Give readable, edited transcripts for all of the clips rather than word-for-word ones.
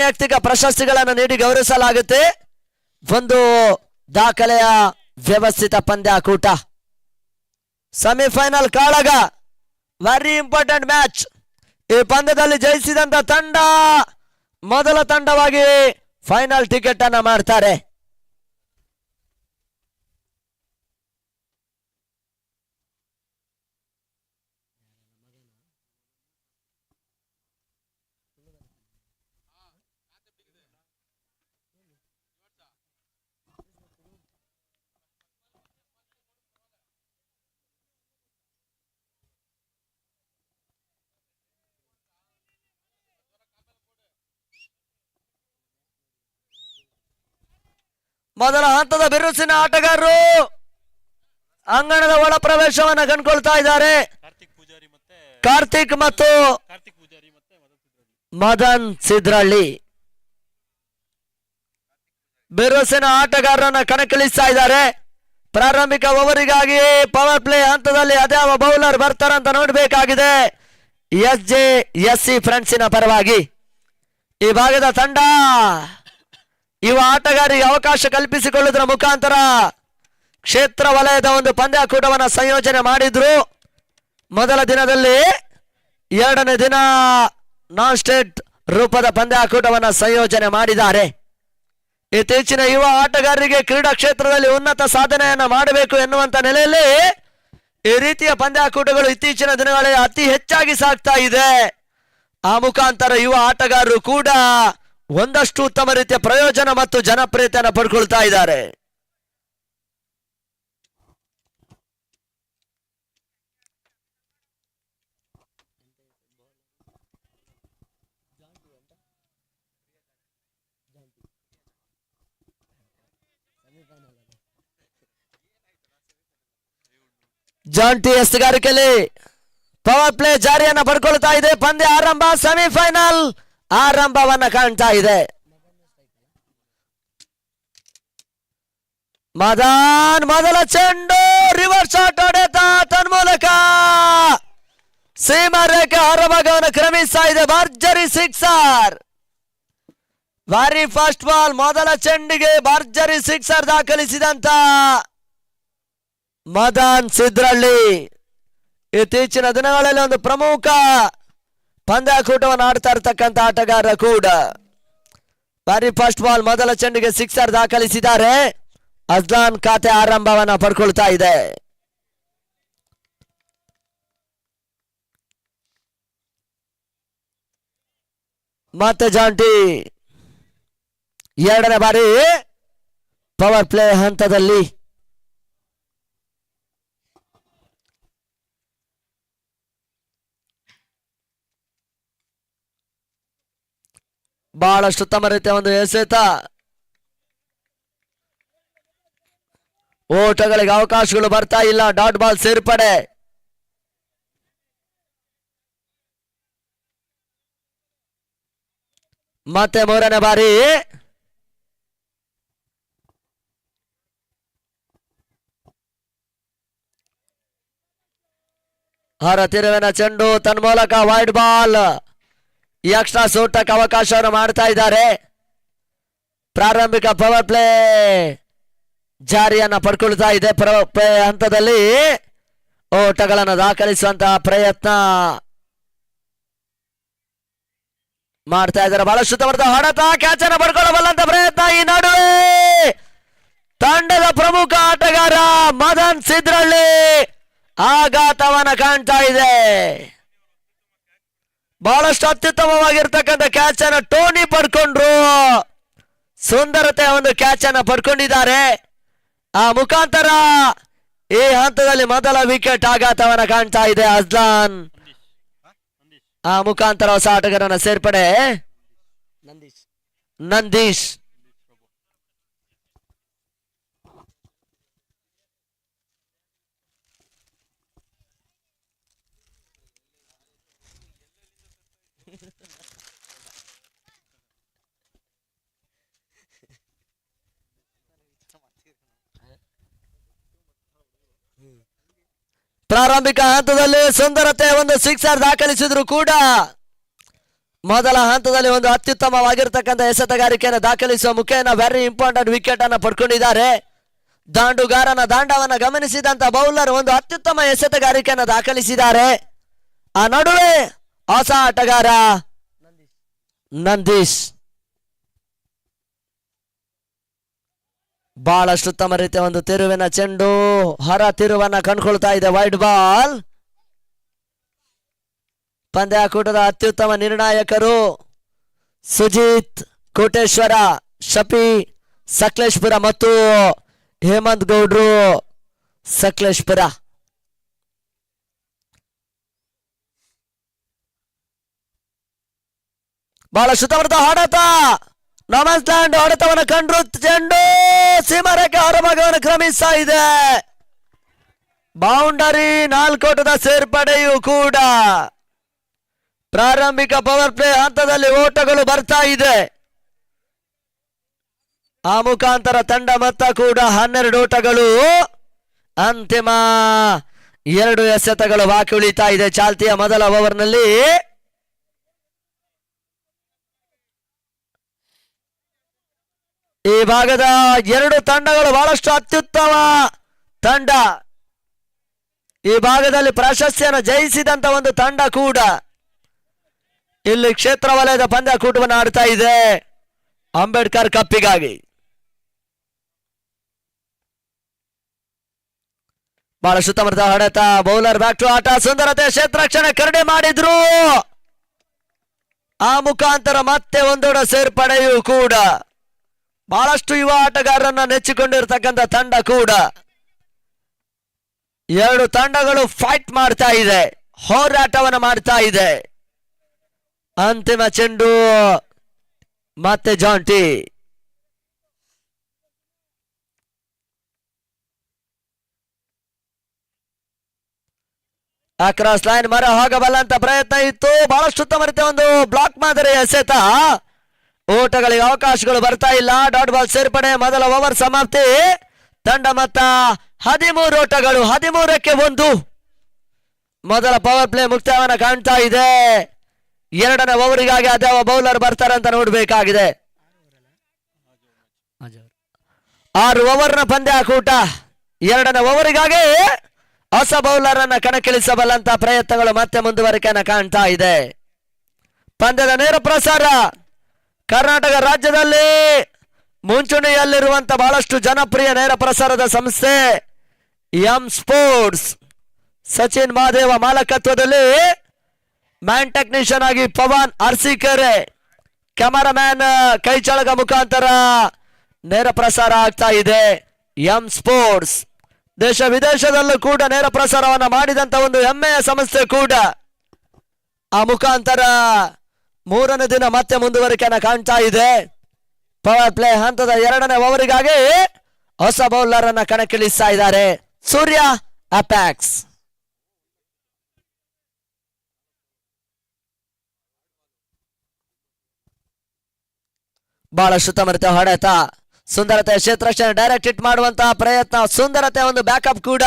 ವೈಯಕ್ತಿಕ ಪ್ರಶಸ್ತಿಗಳನ್ನು ನೀಡಿ ಗೌರವಿಸಲಾಗುತ್ತೆ. ಒಂದು ದಾಖಲೆಯ ವ್ಯವಸ್ಥಿತ ಪಂದ್ಯಾಕೂಟ. ಸೆಮಿಫೈನಲ್ ಕಾಳಗ, ವೆರಿ ಇಂಪಾರ್ಟೆಂಟ್ ಮ್ಯಾಚ್. ಈ ಪಂದ್ಯದಲ್ಲಿ ಜಯಿಸಿದಂತ ತಂಡ ಮೊದಲ ತಂಡವಾಗಿ ಫೈನಲ್ ಟಿಕೆಟ್ ಅನ್ನ ಮಾಡ್ತಾರೆ. ಮೊದಲ ಹಂತದ ಬಿರುಸಿನ ಆಟಗಾರರು ಅಂಗಣದ ಒಳ ಪ್ರವೇಶವನ್ನು ಕಂಡುಕೊಳ್ತಾ ಇದ್ದಾರೆ. ಕಾರ್ತಿಕ್ ಮತ್ತು ಮದನ್ ಸಿದ್ರಳ್ಳಿ ಬಿರುಸಿನ ಆಟಗಾರರನ್ನ ಕಣಕ್ಕಿಳಿಸ್ತಾ ಇದ್ದಾರೆ. ಪ್ರಾರಂಭಿಕ ಓವರಿಗಾಗಿ ಪವರ್ ಪ್ಲೇ ಹಂತದಲ್ಲಿ ಅದ್ಯಾವ ಬೌಲರ್ ಬರ್ತಾರಂತ ನೋಡಬೇಕಾಗಿದೆ. SJSC ಫ್ರೆಂಡ್ಸಿನ ಪರವಾಗಿ ಈ ಭಾಗದ ತಂಡ ಯುವ ಆಟಗಾರರಿಗೆ ಅವಕಾಶ ಕಲ್ಪಿಸಿಕೊಳ್ಳುವುದರ ಮುಖಾಂತರ ಕ್ಷೇತ್ರ ವಲಯದ ಒಂದು ಪಂದ್ಯಾಕೂಟವನ್ನು ಸಂಯೋಜನೆ ಮಾಡಿದ್ರು. ಮೊದಲ ದಿನದಲ್ಲಿ, ಎರಡನೇ ದಿನ ನಾನ್ ಸ್ಟೇಟ್ ರೂಪದ ಪಂದ್ಯಾಕೂಟವನ್ನು ಸಂಯೋಜನೆ ಮಾಡಿದ್ದಾರೆ. ಇತ್ತೀಚಿನ ಯುವ ಆಟಗಾರರಿಗೆ ಕ್ರೀಡಾ ಕ್ಷೇತ್ರದಲ್ಲಿ ಉನ್ನತ ಸಾಧನೆಯನ್ನ ಮಾಡಬೇಕು ಎನ್ನುವಂತ ನೆಲೆಯಲ್ಲಿ ಈ ರೀತಿಯ ಪಂದ್ಯಾಕೂಟಗಳು ಇತ್ತೀಚಿನ ದಿನಗಳಲ್ಲಿ ಅತಿ ಹೆಚ್ಚಾಗಿ ಸಾಗ್ತಾ ಇದೆ. ಆ ಮುಖಾಂತರ ಯುವ ಆಟಗಾರರು ಕೂಡ ಒಂದಷ್ಟು ಉತ್ತಮ ರೀತಿಯ ಪ್ರಯೋಜನ ಮತ್ತು ಜನಪ್ರಿಯತೆಯನ್ನು ಪಡ್ಕೊಳ್ತಾ ಇದ್ದಾರೆ. ಜಾಂಟಿ ಎಸ್ತುಗಾರಿಕೆಯಲ್ಲಿ ಪವರ್ ಪ್ಲೇ ಜಾರಿಯನ್ನ ಪಡ್ಕೊಳ್ತಾ ಇದೆ. ಪಂದ್ಯ ಆರಂಭ, ಸೆಮಿಫೈನಲ್ ಆರಂಭವನ್ನ ಕಾಣ್ತಾ ಇದೆ. ಮದನ್ ಮೊದಲ ಚೆಂಡು ರಿವರ್ಸ್ ಶಾಟ್ ಹೊಡೆತ ತನ್ಮೂಲಕ ಸೀಮಾ ರೇಖೆ ಹೊರಭಾಗವನ್ನು ಕ್ರಮಿಸ್ತಾ ಇದೆ. ಭರ್ಜರಿ ಸಿಕ್ಸರ್, ವೆರಿ ಫಸ್ಟ್ ಬಾಲ್. ಮೊದಲ ಚೆಂಡಿಗೆ ಭರ್ಜರಿ ಸಿಕ್ಸರ್ ದಾಖಲಿಸಿದಂತ ಮದನ್ ಸಿದ್ರಳ್ಳಿ ಇತ್ತೀಚಿನ ದಿನಗಳಲ್ಲಿ ಒಂದು ಪ್ರಮುಖ ಪಂದ್ಯಾಕೂಟವನ್ನು ಆಡ್ತಾ ಇರ್ತಕ್ಕಂಥ ಆಟಗಾರ ಕೂಡ. ವೆರಿ ಫಸ್ಟ್ ಬಾಲ್, ಮೊದಲ ಚೆಂಡಿಗೆ ಸಿಕ್ಸರ್ ದಾಖಲಿಸಿದ್ದಾರೆ. ಅಜ್ಲಾನ್ ಖಾತೆ ಆರಂಭವನ್ನ ಪಡ್ಕೊಳ್ತಾ ಇದೆ. ಮತ್ತೆ ಜಾಂಟಿ ಎರಡನೇ ಬಾರಿ ಪವರ್ ಪ್ಲೇ ಹಂತದಲ್ಲಿ ಬಹಳಷ್ಟು ಉತ್ತಮ ರೀತಿಯ ಒಂದು ಎಸೆತ, ಓಟಗಳಿಗೆ ಅವಕಾಶಗಳು ಬರ್ತಾ ಇಲ್ಲ. ಡಾಟ್ ಬಾಲ್ ಸೇರ್ಪಡೆ. ಮತ್ತೆ ಮೂರನೇ ಬಾರಿ ಹೊರ ತಿರುವಿನ ಚೆಂಡು, ತನ್ಮೂಲಕ ವೈಡ್ ಬಾಲ್. ಎಕ್ಸ್ಟ್ರಾ ಸೂಟಕ್ಕೆ ಅವಕಾಶವನ್ನು ಮಾಡ್ತಾ ಇದ್ದಾರೆ. ಪ್ರಾರಂಭಿಕ ಪವರ್ ಪ್ಲೇ ಜಾರಿಯನ್ನ ಪಡ್ಕೊಳ್ತಾ ಇದೆ. ಪ್ಲೇ ಹಂತದಲ್ಲಿ ಓಟಗಳನ್ನು ದಾಖಲಿಸುವಂತಹ ಪ್ರಯತ್ನ ಮಾಡ್ತಾ ಇದ್ದಾರೆ. ಬಹಳಷ್ಟು ಉತ್ತಮವಾದ ಹೊಡೆತ, ಕ್ಯಾಚ್ ಅನ್ನು ಪಡ್ಕೊಳ್ಳಬಲ್ಲಂತ ಪ್ರಯತ್ನ. ಈ ನಡುವೆ ತಂಡದ ಪ್ರಮುಖ ಆಟಗಾರ ಮದನ್ ಸಿದ್ರಳ್ಳಿ ಆಘಾತವನ್ನ ಕಾಣ್ತಾ ಇದೆ. ಬಹಳಷ್ಟು ಅತ್ಯುತ್ತಮವಾಗಿರ್ತಕ್ಕಂಥ ಕ್ಯಾಚ್ ಅನ್ನ ಟೋನಿ ಪಡ್ಕೊಂಡ್ರು. ಸುಂದರತೆ ಒಂದು ಕ್ಯಾಚ್ ಅನ್ನ ಪಡ್ಕೊಂಡಿದ್ದಾರೆ. ಆ ಮುಖಾಂತರ ಈ ಹಂತದಲ್ಲಿ ಮೊದಲ ವಿಕೆಟ್ ಆಘಾತವನ್ನ ಕಾಣ್ತಾ ಇದೆ. ಅಜ್ಲಾನ್ ಆ ಮುಖಾಂತರ ಹೊಸ ಆಟಗಾರನ ಸೇರ್ಪಡೆ ನಂದೀಶ್. ಪ್ರಾರಂಭಿಕ ಹಂತದಲ್ಲಿ ಸುಂದರತೆ ಒಂದು ಸಿಕ್ಸರ್ ದಾಖಲಿಸಿದ್ರು ಕೂಡ ಮೊದಲ ಹಂತದಲ್ಲಿ ಒಂದು ಅತ್ಯುತ್ತಮವಾಗಿರ್ತಕ್ಕಂಥ ಎಸೆತಗಾರಿಕೆಯನ್ನು ದಾಖಲಿಸುವ ಮುಖೇನ ವೆರಿ ಇಂಪಾರ್ಟೆಂಟ್ ವಿಕೆಟ್ ಅನ್ನು ಪಡ್ಕೊಂಡಿದ್ದಾರೆ. ದಾಂಡುಗಾರನ ದಾಂಡವನ್ನ ಗಮನಿಸಿದಂತ ಬೌಲರ್ ಒಂದು ಅತ್ಯುತ್ತಮ ಎಸೆತಗಾರಿಕೆಯನ್ನು ದಾಖಲಿಸಿದ್ದಾರೆ. ಆ ನಡುವೆ ಹೊಸ ಆಟಗಾರ ನಂದೀಶ್ ಬಹಳಷ್ಟು ಉತ್ತಮ ರೀತಿಯ ಒಂದು ತಿರುವಿನ ಚೆಂಡು ಹೊರ ತಿರುವನ್ನ ಕಂಡುಕೊಳ್ತಾ ಇದೆ. Wide ball. ಪಂದ್ಯಾಕೂಟದ ಅತ್ಯುತ್ತಮ ನಿರ್ಣಾಯಕರು ಸುಜಿತ್ ಕೋಟೇಶ್ವರ, ಶಫಿ ಸಕಲೇಶ್ಪುರ ಮತ್ತು ಹೇಮಂತ್ ಗೌಡ್ರು ಸಕಲೇಶ್ಪುರ. ಬಹಳಷ್ಟು ಉತ್ತಮವಾದ ಹೊಡೆತ, ನಮಸ್ ಲ್ಯಾಂಡ್ ಹೊಡೆತವನ್ನು ಕಂಡ್ರು. ಚೆಂಡು ಸೀಮಾರೇಖೆ ಹೊರಭಾಗವನ್ನು ಕ್ರಮಿಸ್ತಾ ಇದೆ. ಬೌಂಡರಿ, 4 ಓಟದ ಸೇರ್ಪಡೆಯೂ ಕೂಡ. ಪ್ರಾರಂಭಿಕ ಪವರ್ ಪ್ಲೇ ಹಂತದಲ್ಲಿ ಓಟಗಳು ಬರ್ತಾ ಇದೆ. ಆ ಮುಖಾಂತರ ತಂಡ ಮೊತ್ತ ಕೂಡ 12 ಓಟಗಳು. ಅಂತಿಮ 2 ಎಸೆತಗಳು ಬಾಕಿ ಉಳಿತಾ ಇದೆ ಚಾಲ್ತಿಯ ಮೊದಲ ಓವರ್ನಲ್ಲಿ. ಈ ಭಾಗದ 2 ತಂಡಗಳು ಬಹಳಷ್ಟು ಅತ್ಯುತ್ತಮ ತಂಡ. ಈ ಭಾಗದಲ್ಲಿ ಪ್ರಶಸ್ತಿಯನ್ನು ಜಯಿಸಿದಂತ ಒಂದು ತಂಡ ಕೂಡ ಇಲ್ಲಿ ಕ್ಷೇತ್ರ ವಲಯದ ಪಂದ್ಯಾಕೂಟವನ್ನು ಆಡ್ತಾ ಇದೆ ಅಂಬೇಡ್ಕರ್ ಕಪ್ಪಿಗಾಗಿ. ಬಹಳಷ್ಟು ಉತ್ತಮವಾದ ಹೊಡೆತ, ಬೌಲರ್ ಬ್ಯಾಕ್ ಟು ಆಟ. ಸುಂದರತೆ ಕ್ಷೇತ್ರಕ್ಷಣೆ ಕರಡಿ ಮಾಡಿದ್ರು. ಆ ಮುಖಾಂತರ ಮತ್ತೆ ಒಂದೊಡ ಸೇರ್ಪಡೆಯೂ ಕೂಡ. ಬಹಳಷ್ಟು ಯುವ ಆಟಗಾರರನ್ನ ನೆಚ್ಚಿಕೊಂಡಿರ್ತಕ್ಕಂಥ ತಂಡ ಕೂಡ. 2 ತಂಡಗಳು ಫೈಟ್ ಮಾಡ್ತಾ ಇದೆ, ಹೋರಾಟವನ್ನು ಮಾಡ್ತಾ ಇದೆ. ಅಂತಿಮ ಚೆಂಡು ಮತ್ತೆ ಜಾಂಟಿ. ಅಕ್ರಾಸ್ ಲೈನ್ ಮರ ಹೋಗಬಲ್ಲಂತ ಪ್ರಯತ್ನ ಇತ್ತು. ಬಹಳಷ್ಟು ಉತ್ತಮ ರೀತಿಯ ಒಂದು ಬ್ಲಾಕ್ ಮಾದರಿ ಎಸೆತ. ಓಟಗಳಿಗೆ ಅವಕಾಶಗಳು ಬರ್ತಾ ಇಲ್ಲ. ಡಾಟ್ ಬಾಲ್ ಸೇರ್ಪಡೆ. ಮೊದಲ ಓವರ್ ಸಮಾಪ್ತಿ. ತಂಡ ಮೊತ್ತ 13 ಓಟಗಳು, 13ಕ್ಕೆ 1. ಮೊದಲ ಪವರ್ ಪ್ಲೇ ಮುಕ್ತಾಯವನ್ನು ಕಾಣ್ತಾ ಇದೆ. 2ನೇ ಓವರಿಗಾಗಿ ಅದ್ಯಾವ ಬೌಲರ್ ಬರ್ತಾರೆ ಅಂತ ನೋಡಬೇಕಾಗಿದೆ. 6 ಓವರ್ನ ಪಂದ್ಯಾಕೂಟ. 2ನೇ ಓವರಿಗಾಗಿ ಹೊಸ ಬೌಲರ್ ಅನ್ನ ಕಣಕ್ಕಿಳಿಸಬಲ್ಲಂತ ಪ್ರಯತ್ನಗಳು ಮತ್ತೆ ಮುಂದುವರಿಕೆಯನ್ನು ಕಾಣ್ತಾ ಇದೆ. ಪಂದ್ಯದ ನೇರ ಪ್ರಸಾರ ಕರ್ನಾಟಕ ರಾಜ್ಯದಲ್ಲಿ ಮುಂಚೂಣಿಯಲ್ಲಿರುವಂತ ಬಹಳಷ್ಟು ಜನಪ್ರಿಯ ನೇರ ಪ್ರಸಾರದ ಸಂಸ್ಥೆ ಎಂ ಸ್ಪೋರ್ಟ್ಸ್. ಸಚಿನ್ ಮಹಾದೇವ ಮಾಲಕತ್ವದಲ್ಲಿ ಮ್ಯಾನ್ ಟೆಕ್ನಿಷಿಯನ್ ಆಗಿ ಪವನ್ ಅರ್ಸಿಕೆರೆ, ಕ್ಯಾಮರಾಮ್ಯಾನ್ ಕೈಚಳಗ ಮುಖಾಂತರ ನೇರ ಪ್ರಸಾರ ಆಗ್ತಾ ಇದೆ. ಎಂ ಸ್ಪೋರ್ಟ್ಸ್ ದೇಶ ವಿದೇಶದಲ್ಲೂ ಕೂಡ ನೇರ ಪ್ರಸಾರವನ್ನ ಮಾಡಿದಂತ ಒಂದು ಹೆಮ್ಮೆಯ ಸಂಸ್ಥೆ ಕೂಡ. ಆ ಮುಖಾಂತರ 3ನೇ ದಿನ ಮತ್ತೆ ಮುಂದುವರಿಕೆಯನ್ನು ಕಾಣ್ತಾ ಇದೆ. ಪವರ್ ಪ್ಲೇ ಹಂತದ 2ನೇ ಓವರಿಗಾಗಿ ಹೊಸ ಬೌಲರ್ ಅನ್ನ ಕಣಕ್ಕಿಳಿಸ್ತಾ ಇದ್ದಾರೆ. ಸೂರ್ಯ ಅಪ್ಯಾಕ್ಸ್. ಬಹಳಷ್ಟು ಉತ್ತಮ ರೀತಿಯ ಹೊಡೆತ, ಸುಂದರತೆ ಕ್ಷೇತ್ರಕ್ಷಣೆ ಡೈರೆಕ್ಟ್ ಹಿಟ್ ಮಾಡುವಂತಹ ಪ್ರಯತ್ನ. ಸುಂದರತೆ ಒಂದು ಬ್ಯಾಕಪ್ ಕೂಡ.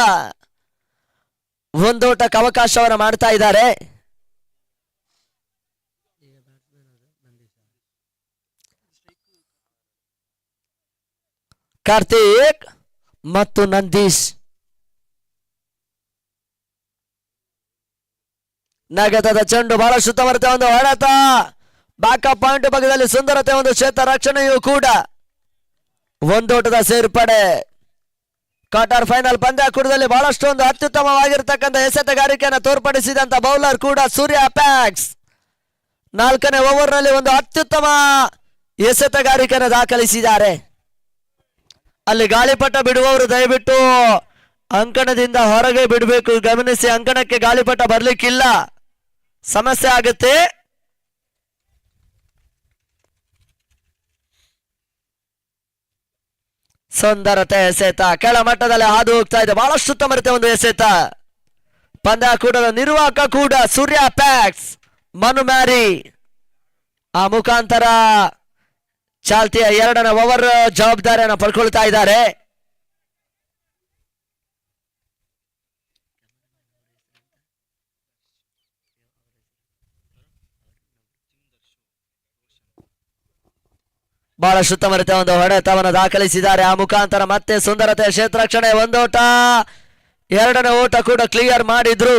ಒಂದೋಟಕ್ಕೆ ಅವಕಾಶವನ್ನು ಮಾಡ್ತಾ ಇದ್ದಾರೆ. ಕಾರ್ತಿಕ್ ಮತ್ತು ನಂದೀಶ್. ನಗದದ ಚೆಂಡು, ಬಹಳಷ್ಟು ಉತ್ತಮ ರೀತಿಯ ಒಂದು ಹೊಡೆತ. ಬ್ಯಾಕಪ್ ಪಾಯಿಂಟ್ ಭಾಗದಲ್ಲಿ ಸುಂದರತೆ ಒಂದು ಕ್ಷೇತ್ರ ರಕ್ಷಣೆಯೂ ಕೂಡ. ಒಂದೋಟದ ಸೇರ್ಪಡೆ. ಕ್ವಾರ್ಟರ್ ಫೈನಲ್ ಪಂದ್ಯಾಕೂಟದಲ್ಲಿ ಬಹಳಷ್ಟು ಒಂದು ಅತ್ಯುತ್ತಮವಾಗಿರ್ತಕ್ಕಂಥ ಎಸೆತಗಾರಿಕೆಯನ್ನು ತೋರ್ಪಡಿಸಿದಂತ ಬೌಲರ್ ಕೂಡ ಸೂರ್ಯ ಅಪ್ಯಾಕ್ಸ್. 4ನೇ ಓವರ್ನಲ್ಲಿ ಒಂದು ಅತ್ಯುತ್ತಮ ಎಸೆತಗಾರಿಕೆಯನ್ನು ದಾಖಲಿಸಿದ್ದಾರೆ. ಅಲ್ಲಿ ಗಾಳಿಪಟ ಬಿಡುವವರು ದಯವಿಟ್ಟು ಅಂಕಣದಿಂದ ಹೊರಗೆ ಬಿಡಬೇಕು. ಗಮನಿಸಿ, ಅಂಕಣಕ್ಕೆ ಗಾಳಿಪಟ ಬರ್ಲಿಕ್ಕಿಲ್ಲ, ಸಮಸ್ಯೆ ಆಗುತ್ತೆ. ಸುಂದರತೆ ಎಸೆತ ಕೆಳಮಟ್ಟದಲ್ಲಿ ಹಾದು ಹೋಗ್ತಾ ಇದೆ. ಬಹಳಷ್ಟು ಉತ್ತಮ ರೀತಿಯ ಒಂದು ಎಸೆತ. ಪಂದ್ಯಾಕೂಟದ ನಿರ್ವಾಹಕ ಕೂಡ ಸೂರ್ಯ ಪ್ಯಾಕ್ಸ್ ಮನು ಮ್ಯಾರಿ. ಆ ಮುಖಾಂತರ ಚಾಲ್ತಿಯ 2ನೇ ಓವರ್ ಜವಾಬ್ದಾರಿಯನ್ನು ಪಡ್ಕೊಳ್ತಾ ಇದ್ದಾರೆ. ಬಹಳ ಸುತ್ತಮರಿತ ಒಂದು ಹೊಡೆತವನ್ನು ದಾಖಲಿಸಿದ್ದಾರೆ. ಆ ಮುಖಾಂತರ ಮತ್ತೆ ಸುಂದರತೆಯ ಕ್ಷೇತ್ರರಕ್ಷಣೆ. ಒಂದೋಟ, ಎರಡನೇ ಓಟ ಕೂಡ ಕ್ಲಿಯರ್ ಮಾಡಿದ್ರು.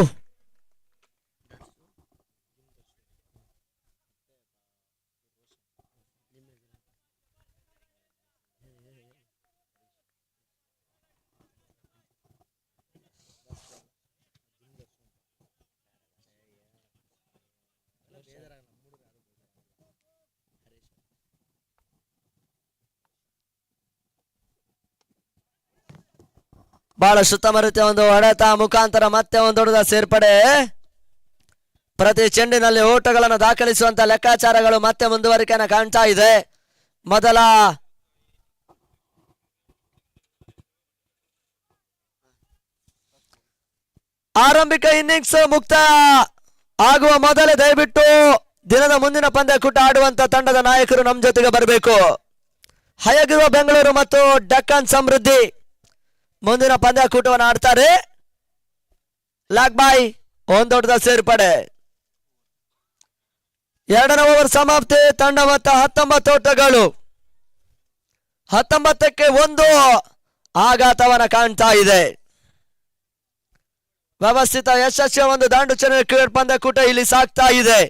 ಬಹಳ ಸುತ್ತಮರಿತ ಒಂದು ಹೊಡೆತ ಮುಖಾಂತರ ಮತ್ತೆ ಒಂದು ದೊಡ್ಡದ ಸೇರ್ಪಡೆ. ಪ್ರತಿ ಚೆಂಡಿನಲ್ಲಿ ಓಟಗಳನ್ನು ದಾಖಲಿಸುವಂತ ಲೆಕ್ಕಾಚಾರಗಳು ಮತ್ತೆ ಮುಂದುವರಿಕೆಯನ್ನು ಕಾಣ್ತಾ ಇದೆ. ಮೊದಲ ಆರಂಭಿಕ ಇನ್ನಿಂಗ್ಸ್ ಮುಕ್ತಾಯ ಆಗುವ ಮೊದಲೇ ದಯವಿಟ್ಟು ದಿನದ ಮುಂದಿನ ಪಂದ್ಯಕೂಟ ಆಡುವಂತ ತಂಡದ ನಾಯಕರು ನಮ್ಮ ಜೊತೆಗೆ ಬರಬೇಕು. ಹಯಗಿರುವ ಬೆಂಗಳೂರು ಮತ್ತು ಡೆಕ್ಕನ್ ಸಮೃದ್ಧಿ ಮುಂದಿನ ಪಂದ್ಯಕೂಟವನ್ನು ಆಡ್ತಾರೆ. ಲಾಗ್ ಬಾಯ್ ಒಂದು ದೊಡ್ಡದ ಸೇರ್ಪಡೆ. ಎರಡನೇ ಓವರ್ ಸಮಾಪ್ತಿ. ತಂಡ ಮೊತ್ತ 19 ಓಟಗಳು. 19ಕ್ಕೆ 1 ಆಘಾತವನ್ನ ಕಾಣ್ತಾ ಇದೆ. ವ್ಯವಸ್ಥಿತ ಯಶಸ್ವಿಯ ಒಂದು ದಾಂಡು ಚೆನ್ನ ಕ್ರಿಕೆಟ್ ಪಂದ್ಯಕೂಟ ಇಲ್ಲಿ ಸಾಗ್ತಾ ಇದೆ.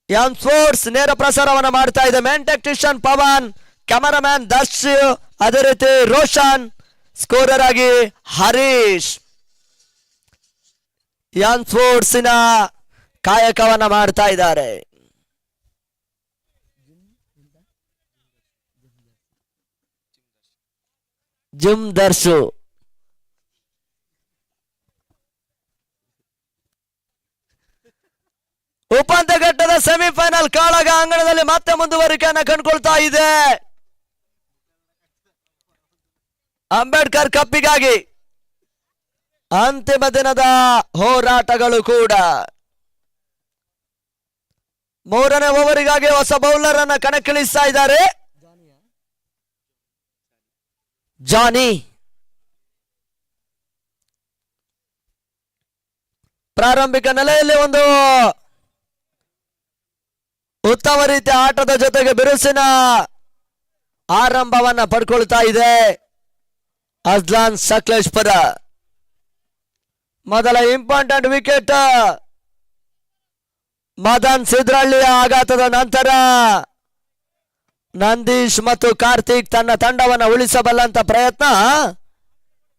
ಎಂ ಸ್ಪೋರ್ಟ್ಸ್ ನೇರ ಪ್ರಸಾರವನ್ನ ಮಾಡ್ತಾ ಇದೆ. Man technician Pavan, cameraman Darsh, ಅದೇ ರೀತಿ ರೋಷನ್, ಸ್ಕೋರರ್ ಆಗಿ ಹರೀಶ್. ಎಂ ಸ್ಪೋರ್ಟ್ಸಿನ ಕಾಯಕವನ್ನ ಮಾಡ್ತಾ ಇದ್ದಾರೆ. ಜಿಮ್ ದರ್ಶು ಉಪಾಂತ್ಯ ಘಟ್ಟದ ಸೆಮಿಫೈನಲ್ ಕಾಳಗ ಅಂಗಣದಲ್ಲಿ ಮತ್ತೆ ಮುಂದುವರಿಕೆಯನ್ನು ಕಂಡುಕೊಳ್ತಾ ಇದೆ. ಅಂಬೇಡ್ಕರ್ ಕಪ್ಪಿಗಾಗಿ ಅಂತಿಮ ದಿನದ ಹೋರಾಟಗಳು ಕೂಡ. ಮೂರನೇ ಓವರಿಗಾಗಿ ಹೊಸ ಬೌಲರ್ ಅನ್ನ ಕಣಕ್ಕಿಳಿಸ್ತಾ ಇದ್ದಾರೆ. ಜಾನಿ ಪ್ರಾರಂಭಿಕ ನೆಲೆಯಲ್ಲಿ ಒಂದು ಉತ್ತಮ ರೀತಿಯ ಆಟದ ಜೊತೆಗೆ ಬಿರುಸಿನ ಆರಂಭವನ್ನ ಪಡ್ಕೊಳ್ತಾ ಇದೆ ಅಜ್ಲಾನ್ ಸಕಲೇಶ್ಪುರ. ಮೊದಲ ಇಂಪಾರ್ಟೆಂಟ್ ವಿಕೆಟ್ ಮದನ್ ಸಿದ್ರಳ್ಳಿಯ ಆಘಾತದ ನಂತರ ನಂದೀಶ್ ಮತ್ತು ಕಾರ್ತಿಕ್ ತನ್ನ ತಂಡವನ್ನು ಉಳಿಸಬಲ್ಲಂತ ಪ್ರಯತ್ನ,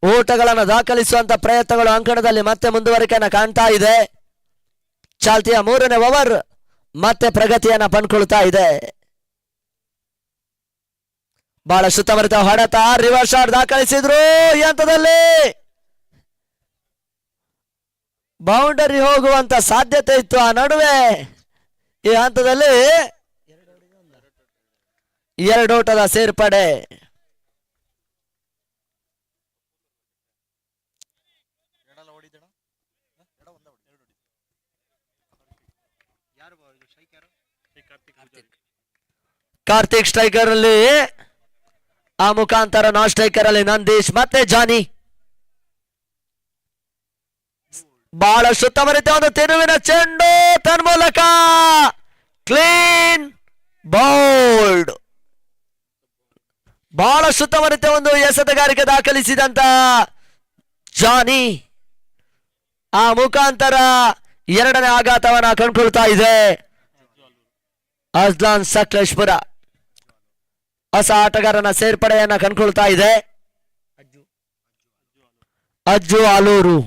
ಓಟಗಳನ್ನು ದಾಖಲಿಸುವಂತ ಪ್ರಯತ್ನಗಳು ಅಂಕಣದಲ್ಲಿ ಮತ್ತೆ ಮುಂದುವರಿಕೆಯನ್ನು ಕಾಣ್ತಾ ಇದೆ. ಚಾಲ್ತಿಯ ಮೂರನೇ ಓವರ್ ಮತ್ತೆ ಪ್ರಗತಿಯನ್ನ ಪಂಡ್ಕೊಳ್ತಾ ಇದೆ. ಬಹಳ ಸುತ್ತಮರಿತ ಹೊಡೆತ, ರಿವರ್ಸ್ ಶಾಟ್ ದಾಖಲಿಸಿದ್ರು. ಈ ಹಂತದಲ್ಲಿ ಬೌಂಡರಿ ಹೋಗುವಂತ ಸಾಧ್ಯತೆ ಇತ್ತು. ಆ ನಡುವೆ ಈ ಹಂತದಲ್ಲಿ 2 ಓಟದ ಸೇರ್ಪಡೆ. ಕಾರ್ತಿಕ್ ಸ್ಟ್ರೈಕರ್ ಅಲ್ಲಿ, ಆ ಮುಖಾಂತರ ನಾನ್ ಸ್ಟ್ರೈಕರ್ ಅಲ್ಲಿ ನಂದೀಶ್ ಮತ್ತೆ ಜಾನಿ. ಬಹಳ ಸುತ್ತಮರಿತ ಒಂದು ತಿರುವಿನ ಚೆಂಡು, ತನ್ಮೂಲಕ ಕ್ಲೀನ್ ಬೌಲ್ಡ್. ಬಹಳ ಸುತ್ತಮರಿತ ಒಂದು ಎಸೆತಗಾರಿಕೆ ದಾಖಲಿಸಿದಂತ ಜಾನಿ ಆ ಮುಖಾಂತರ 2ನೇ ಆಘಾತವನ್ನ ಕಂಡುಕೊಳ್ತಾ ಇದೆ ಅಜ್ಲಾನ್ ಸಕಲೇಶ್ಪುರ. ಹೊಸ ಆಟಗಾರನ ಸೇರ್ಪಡೆಯನ್ನ ಕಂಡುಕೊಳ್ತಾ ಇದೆ ಅಜ್ಜು ಆಲೂರು.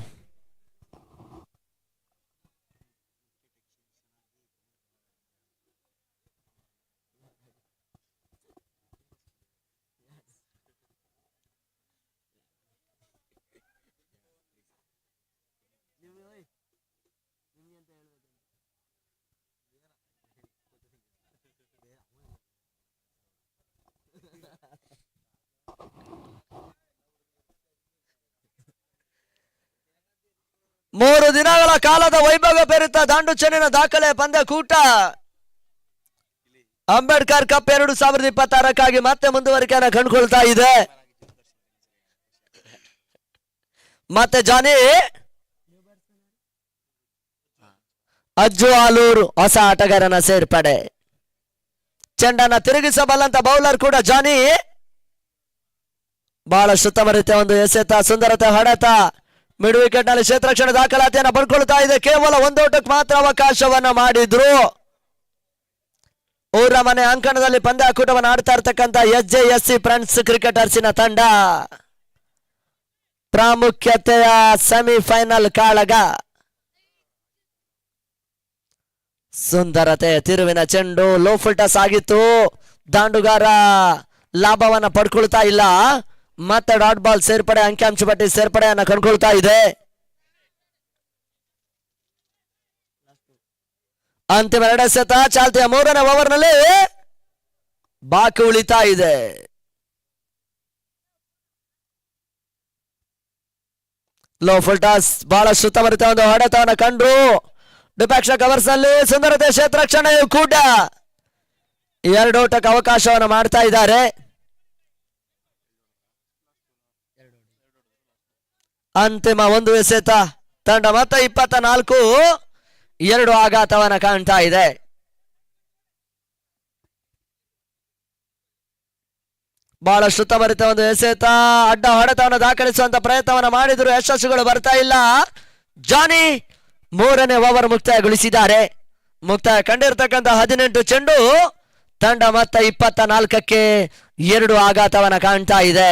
ಮೂರು ದಿನಗಳ ಕಾಲದ ವೈಭವ ಪೇರಿತ ದಾಂಡು ಚೆನ್ನಿನ ದಾಖಲೆ ಪಂದ್ಯಕೂಟ ಅಂಬೇಡ್ಕರ್ ಕಪ್ 2026 ಮತ್ತೆ ಮುಂದುವರಿಕೆಯನ್ನು ಕಂಡುಕೊಳ್ತಾ ಇದೆ. ಮತ್ತೆ ಜಾನಿ, ಅಜ್ಜು ಆಲೂರು ಹೊಸ ಆಟಗಾರನ ಸೇರ್ಪಡೆ. ಚೆಂಡನ್ನ ತಿರುಗಿಸಬಲ್ಲಂತ ಬೌಲರ್ ಕೂಡ ಜಾನಿ. ಬಹಳಷ್ಟು ಉತ್ತಮ ರೀತಿಯ ಒಂದು ಎಸೆತ, ಸುಂದರತೆ, ಹೊಡೆತ. ಮಿಡ್ ವಿಕೆಟ್ ನಲ್ಲಿ ಕ್ಷೇತ್ರಕ್ಷಣೆ ದಾಖಲಾತಿಯನ್ನು ಪಡ್ಕೊಳ್ತಾ ಇದೆ. ಕೇವಲ ಒಂದೋಟಕ್ಕೆ ಮಾತ್ರ ಅವಕಾಶವನ್ನ ಮಾಡಿದ್ರು. ಊರ ಮನೆ ಅಂಕಣದಲ್ಲಿ ಪಂದ್ಯಾಕೂಟವನ್ನು ಆಡ್ತಾ ಇರ್ತಕ್ಕಂಥ SJSC ಫ್ರೆಂಡ್ಸ್ ಕ್ರಿಕೆಟರ್ಸಿನ ತಂಡ ಪ್ರಾಮುಖ್ಯತೆಯ ಸೆಮಿಫೈನಲ್ ಕಾಳಗ. ಸುಂದರತೆ, ತಿರುವಿನ ಚೆಂಡು, ಲೋ ಫುಲ್ ಟಾಸ್ ಆಗಿತ್ತು. ದಾಂಡುಗಾರ ಲಾಭವನ್ನ ಪಡ್ಕೊಳ್ತಾ ಇಲ್ಲ. ಮತ್ತೆ ಡಾಟ್ ಬಾಲ್ ಸೇರ್ಪಡೆ, ಅಂಕಿಅಂಶ ಪಟ್ಟಿ ಸೇರ್ಪಡೆಯನ್ನ ಕಂಡುಕೊಳ್ತಾ ಇದೆ. ಅಂತಿಮ 2 ಎಸೆತ ಚಾಲ್ತಿಯ 3ನೇ ಓವರ್ನಲ್ಲಿ ಬಾಕಿ ಉಳಿತಾ ಇದೆ. ಲೋ ಫುಲ್ ಟಾಸ್, ಬಹಳಷ್ಟು ಉತ್ತಮ ರೀತಿಯ ಒಂದು ಹೊಡೆತವನ್ನು ಕಂಡ್ರು. ಡಿಪ್ಯಾಕ್ಷ ಕವರ್ಸ್ ನಲ್ಲಿ ಸುಂದರತೆ, ಕ್ಷೇತ್ರಕ್ಷಣೆಯೂ ಕೂಡ 2 ಓಟಕ್ಕೆ ಅವಕಾಶವನ್ನು ಮಾಡ್ತಾ ಇದ್ದಾರೆ. ಅಂತಿಮ 1 ಎಸೆತ. ತಂಡ ಮತ್ತೆ 24-2 ಆಘಾತವನ್ನ ಕಾಣ್ತಾ ಇದೆ. ಬಹಳಷ್ಟು ಉತ್ತಮ ರೀತಿಯ ಒಂದು ಎಸೆತ, ಅಡ್ಡ ಹೊಡೆತವನ್ನು ದಾಖಲಿಸುವಂತ ಪ್ರಯತ್ನವನ್ನ ಮಾಡಿದ್ರು, ಯಶಸ್ಸುಗಳು ಬರ್ತಾ ಇಲ್ಲ. ಜಾನಿ 3ನೇ ಓವರ್ ಮುಕ್ತಾಯಗೊಳಿಸಿದ್ದಾರೆ. ಮುಕ್ತಾಯ ಕಂಡಿರ್ತಕ್ಕಂಥ 18 ಚೆಂಡು. ತಂಡ ಮತ್ತೆ 24-2 ಆಘಾತವನ್ನ ಕಾಣ್ತಾ ಇದೆ.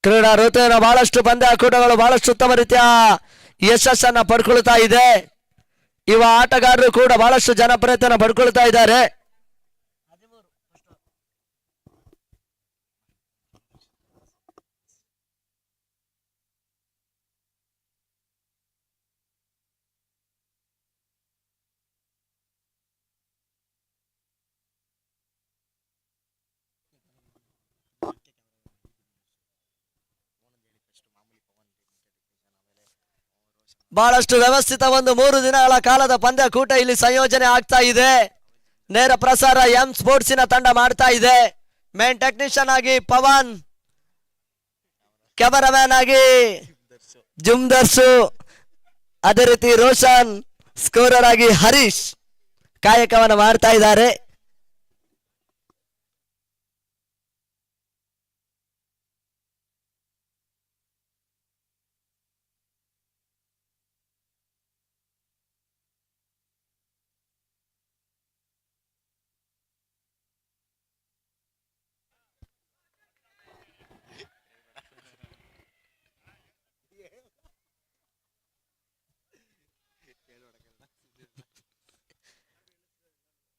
ಕ್ರೀಡಾ ಋತುವಿನ ಬಹಳಷ್ಟು ಪಂದ್ಯಾಕೂಟಗಳು ಬಹಳಷ್ಟು ಉತ್ತಮ ರೀತಿಯ ಯಶಸ್ಸನ್ನ ಪಡ್ಕೊಳ್ತಾ ಇದೆ. ಯುವ ಆಟಗಾರರು ಕೂಡ ಬಹಳಷ್ಟು ಜನಪ್ರಿಯತೆಯನ್ನು ಪಡ್ಕೊಳ್ತಾ ಇದ್ದಾರೆ. ಬಹಳಷ್ಟು ವ್ಯವಸ್ಥಿತ ಒಂದು 3 ದಿನಗಳ ಕಾಲದ ಪಂದ್ಯಕೂಟ ಇಲ್ಲಿ ಸಂಯೋಜನೆ ಆಗ್ತಾ ಇದೆ. ನೇರ ಪ್ರಸಾರ ಎಂ ಸ್ಪೋರ್ಟ್ಸಿನ ತಂಡ ಮಾಡ್ತಾ ಇದೆ. ಮೇನ್ ಟೆಕ್ನಿಷಿಯನ್ ಆಗಿ ಪವನ್, ಕ್ಯಾಮರಾಮ್ಯಾನ್ ಆಗಿ ಜುಮ್ದರ್ಶು, ಅದೇ ರೀತಿ ರೋಷನ್, ಸ್ಕೋರರ್ ಆಗಿ ಹರೀಶ್ ಕಾಯಕವನ್ನು ಮಾಡ್ತಾ ಇದ್ದಾರೆ.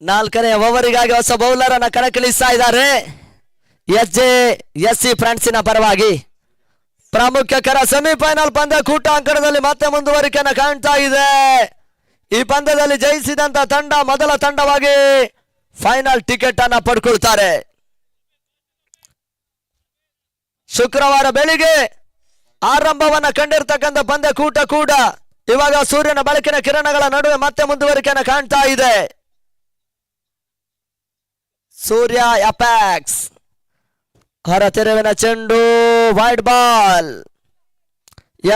ನಾಲ್ಕನೇ ಓವರಿಗಾಗಿ ಹೊಸ ಬೌಲರ್ ಅನ್ನ ಕಣಕ್ಕಿಳಿಸ್ತಾ ಇದ್ದಾರೆ SJSC ಫ್ರೆಂಡ್ಸಿನ ಪರವಾಗಿ. ಪ್ರಾಮುಖ್ಯಕರ ಸೆಮಿಫೈನಲ್ ಪಂದ್ಯಕೂಟ ಅಂಕಣದಲ್ಲಿ ಮತ್ತೆ ಮುಂದುವರಿಕೆಯನ್ನು ಕಾಣ್ತಾ ಇದೆ. ಈ ಪಂದ್ಯದಲ್ಲಿ ಜಯಿಸಿದಂತ ತಂಡ ಮೊದಲ ತಂಡವಾಗಿ ಫೈನಲ್ ಟಿಕೆಟ್ ಅನ್ನ ಪಡ್ಕೊಳ್ತಾರೆ. ಶುಕ್ರವಾರ ಬೆಳಿಗ್ಗೆ ಆರಂಭವನ್ನ ಕಂಡಿರ್ತಕ್ಕಂಥ ಪಂದ್ಯಕೂಟ ಕೂಡ ಇವಾಗ ಸೂರ್ಯನ ಬೆಳಕಿನ ಕಿರಣಗಳ ನಡುವೆ ಮತ್ತೆ ಮುಂದುವರಿಕೆಯನ್ನು ಕಾಣ್ತಾ ಇದೆ. ಸೂರ್ಯ ಅಪ್ಯಾಕ್ಸ್, ಹೊರ ತಿರುವಿನ ಚೆಂಡು, ವೈಡ್ ಬಾಲ್.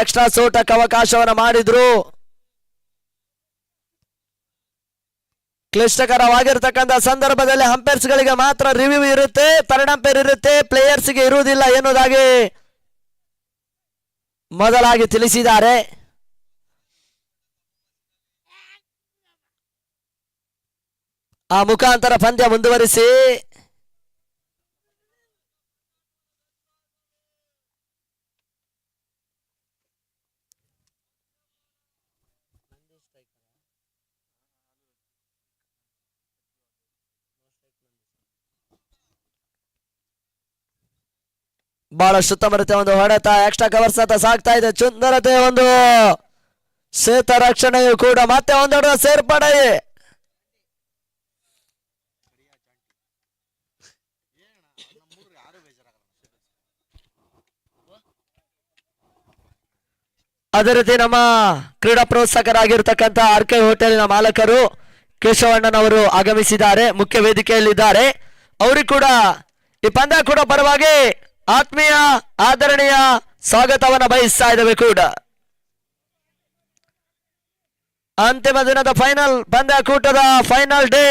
ಎಕ್ಸ್ಟ್ರಾ ಸೋಟಕ್ಕೆ ಅವಕಾಶವನ್ನು ಮಾಡಿದ್ರು. ಕ್ಲಿಷ್ಟಕರವಾಗಿರ್ತಕ್ಕಂಥ ಸಂದರ್ಭದಲ್ಲಿ ಅಂಪೈರ್ಸ್ ಗಳಿಗೆ ಮಾತ್ರ ರಿವ್ಯೂ ಇರುತ್ತೆ, ಥರ್ಡ್ ಅಂಪೈರ್ ಇರುತ್ತೆ, ಪ್ಲೇಯರ್ಸ್ ಗೆ ಇರುವುದಿಲ್ಲ ಎನ್ನುವುದಾಗಿ ಮೊದಲಾಗಿ ತಿಳಿಸಿದ್ದಾರೆ. ಆ ಮುಖಾಂತರ ಪಂದ್ಯ ಮುಂದುವರಿಸಿ ಬಹಳಷ್ಟು ಉತ್ತಮ ರೀತಿಯ ಒಂದು ಹೊಡೆತ, ಎಕ್ಸ್ಟ್ರಾ ಕವರ್ಸ್ ಅಂತ ಸಾಗ್ತಾ ಇದೆ. ಸುಂದರತೆ ಒಂದು ಶೇತ ರಕ್ಷಣೆಯು ಕೂಡ ಮತ್ತೆ ಒಂದೊಡ ಸೇರ್ಪಡೆ. ಅದೇ ರೀತಿ ನಮ್ಮ ಕ್ರೀಡಾ ಪ್ರೋತ್ಸಾಹಕರಾಗಿರ್ತಕ್ಕಂಥ RK ಹೋಟೆಲಿನ ಮಾಲಕರು ಕೇಶವಣ್ಣನವರು ಆಗಮಿಸಿದ್ದಾರೆ, ಮುಖ್ಯ ವೇದಿಕೆಯಲ್ಲಿದ್ದಾರೆ. ಅವರಿಗೆ ಕೂಡ ಈ ಪಂದ್ಯ ಕೂಡ ಪರವಾಗಿ ಆತ್ಮೀಯ ಆದರಣೀಯ ಸ್ವಾಗತವನ್ನ ಬಯಸ್ತಾ ಇದ್ದೇವೆ ಕೂಡ. ಅಂತಿಮ ದಿನದ ಫೈನಲ್ ಪಂದ್ಯಾಕೂಟದ ಫೈನಲ್ ಡೇ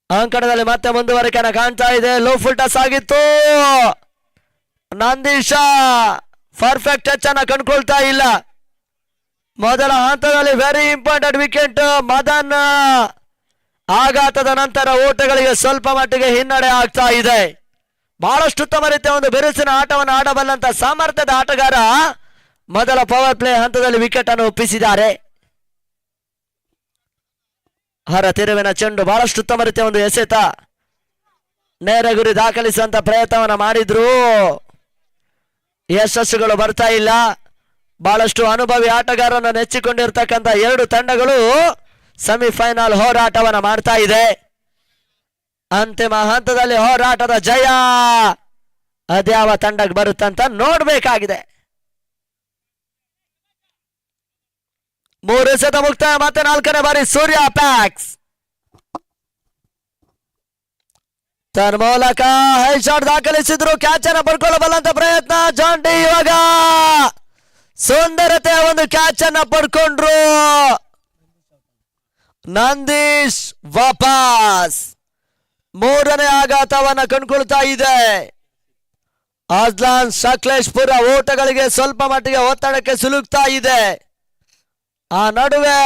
ಅಂಕಣದಲ್ಲಿ ಮತ್ತೆ ಮುಂದುವರಿಕೆಯನ್ನು ಕಾಣ್ತಾ ಇದೆ. ಲೋ ಫುಲ್ ಟಸ್ ಆಗಿತ್ತು. ನಂದೀಶ ಪರ್ಫೆಕ್ಟ್ ಟಚ್ ಅನ್ನ ಕಂಡುಕೊಳ್ತಾ ಇಲ್ಲ. ಮೊದಲ ಹಂತದಲ್ಲಿ ವೆರಿ ಇಂಪಾರ್ಟೆಂಟ್ ವಿಕೆಟ್ ಮದನ್ ಆಘಾತದ ನಂತರ ಓಟಗಳಿಗೆ ಸ್ವಲ್ಪ ಮಟ್ಟಿಗೆ ಹಿನ್ನಡೆ ಆಗ್ತಾ ಇದೆ. ಬಹಳಷ್ಟು ಉತ್ತಮ ರೀತಿಯ ಒಂದು ಬಿರುಸಿನ ಆಟವನ್ನು ಆಡಬಲ್ಲಂತ ಸಾಮರ್ಥ್ಯದ ಆಟಗಾರ ಮೊದಲ ಪವರ್ ಪ್ಲೇ ಹಂತದಲ್ಲಿ ವಿಕೆಟ್ ಅನ್ನು ಒಪ್ಪಿಸಿದ್ದಾರೆ. ಹರ ತಿರುವಿನ ಚೆಂಡು ಬಹಳಷ್ಟು ಉತ್ತಮ ರೀತಿಯ ಒಂದು ಎಸೆತ, ನೇರ ಗುರಿ ದಾಖಲಿಸುವಂತ ಪ್ರಯತ್ನವನ್ನ ಮಾಡಿದ್ರು, ಯಶಸ್ಸುಗಳು ಬರ್ತಾ ಇಲ್ಲ. ಬಹಳಷ್ಟು ಅನುಭವಿ ಆಟಗಾರರನ್ನು ನೆಚ್ಚಿಕೊಂಡಿರ್ತಕ್ಕಂಥ ಎರಡು ತಂಡಗಳು ಸೆಮಿಫೈನಲ್ ಹೋರಾಟವನ್ನ ಮಾಡ್ತಾ ಇದೆ. ಅಂತಿಮ ಹಂತದಲ್ಲಿ ಹೋರಾಟದ ಜಯ ಅದ್ಯಾವ ತಂಡಕ್ಕೆ ಬರುತ್ತಂತ ನೋಡ್ಬೇಕಾಗಿದೆ. 3 ಎಸೆತ ಮುಕ್ತಾಯ. ಮತ್ತೆ 4ನೇ ಬಾರಿ ಸೂರ್ಯ ಪ್ಯಾಕ್ಸ್ ತನ್ನ ಮೂಲಕ ಹೈ ಶಾಟ್ ದಾಖಲಿಸಿದ್ರು. ಕ್ಯಾಚ್ ಅನ್ನು ಪಡ್ಕೊಳ್ಳಬಲ್ಲಂತ ಪ್ರಯತ್ನ ಜಾನ್ ಡಿ ಇವಾಗ ಸುಂದರತೆಯ ಒಂದು ಕ್ಯಾಚ್ ಅನ್ನ ಪಡ್ಕೊಂಡ್ರು. ನಂದೀಶ್ ವಾಪಸ್ 3ನೇ ಆಘಾತವನ್ನ ಕಂಡುಕೊಳ್ತಾ ಇದೆ. ಅಜ್ಲಾನ್ ಸಕಲೇಶ್ಪುರ ಓಟಗಳಿಗೆ ಸ್ವಲ್ಪ ಮಟ್ಟಿಗೆ ಒತ್ತಡಕ್ಕೆ ಸಿಲುಕ್ತಾ ಇದೆ. ಆ ನಡುವೆ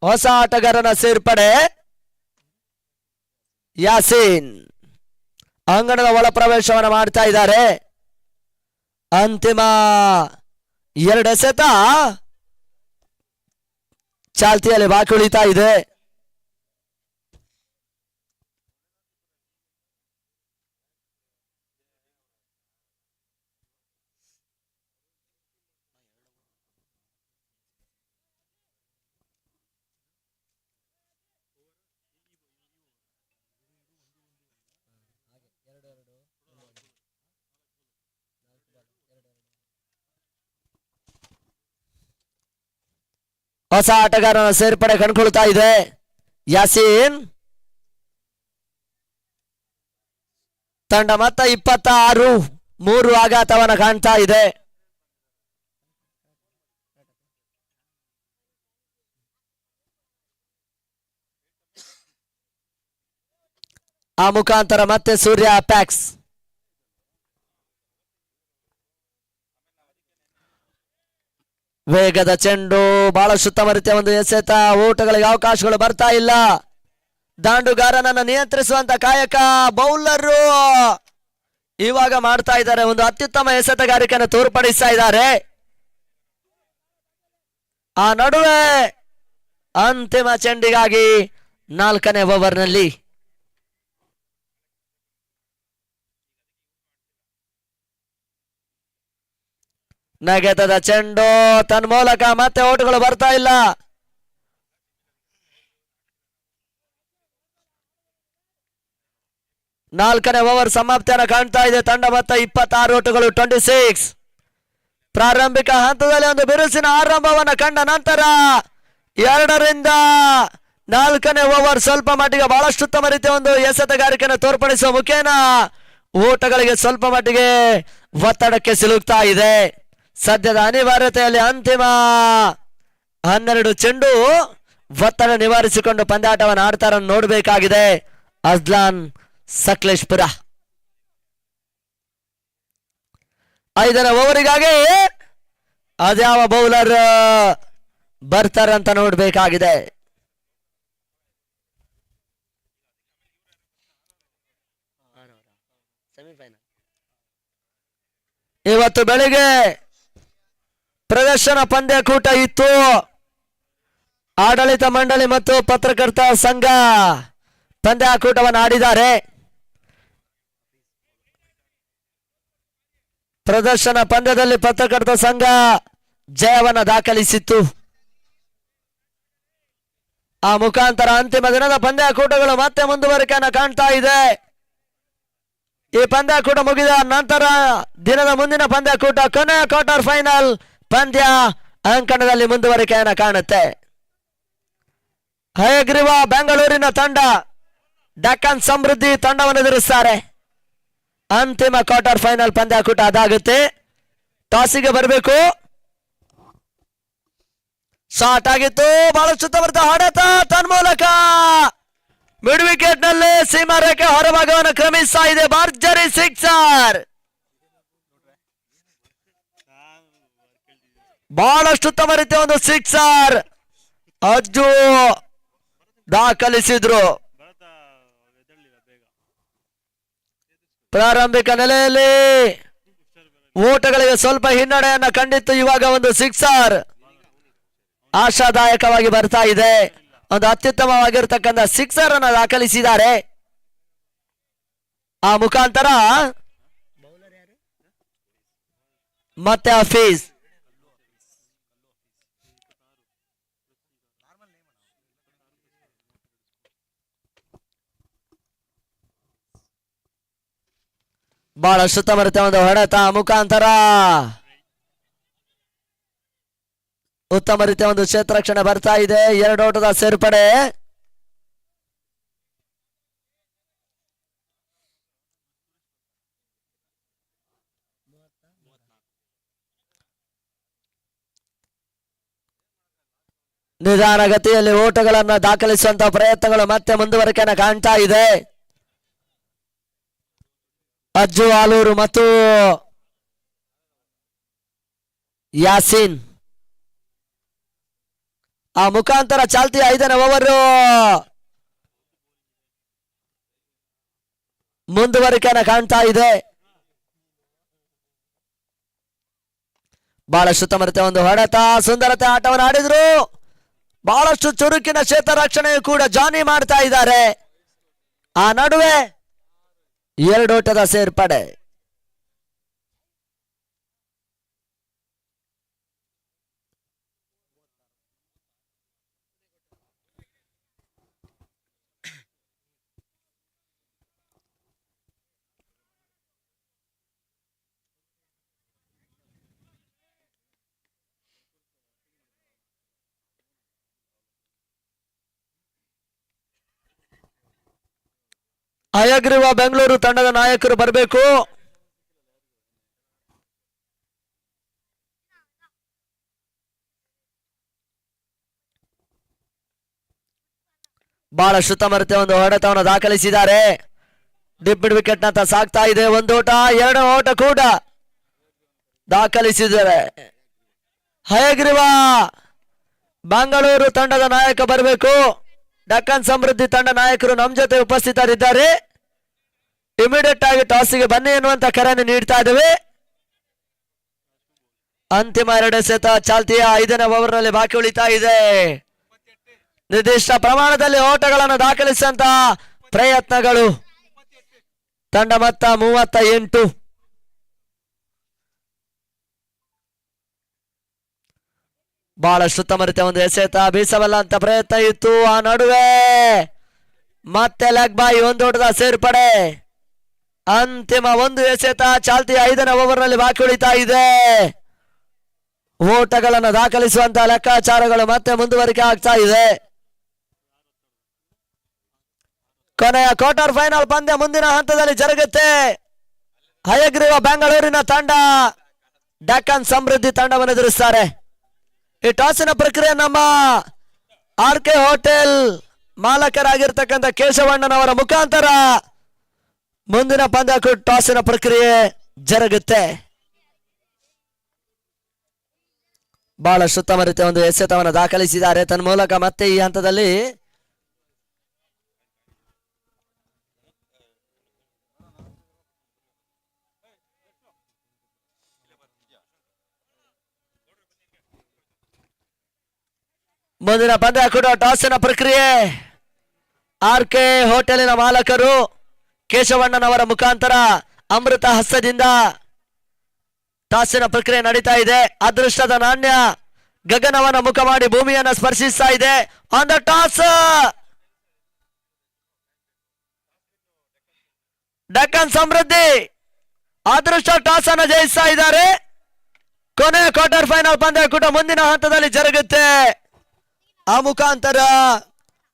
ಹೊಸ ಆಟಗಾರನ ಸೇರ್ಪಡೆ ಯಾಸೀನ್ ಅಂಗಣದ ಒಳ ಪ್ರವೇಶವನ್ನು ಮಾಡ್ತಾ ಇದ್ದಾರೆ. ಅಂತಿಮ 2 ಎಸೆತ ಚಾಲ್ತಿಯಲ್ಲಿ ಬಾಕಿ ಉಳಿತಾ ಇದೆ. ಹೊಸ ಆಟಗಾರನ ಸೇರ್ಪಡೆ ಕಂಡುಕೊಳ್ತಾ ಇದೆ. ಯಾಸೀನ್ ತಂಡ ಮತ್ತೆ 26 3 ಆಘಾತವನ್ನ ಕಾಣ್ತಾ ಇದೆ. ಆ ಮುಖಾಂತರ ಮತ್ತೆ ಸೂರ್ಯ ಪ್ಯಾಕ್ಸ್ ವೇಗದ ಚೆಂಡು, ಬಹಳಷ್ಟು ಉತ್ತಮ ರೀತಿಯ ಒಂದು ಎಸೆತ, ಓಟಗಳಿಗೆ ಅವಕಾಶಗಳು ಬರ್ತಾ ಇಲ್ಲ. ದಾಂಡುಗಾರನನ್ನು ನಿಯಂತ್ರಿಸುವಂತ ಕಾಯಕ ಬೌಲರು ಇವಾಗ ಮಾಡ್ತಾ ಇದ್ದಾರೆ. ಒಂದು ಅತ್ಯುತ್ತಮ ಎಸೆತಗಾರಿಕೆಯನ್ನು ತೋರ್ಪಡಿಸ್ತಾ ಇದ್ದಾರೆ. ಆ ನಡುವೆ ಅಂತಿಮ ಚೆಂಡಿಗಾಗಿ 4ನೇ ಓವರ್ನಲ್ಲಿ ನಗೆತದ ಚೆಂಡು, ತನ್ನ ಮೂಲಕ ಮತ್ತೆ ಓಟುಗಳು ಬರ್ತಾ ಇಲ್ಲ. ನಾಲ್ಕನೇ ಓವರ್ ಸಮಾಪ್ತಿಯನ್ನು ಕಾಣ್ತಾ ಇದೆ. ತಂಡ ಮತ್ತೆ 26 ಓಟುಗಳು 26. ಪ್ರಾರಂಭಿಕ ಹಂತದಲ್ಲಿ ಒಂದು ಬಿರುಸಿನ ಆರಂಭವನ್ನು ಕಂಡ ನಂತರ 2 ರಿಂದ 4ನೇ ಓವರ್ ಸ್ವಲ್ಪ ಮಟ್ಟಿಗೆ ಬಹಳಷ್ಟು ಉತ್ತಮ ರೀತಿಯ ಒಂದು ಎಸೆತಗಾರಿಕೆಯನ್ನು ತೋರ್ಪಡಿಸುವ ಮುಖೇನ ಓಟಗಳಿಗೆ ಸ್ವಲ್ಪ ಮಟ್ಟಿಗೆ ಒತ್ತಡಕ್ಕೆ ಸಿಲುಕ್ತಾ ಇದೆ. ಸದ್ಯದ ಅನಿವಾರ್ಯತೆಯಲ್ಲಿ ಅಂತಿಮ 12 ಚೆಂಡು ಒತ್ತಡ ನಿವಾರಿಸಿಕೊಂಡು ಪಂದ್ಯಾಟವನ್ನು ಆಡ್ತಾರ ನೋಡಬೇಕಾಗಿದೆ. ಅಜ್ಲಾನ್ ಸಕಲೇಶ್ಪುರ 5ನೇ ಓವರಿಗಾಗಿ ಅದ್ಯಾವ ಬೌಲರ್ ಬರ್ತಾರಂತ ನೋಡಬೇಕಾಗಿದೆ. ಇವತ್ತು ಬೆಳಿಗ್ಗೆ ಪ್ರದರ್ಶನ ಪಂದ್ಯಕೂಟ ಇತ್ತು. ಆಡಳಿತ ಮಂಡಳಿ ಮತ್ತು ಪತ್ರಕರ್ತ ಸಂಘ ಪಂದ್ಯಾಕೂಟವನ್ನು ಆಡಿದ್ದಾರೆ. ಪ್ರದರ್ಶನ ಪಂದ್ಯದಲ್ಲಿ ಪತ್ರಕರ್ತ ಸಂಘ ಜಯವನ್ನು ದಾಖಲಿಸಿತ್ತು. ಆ ಮುಖಾಂತರ ಅಂತಿಮ ದಿನದ ಪಂದ್ಯಾಕೂಟಗಳು ಮತ್ತೆ ಮುಂದುವರಿಕೆಯನ್ನು ಕಾಣ್ತಾ ಇದೆ. ಈ ಪಂದ್ಯಾಕೂಟ ಮುಗಿದ ನಂತರ ದಿನದ ಮುಂದಿನ ಪಂದ್ಯಾಕೂಟ ಕೊನೆಯ ಕ್ವಾರ್ಟರ್ ಫೈನಲ್ ಪಂದ್ಯ ಅಂಕಣದಲ್ಲಿ ಮುಂದುವರಿಕೆಯನ್ನು ಕಾಣುತ್ತೆ. ಹಯಗ್ರೀವ ಬೆಂಗಳೂರಿನ ತಂಡ ಡೆಕ್ಕನ್ ಸಮೃದ್ಧಿ ತಂಡವನ್ನು ಎದುರಿಸ್ತಾರೆ. ಅಂತಿಮ ಕ್ವಾರ್ಟರ್ ಫೈನಲ್ ಪಂದ್ಯಾಕೂಟ ಅದಾಗುತ್ತೆ. ಟಾಸಿಗೆ ಬರಬೇಕು. ಶಾಟ್ ಆಗಿತ್ತು, ಬಹಳಷ್ಟು ಉತ್ತಮವಾದ ಹೊಡೆತ ತನ್ಮೂಲಕ ಮಿಡ್ ವಿಕೆಟ್ ನಲ್ಲಿ ಸೀಮಾ ರೇಖೆ ಹೊರಭಾಗವನ್ನು ಕ್ರಮಿಸ್ತಾ ಇದೆ. ಭರ್ಜರಿ ಸಿಕ್ಸರ್, ಬಹಳಷ್ಟು ಉತ್ತಮ ರೀತಿಯ ಒಂದು ಸಿಕ್ಸರ್ ಅಜ್ಜು ದಾಖಲಿಸಿದ್ರು. ಪ್ರಾರಂಭಿಕ ನೆಲೆಯಲ್ಲಿ ಓಟಗಳಿಗೆ ಸ್ವಲ್ಪ ಹಿನ್ನಡೆಯನ್ನ ಕಂಡಿತ್ತು. ಇವಾಗ ಒಂದು ಸಿಕ್ಸರ್ ಆಶಾದಾಯಕವಾಗಿ ಬರ್ತಾ ಇದೆ. ಒಂದು ಅತ್ಯುತ್ತಮವಾಗಿರ್ತಕ್ಕಂಥ ಸಿಕ್ಸರ್ ಅನ್ನ ದಾಖಲಿಸಿದ್ದಾರೆ. ಆ ಮುಖಾಂತರ ಮತ್ತೆ ಹಫೀಜ್ ಬಹಳಷ್ಟು ಉತ್ತಮ ರೀತಿಯ ಒಂದು ಹೊಡೆತ ಮುಖಾಂತರ ಉತ್ತಮ ರೀತಿಯ ಒಂದು ಕ್ಷೇತ್ರ ರಕ್ಷಣೆ ಬರ್ತಾ ಇದೆ. 2 ಓಟದ ಸೇರ್ಪಡೆ. ನಿಧಾನಗತಿಯಲ್ಲಿ ಓಟಗಳನ್ನ ದಾಖಲಿಸುವಂತಹ ಪ್ರಯತ್ನಗಳು ಮತ್ತೆ ಮುಂದುವರಿಕೆಯನ್ನು ಕಾಣ್ತಾ ಇದೆ. ಅಜ್ಜು ಆಲೂರು ಮತ್ತು ಯಾಸೀನ್ ಆ ಮುಖಾಂತರ ಚಾಲ್ತಿ 5ನೇ ಓವರು ಮುಂದುವರಿಕೆಯನ್ನು ಕಾಣ್ತಾ ಇದೆ. ಬಹಳಷ್ಟು ಉತ್ತಮ ರೀತಿಯ ಒಂದು ಹೊಡೆತ, ಸುಂದರತೆ ಆಟವನ್ನು ಆಡಿದ್ರು. ಬಹಳಷ್ಟು ಚುರುಕಿನ ಕ್ಷೇತ್ರ ರಕ್ಷಣೆಯು ಕೂಡ ಜಾನಿ ಮಾಡ್ತಾ ಇದ್ದಾರೆ. ಆ ನಡುವೆ 2 ಓಟದ ಸೇರ್ಪಡೆ. ಹಯಗ್ರೀವ ಬೆಂಗಳೂರು ತಂಡದ ನಾಯಕರು ಬರಬೇಕು. ಬಹಳಷ್ಟು ಉತ್ತಮ ರೀತಿಯ ಒಂದು ಹೊಡೆತವನ್ನು ದಾಖಲಿಸಿದ್ದಾರೆ. ಡಿಪ್ ವಿಕೆಟ್ ನಂತ ಸಾಗ್ತಾ ಇದೆ. 1 ಓಟ, 2 ಓಟ ಕೂಡ ದಾಖಲಿಸಿದ್ದಾರೆ. ಹಯಗ್ರೀವ ಬೆಂಗಳೂರು ತಂಡದ ನಾಯಕ ಬರಬೇಕು. ಡೆಕ್ಕನ್ ಸಮೃದ್ಧಿ ತಂಡ ನಾಯಕರು ನಮ್ಮ ಜೊತೆ ಉಪಸ್ಥಿತರಿದ್ದಾರೆ. ಇಮಿಡಿಯೇಟ್ ಆಗಿ ಟಾಸಿಗೆ ಬನ್ನಿ ಎನ್ನುವಂತ ಕರೆಯನ್ನು ನೀಡ್ತಾ ಇದ್ದೇವೆ. ಅಂತಿಮ 2 ಎಸೆತ ಚಾಲ್ತಿಯ 5ನೇ ಓವರ್ನಲ್ಲಿ ಬಾಕಿ ಉಳಿತಾ ಇದೆ. ನಿರ್ದಿಷ್ಟ ಪ್ರಮಾಣದಲ್ಲಿ ಓಟಗಳನ್ನು ದಾಖಲಿಸುವಂತಹ ಪ್ರಯತ್ನಗಳು. ತಂಡ ಮೊತ್ತ 38. ಬಹಳಷ್ಟು ಉತ್ತಮ ರೀತಿಯ ಒಂದು ಎಸೆತ, ಬೀಸಬಲ್ಲ ಅಂತ ಪ್ರಯತ್ನ ಇತ್ತು. ಆ ನಡುವೆ ಮತ್ತೆ ಲೆಗ್ ಬಾಯ್ 1 ಓಟದ ಸೇರ್ಪಡೆ. ಅಂತಿಮ 1 ಎಸೆತ ಚಾಲ್ತಿ 5ನೇ ಓವರ್ನಲ್ಲಿ ಬಾಕಿ ಉಳಿತಾ ಇದೆ. ಓಟಗಳನ್ನು ದಾಖಲಿಸುವಂತಹ ಲೆಕ್ಕಾಚಾರಗಳು ಮತ್ತೆ ಮುಂದುವರಿಕೆ ಆಗ್ತಾ ಇದೆ. ಕೊನೆಯ ಕ್ವಾರ್ಟರ್ ಫೈನಲ್ ಪಂದ್ಯ ಮುಂದಿನ ಹಂತದಲ್ಲಿ ಜರುಗುತ್ತೆ. ಹಯಗ್ರೀವ ಬೆಂಗಳೂರಿನ ತಂಡ ಡೆಕ್ಕನ್ ಸಮೃದ್ಧಿ ತಂಡವನ್ನು ಎದುರಿಸ್ತಾರೆ. ಈ ಟಾಸಿನ ಪ್ರಕ್ರಿಯೆ ನಮ್ಮ RK ಹೋಟೆಲ್ ಮಾಲಕರಾಗಿರ್ತಕ್ಕಂಥ ಕೇಶವಣ್ಣನವರ ಮುಖಾಂತರ ಮುಂದಿನ ಪಂದ್ಯಕ್ಕೂ ಟಾಸಿನ ಪ್ರಕ್ರಿಯೆ ಜರುಗುತ್ತೆ. ಬಹಳಷ್ಟು ಉತ್ತಮ ರೀತಿಯ ಒಂದು ಎಸೆತವನ್ನು ದಾಖಲಿಸಿದ್ದಾರೆ. ತನ್ಮೂಲಕ ಮತ್ತೆ ಈ ಹಂತದಲ್ಲಿ ಮುಂದಿನ ಪಂದ್ಯ ಕೂಡ ಟಾಸಿನ ಪ್ರಕ್ರಿಯೆ. RK ಹೋಟೆಲಿನ ಮಾಲಕರು ಕೇಶವಣ್ಣನವರ ಮುಖಾಂತರ ಅಮೃತ ಹಸ್ತದಿಂದ ಟಾಸಿನ ಪ್ರಕ್ರಿಯೆ ನಡೀತಾ ಇದೆ. ಅದೃಷ್ಟದ ನಾಣ್ಯ ಗಗನವನ್ನ ಮುಖ ಮಾಡಿ ಭೂಮಿಯನ್ನು ಸ್ಪರ್ಶಿಸ್ತಾ ಇದೆ. ಆನ್ ದ ಟಾಸ್ ಡೆಕ್ಕನ್ ಸಮೃದ್ಧಿ ಅದೃಷ್ಟ ಟಾಸ್ ಅನ್ನು ಜಯಿಸ್ತಾ ಇದ್ದಾರೆ. ಕೊನೆಯ ಕ್ವಾರ್ಟರ್ ಫೈನಲ್ ಪಂದ್ಯ ಕೂಡ ಮುಂದಿನ ಹಂತದಲ್ಲಿ ಜರುಗುತ್ತೆ. ಆ ಮುಖಾಂತರ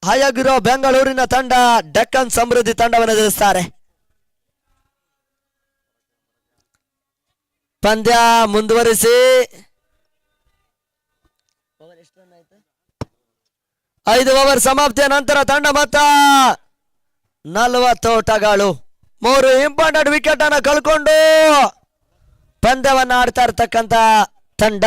ಹಯಗ್ರೀವ ಬೆಂಗಳೂರಿನ ತಂಡ ಡೆಕ್ಕನ್ ಸಮೃದ್ಧಿ ತಂಡವನ್ನು ಎದುರಿಸ್ತಾರೆ. ಪಂದ್ಯ ಮುಂದುವರಿಸಿ. ಎಷ್ಟು ರನ್ ಆಯ್ತು? 5 ಓವರ್ ಸಮಾಪ್ತಿಯ ನಂತರ ತಂಡ ಮೊತ್ತ 40 ಓಟಗಳು. 3 ಇಂಪಾರ್ಟೆಂಟ್ ವಿಕೆಟ್ ಅನ್ನು ಕಳ್ಕೊಂಡು ಪಂದ್ಯವನ್ನ ಆಡ್ತಾ ಇರ್ತಕ್ಕಂತ ತಂಡ.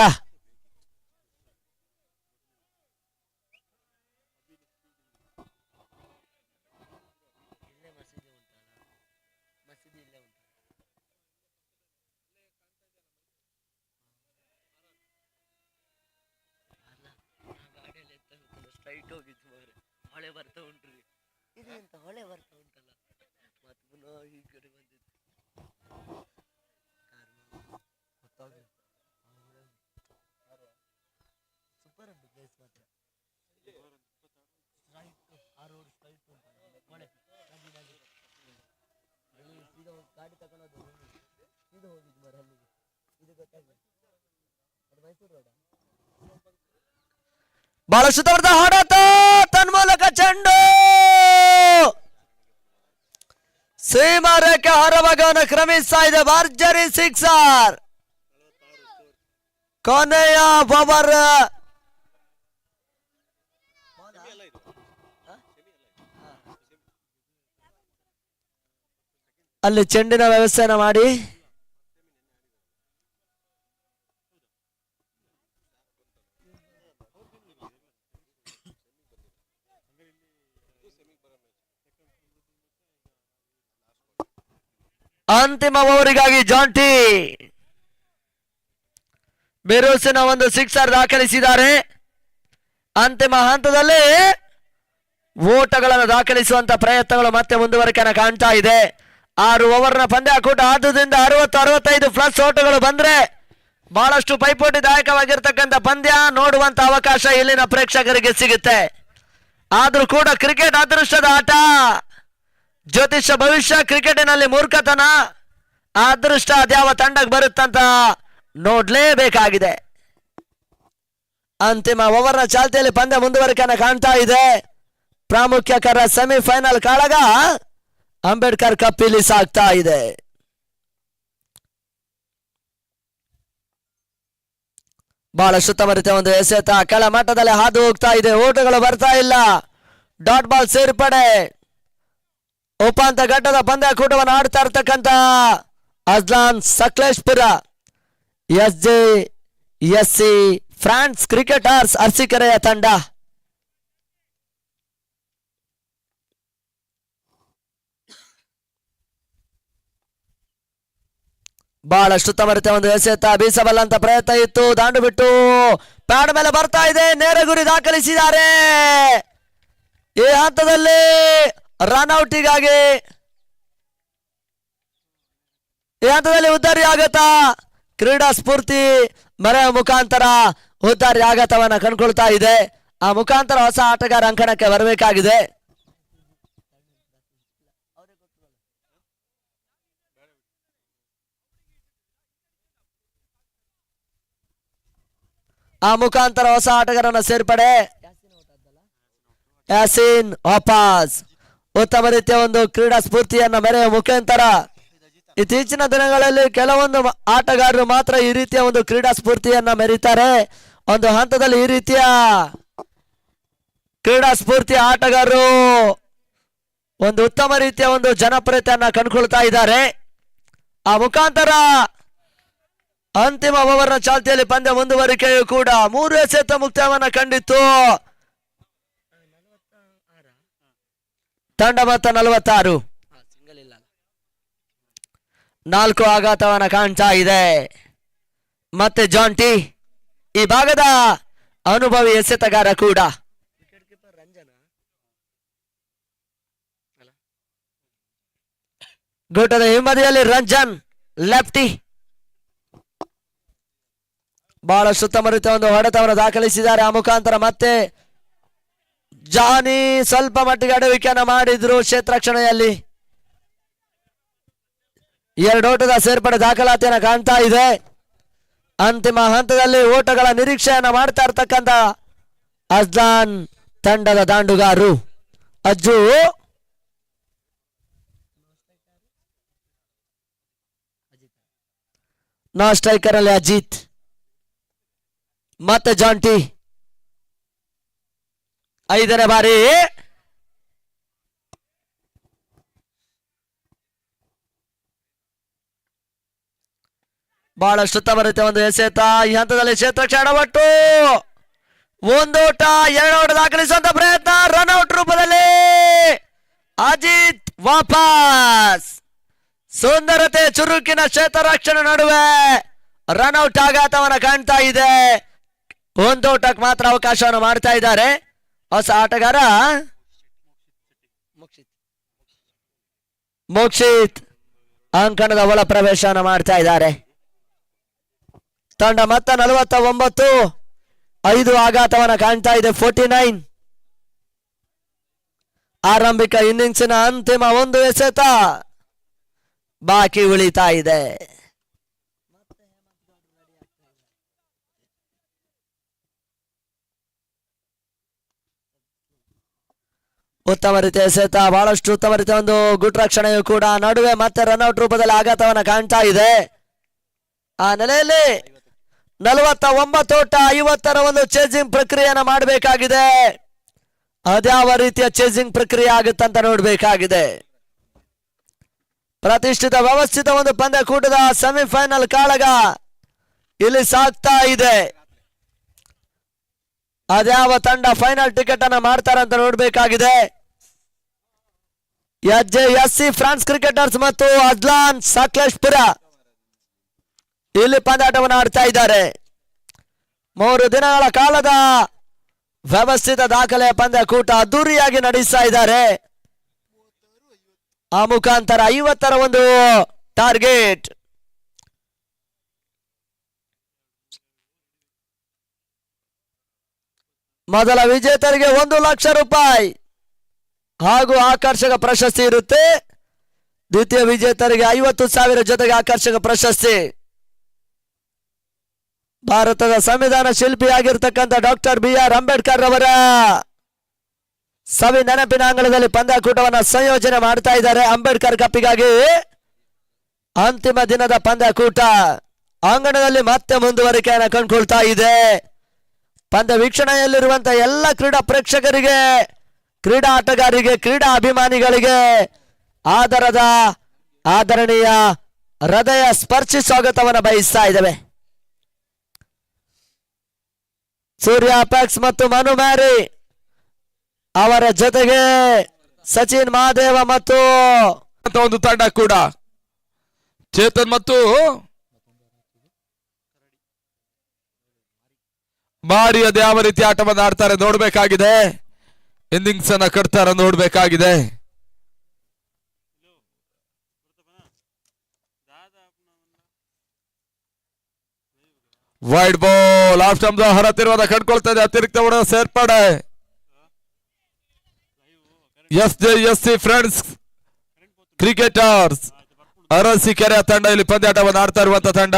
ಬಹಳ ಸುತ್ತವರ್ದ ಹಾಡಾಟ, ತನ್ಮೂಲಕ ಚೆಂಡು ಸೀಮಾ ರೇಖೆ ಹೊರಭಾಗವನ್ನು ಕ್ರಮಿಸ್ತಾ ಇದೆ. ಭರ್ಜರಿ ಸಿಕ್ಸರ್. ಕೊನೆಯ ಓವರ್ ಅಲ್ಲಿ ಚೆಂಡಿನ ವ್ಯವಸ್ಥೆಯನ್ನು ಮಾಡಿ ಅಂತಿಮ ಓವರಿಗಾಗಿ ಜಾಂಟಿ ಬಿರುಸಿನ ಒಂದು ಸಿಕ್ಸರ್ ದಾಖಲಿಸಿದ್ದಾರೆ. ಅಂತಿಮ ಹಂತದಲ್ಲಿ ಓಟಗಳನ್ನು ದಾಖಲಿಸುವಂತ ಪ್ರಯತ್ನಗಳು ಮತ್ತೆ ಮುಂದುವರಿಕೆಯನ್ನು ಕಾಣ್ತಾ ಇದೆ. 6 ಓವರ್ನ ಪಂದ್ಯಾಕೂಟ ಆದುದರಿಂದ 60-65 ಪ್ಲಸ್ ಓಟಗಳು ಬಂದ್ರೆ ಬಹಳಷ್ಟು ಪೈಪೋಟಿದಾಯಕವಾಗಿರ್ತಕ್ಕಂಥ ಪಂದ್ಯ ನೋಡುವಂತ ಅವಕಾಶ ಇಲ್ಲಿನ ಪ್ರೇಕ್ಷಕರಿಗೆ ಸಿಗುತ್ತೆ. ಆದ್ರೂ ಕೂಡ ಕ್ರಿಕೆಟ್ ಅದೃಷ್ಟದ ಆಟ, ಜ್ಯೋತಿಷ್ಯ ಭವಿಷ್ಯ, ಕ್ರಿಕೆಟಿನಲ್ಲಿ ಮೂರ್ಖತನ, ಅದೃಷ್ಟ ಅದ್ಯಾವ ತಂಡಕ್ಕೆ ಬರುತ್ತಂತ ನೋಡ್ಲೇಬೇಕಾಗಿದೆ. ಅಂತಿಮ ಓವರ್ನ ಚಾಲ್ತಿಯಲ್ಲಿ ಪಂದ್ಯ ಮುಂದುವರಿಕೆಯನ್ನು ಕಾಣ್ತಾ ಇದೆ. ಪ್ರಾಮುಖ್ಯಕರ ಸೆಮಿಫೈನಲ್ ಕಾಳಗ ಅಂಬೇಡ್ಕರ್ ಕಪ್ ಇಲ್ಲಿ ಸಾಗ್ತಾ ಇದೆ. ಬಹಳ ಸುತ್ತಮರಿತ ಒಂದು ಎಸೆತ ಕೆಳ ಮಟ್ಟದಲ್ಲಿ ಹಾದು ಹೋಗ್ತಾ ಇದೆ. ಓಟಗಳು ಬರ್ತಾ ಇಲ್ಲ. ಡಾಟ್ ಬಾಲ್ ಸೇರ್ಪಡೆ. ಉಪಾಂತ ಘಟ್ಟದ ಪಂದ್ಯಾಕೂಟವನ್ನು ಆಡ್ತಾ ಇರ್ತಕ್ಕಂಥ Ajlan Sakleshpur SJSC friends cricketers ಅರಸೀಕೆರೆಯ ತಂಡ. ಬಹಳಷ್ಟು ತಮರಿತ ಒಂದು ಎಸೆತ, ಬೀಸಬಲ್ಲಂತ ಪ್ರಯತ್ನ ಇತ್ತು, ದಾಂಡು ಬಿಟ್ಟು ಪ್ಯಾಡ್ ಮೇಲೆ ಬರ್ತಾ ಇದೆ. ನೇರ ಗುರಿ ದಾಖಲಿಸಿದ್ದಾರೆ. ಈ ಹಂತದಲ್ಲಿ ರನ್ಔಟಿಗಾಗಿ ಈ ಹಂತದಲ್ಲಿ ಉದ್ದಾರಿ ಆಗತ್ತ. ಕ್ರೀಡಾ ಸ್ಫೂರ್ತಿ ಮರೆಯ ಮುಖಾಂತರ ಉದ್ದಾರಿ ಆಗತವನ್ನ ಕಂಡುಕೊಳ್ತಾ ಇದೆ. ಆ ಮುಖಾಂತರ ಹೊಸ ಆಟಗಾರ ಅಂಕಣಕ್ಕೆ ಬರಬೇಕಾಗಿದೆ. ಆ ಮುಖಾಂತರ ಹೊಸ ಆಟಗಾರನ ಸೇರ್ಪಡೆ. ಯಾಸೀನ್ ವಾಪಸ್ ಉತ್ತಮ ರೀತಿಯ ಒಂದು ಕ್ರೀಡಾ ಸ್ಫೂರ್ತಿಯನ್ನ ಮೆರೆಯುವ ಮುಖಾಂತರ ಇತ್ತೀಚಿನ ದಿನಗಳಲ್ಲಿ ಕೆಲವೊಂದು ಆಟಗಾರರು ಮಾತ್ರ ಈ ರೀತಿಯ ಒಂದು ಕ್ರೀಡಾ ಸ್ಫೂರ್ತಿಯನ್ನ ಮೆರೀತಾರೆ. ಒಂದು ಹಂತದಲ್ಲಿ ಈ ರೀತಿಯ ಕ್ರೀಡಾ ಸ್ಫೂರ್ತಿ ಆಟಗಾರರು ಒಂದು ಉತ್ತಮ ರೀತಿಯ ಒಂದು ಜನಪ್ರಿಯತೆಯನ್ನ ಕಂಡುಕೊಳ್ತಾ ಇದ್ದಾರೆ. ಆ ಮುಖಾಂತರ ಅಂತಿಮ ಓವರ್ನ ಚಾಲ್ತಿಯಲ್ಲಿ ಪಂದ್ಯ ಮುಂದುವರಿಕೆಯೂ ಕೂಡ 3 ಎಸೆತ ಮುಕ್ತಾಯವನ್ನ ಕಂಡಿತ್ತು. ತಂಡ ಮೊತ್ತ 46. 4 ಆಘಾತವನ್ನ ಕಾಣ್ತಾ ಇದೆ. ಮತ್ತೆ ಜಾಂಟಿ ಈ ಭಾಗದ ಅನುಭವಿ ಎಸೆತಗಾರ ಕೂಡ. ಘಟ್ಟದ ಹಿಂಬದಿಯಲ್ಲಿ ರಂಜನ್ ಲೆಫ್ಟಿ ಬಹಳ ಸುತ್ತಮರಿತ ಒಂದು ಹೊಡೆತವನ್ನು ದಾಖಲಿಸಿದ್ದಾರೆ. ಆ ಮುಖಾಂತರ ಮತ್ತೆ ಜಾನಿ ಸ್ವಲ್ಪ ಮಟ್ಟಿಗೆ ಅಡವಿಕೆಯನ್ನು ಮಾಡಿದ್ರು ಕ್ಷೇತ್ರ ರಕ್ಷಣೆಯಲ್ಲಿ. 2 ಓಟದ ಸೇರ್ಪಡೆ ದಾಖಲಾತಿಯನ್ನು ಕಾಣ್ತಾ ಇದೆ. ಅಂತಿಮ ಹಂತದಲ್ಲಿ ಓಟಗಳ ನಿರೀಕ್ಷೆಯನ್ನ ಮಾಡ್ತಾ ಇರ್ತಕ್ಕಂಥ ಅಜ್ಲಾನ್ ತಂಡದ ದಾಂಡುಗಾರು ಅಜ್ಜು ನಾ ಸ್ಟ್ರೈಕರ್ ಅಲ್ಲಿ ಅಜಿತ್ ಮತ್ತೆ ಜಾಂಟಿ. 5ನೇ ಬಾರಿ ಬಹಳಷ್ಟು ಉತ್ತಮ ರೀತಿಯ ಒಂದು ಎಸೆತ. ಈ ಹಂತದಲ್ಲಿ ಕ್ಷೇತ್ರಕ್ಕೆ ಎಡವಟ್ಟು, ಒಂದೋಟ 2 ಓಟ ದಾಖಲಿಸುವಂತ ಪ್ರಯತ್ನ, ರನ್ಔಟ್ ರೂಪದಲ್ಲಿ ಅಜಿತ್ ವಾಪಸ್. ಸುಂದರತೆ ಚುರುಕಿನ ಕ್ಷೇತ್ರ ರಕ್ಷಣೆ ನಡುವೆ ರನ್ಔಟ್ ಆಘಾತವನ್ನ ಕಾಣ್ತಾ ಇದೆ. ಒಂದೋಟಕ್ಕೆ ಮಾತ್ರ ಅವಕಾಶವನ್ನು ಮಾಡ್ತಾ ಇದ್ದಾರೆ ಹೊಸ ಆಟಗಾರ ಮೋಕ್ಷಿತ್. ಅಂಕಣದ ಒಳ ಪ್ರವೇಶನ ಮಾಡ್ತಾ ಇದ್ದಾರೆ. ತಂಡ ಮತ್ತೆ 49, 5 ಆಘಾತವನ್ನ ಕಾಣ್ತಾ ಇದೆ. 49. ಆರಂಭಿಕ ಇನ್ನಿಂಗ್ಸಿನ ಅಂತಿಮ ಒಂದು ಎಸೆತ ಬಾಕಿ ಉಳಿತಾ ಇದೆ. ಉತ್ತಮ ರೀತಿಯ ಎಸೆತ, ಬಹಳಷ್ಟು ಉತ್ತಮ ರೀತಿಯ ಒಂದು ಗುಡ್ ರಕ್ಷಣೆಯು ಕೂಡ. ನಡುವೆ ಮತ್ತೆ ರನ್ಔಟ್ ರೂಪದಲ್ಲಿ ಆಘಾತವನ್ನ ಕಾಣ್ತಾ ಇದೆ. ಆ ನೆಲೆಯಲ್ಲಿ 49 ಓಟ 50ರ ಒಂದು ಚೇಸಿಂಗ್ ಪ್ರಕ್ರಿಯೆಯನ್ನ ಮಾಡಬೇಕಾಗಿದೆ. ಅದ್ಯಾವ ರೀತಿಯ ಚೇಸಿಂಗ್ ಪ್ರಕ್ರಿಯೆ ಆಗುತ್ತಂತ ನೋಡ್ಬೇಕಾಗಿದೆ. ಪ್ರತಿಷ್ಠಿತ ವ್ಯವಸ್ಥಿತ ಒಂದು ಪಂದ್ಯಕೂಟದ ಸೆಮಿಫೈನಲ್ ಕಾಳಗ ಇಲ್ಲಿ ಸಾಗ್ತಾ ಇದೆ. ಅದ್ಯಾವ ತಂಡ ಫೈನಲ್ ಟಿಕೆಟ್ ಅನ್ನ ಮಾಡ್ತಾರಂತ ನೋಡ್ಬೇಕಾಗಿದೆ. SJSC ಫ್ರಾನ್ಸ್ ಕ್ರಿಕೆಟರ್ಸ್ ಮತ್ತು ಅಜ್ಲಾನ್ ಸಕಲೇಶ್ಪುರ ಇಲ್ಲಿ ಪಂದ್ಯಾಟವನ್ನು ಆಡ್ತಾ ಇದ್ದಾರೆ. 3 ದಿನಗಳ ಕಾಲದ ವ್ಯವಸ್ಥಿತ ದಾಖಲೆ ಪಂದ್ಯಕೂಟ ಅದ್ದೂರಿಯಾಗಿ ನಡೆಸ್ತಾ ಇದ್ದಾರೆ. ಆ ಮುಖಾಂತರ 50ರ ಒಂದು ಟಾರ್ಗೆಟ್. ಮೊದಲ ವಿಜೇತರಿಗೆ 1 ಲಕ್ಷ ರೂಪಾಯಿ ಹಾಗೂ ಆಕರ್ಷಕ ಪ್ರಶಸ್ತಿ ಇರುತ್ತೆ. ದ್ವಿತೀಯ ವಿಜೇತರಿಗೆ 50,000 ಜೊತೆಗೆ ಆಕರ್ಷಕ ಪ್ರಶಸ್ತಿ. ಭಾರತದ ಸಂವಿಧಾನ ಶಿಲ್ಪಿಯಾಗಿರ್ತಕ್ಕಂಥ ಡಾಕ್ಟರ್ BR ಅಂಬೇಡ್ಕರ್ ಅವರ ಸವಿ ನೆನಪಿನ ಅಂಗಳದಲ್ಲಿ ಪಂದ್ಯಕೂಟವನ್ನ ಸಂಯೋಜನೆ ಮಾಡ್ತಾ ಇದ್ದಾರೆ. ಅಂಬೇಡ್ಕರ್ ಕಪ್ಪಿಗಾಗಿ ಅಂತಿಮ ದಿನದ ಪಂದ್ಯಕೂಟ ಅಂಗಣದಲ್ಲಿ ಮತ್ತೆ ಮುಂದುವರಿಕೆಯನ್ನು ಕಂಡುಕೊಳ್ತಾ ಇದೆ. ಪಂದ್ಯ ವೀಕ್ಷಣೆಯಲ್ಲಿರುವಂತಹ ಎಲ್ಲ ಕ್ರೀಡಾ ಪ್ರೇಕ್ಷಕರಿಗೆ, ಕ್ರೀಡಾ ಆಟಗಾರರಿಗೆ, ಕ್ರೀಡಾ ಅಭಿಮಾನಿಗಳಿಗೆ ಆದರಣೀಯ ಹೃದಯ ಸ್ಪರ್ಶಿ ಸ್ವಾಗತವನ್ನು ಬಯಸ್ತಾ ಇದ್ದೇವೆ. ಸೂರ್ಯ ಅಪೆಕ್ಸ್ ಮತ್ತು ಮನು ಮ್ಯಾರಿ ಅವರ ಜೊತೆಗೆ ಸಚಿನ್ ಮಹಾದೇವ ಮತ್ತು ಒಂದು ತಂಡ ಕೂಡ ಚೇತನ್ ಮತ್ತು ಮಾರಿ ಅದು ಯಾವ ರೀತಿ ಆಟವನ್ನು ಆಡ್ತಾರೆ ನೋಡ್ಬೇಕಾಗಿದೆ. ಇನ್ನಿಂಗ್ಸ್ ಅನ್ನ ಕಟ್ತಾರ ನೋಡ್ಬೇಕಾಗಿದೆ. ವೈಡ್ ಬಾಲ್ ಆಫ್ ಸ್ಟಂಪ್ ಹೊರತಿರುವುದ ಕಂಡುಕೊಳ್ತಾ ಇದೆ. ಅತಿರಿಕ್ತ ಹೊಡೆದ ಸೇರ್ಪಡೆ. SJSC ಫ್ರೆಂಡ್ಸ್ ಕ್ರಿಕೆಟರ್ಸ್ ಅರಸೀಕೆರೆ ತಂಡ ಇಲ್ಲಿ ಪಂದ್ಯಾಟವನ್ನು ಆಡ್ತಾ ಇರುವಂತ ತಂಡ.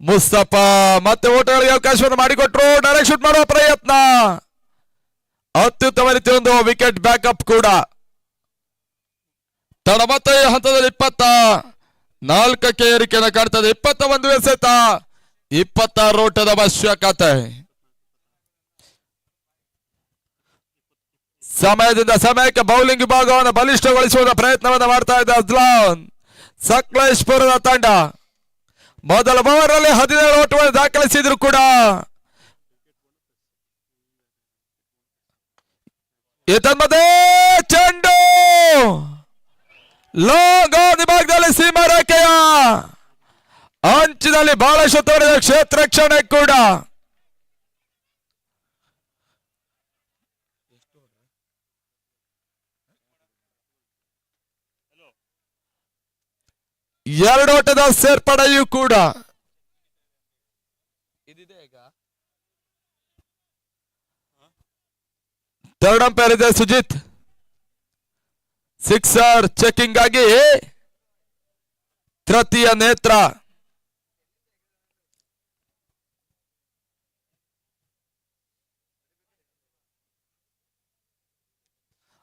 ಮುಸ್ತಫಾ ಮತ್ತೆ ಓಟಗಳಿಗೆ ಅವಕಾಶವನ್ನು ಮಾಡಿಕೊಟ್ರು. ಡೈರೆಕ್ಟ್ ಶೂಟ್ ಮಾಡುವ ಪ್ರಯತ್ನ, ಅತ್ಯುತ್ತಮ ರೀತಿಯ ಒಂದು ವಿಕೆಟ್ ಬ್ಯಾಕಪ್ ಕೂಡ. ತಡ ಮತ್ತೆ ಹಂತದಲ್ಲಿ 24ಕ್ಕೆ ಏರಿಕೆಯನ್ನು ಕಾಣ್ತದೆ. 21 ಎಸೆತ, 26 ಓಟದ ಅವಶ್ಯಕತೆ. ಸಮಯದಿಂದ ಸಮಯಕ್ಕೆ ಬೌಲಿಂಗ್ ವಿಭಾಗವನ್ನು ಬಲಿಷ್ಠಗೊಳಿಸುವ ಪ್ರಯತ್ನವನ್ನು ಮಾಡ್ತಾ ಇದೆ ಅಜ್ಲಾನ್ ಸಕಲೇಶ್ಪುರದ ತಂಡ. ಮೊದಲ ಓವರ್ ಅಲ್ಲಿ 17 ಓಟವನ್ನು ದಾಖಲಿಸಿದ್ರು ಕೂಡ ಏತನ್ಮಧ್ಯೆ ಚೆಂಡು ಲಾಂಗ್ ಆನ್ ಭಾಗದಲ್ಲಿ ಸೀಮಾ ರೇಖೆಯ ಅಂಚಿನಲ್ಲಿ ಬಹಳಷ್ಟು ತೋರಿದ ಕ್ಷೇತ್ರ ರಕ್ಷಣೆ ಕೂಡ. ಎರಡು ಓಟದ ಸೇರ್ಪಡೆಯೂ ಕೂಡ. ಥರ್ಡ್ ಅಂಪೈರ್ ಇದೆ ಸುಜಿತ್. ಸಿಕ್ಸರ್ ಚೆಕಿಂಗ್ ಆಗಿ ತೃತೀಯ ನೇತ್ರ.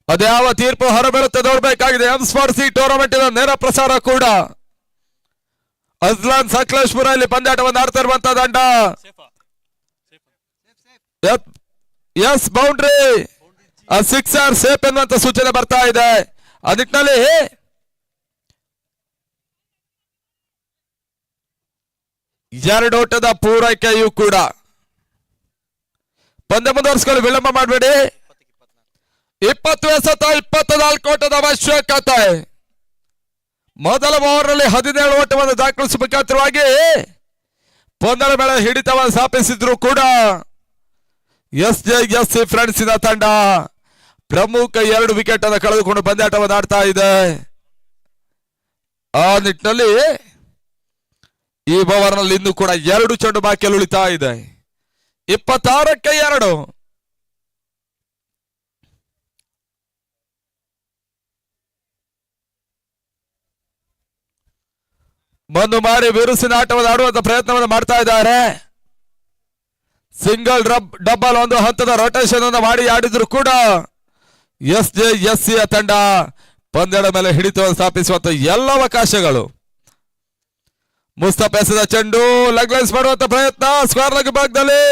ಅದ್ಯಾವ ತೀರ್ಪು ಹೊರಬೀಳುತ್ತೆ ನೋಡಬೇಕಾಗಿದೆ. MSports ಟೂರ್ನಮೆಂಟ್ ನೇರ ಪ್ರಸಾರ ಕೂಡ ಅಜ್ಲಾನ್ ಸಕಲೇಶ್ಪುರ ಇಲ್ಲಿ ಪಂದ್ಯಾಟವನ್ನು ಆಡ್ತಾ ಇರುವಂತಹ ತಂಡ. ಎಸ್ ಬೌಂಡ್ರಿ ಸಿಕ್ಸರ್ ಸೇಫ್ ಎನ್ನುವಂತ ಸೂಚನೆ ಬರ್ತಾ ಇದೆ. ಆ ನಿಟ್ಟಿನಲ್ಲಿ ಎರಡು ಓಟದ ಪೂರೈಕೆಯೂ ಕೂಡ. ಪಂದ್ಯ ಮುಂದುವರಿಸಿಕೊಳ್ಳಿ, ವಿಳಂಬ ಮಾಡಬೇಡಿ. 20 ಎಸೆತ 24 ಓಟದ ಅವಶ್ಯಕತೆ. ಮೊದಲ ಓವರ್ನಲ್ಲಿ 17 ಓಟವನ್ನು ದಾಖಲಿಸುವ ಮುಖಾಂತರವಾಗಿ ಪಂದ್ಯದ ಮೇಲೆ ಹಿಡಿತವನ್ನು ಸ್ಥಾಪಿಸಿದ್ರು ಕೂಡ SJSC ಫ್ರೆಂಡ್ಸಿನ ತಂಡ ಪ್ರಮುಖ 2 ವಿಕೆಟ್ ಅನ್ನು ಕಳೆದುಕೊಂಡು ಪಂದ್ಯಾಟವನ್ನು ಆಡ್ತಾ ಇದೆ. ಆ ನಿಟ್ಟಿನಲ್ಲಿ ಈ ಓವರ್ನಲ್ಲಿ ಇನ್ನೂ ಕೂಡ 2 ಚೆಂಡು ಬಾಕಿಯಲ್ಲಿ ಉಳಿತಾ ಇದೆ. 26ಕ್ಕೆ 2. ಬಂದು ಮಾರಿ ಬಿರುಸಿನ ಆಟವನ್ನು ಆಡುವಂತ ಪ್ರಯತ್ನವನ್ನು ಮಾಡ್ತಾ ಇದ್ದಾರೆ. ಸಿಂಗಲ್ ಡಬಲ್ ಒಂದು ಹಂತದ ರೊಟೇಷನ್ ಅನ್ನು ಮಾಡಿ ಆಡಿದ್ರು ಕೂಡ SJSC ತಂಡ ಪಂದ್ಯದ ಮೇಲೆ ಹಿಡಿತವನ್ನು ಸ್ಥಾಪಿಸುವಂತ ಎಲ್ಲ ಅವಕಾಶಗಳು. ಮುಸ್ತಫಾ ಎಸೆದ ಚೆಂಡು ಲೆಗ್ ಮಾಡುವಂತ ಪ್ರಯತ್ನ ಸ್ಕ್ವೇರ್ ಲೆಗ್ ಭಾಗದಲ್ಲಿ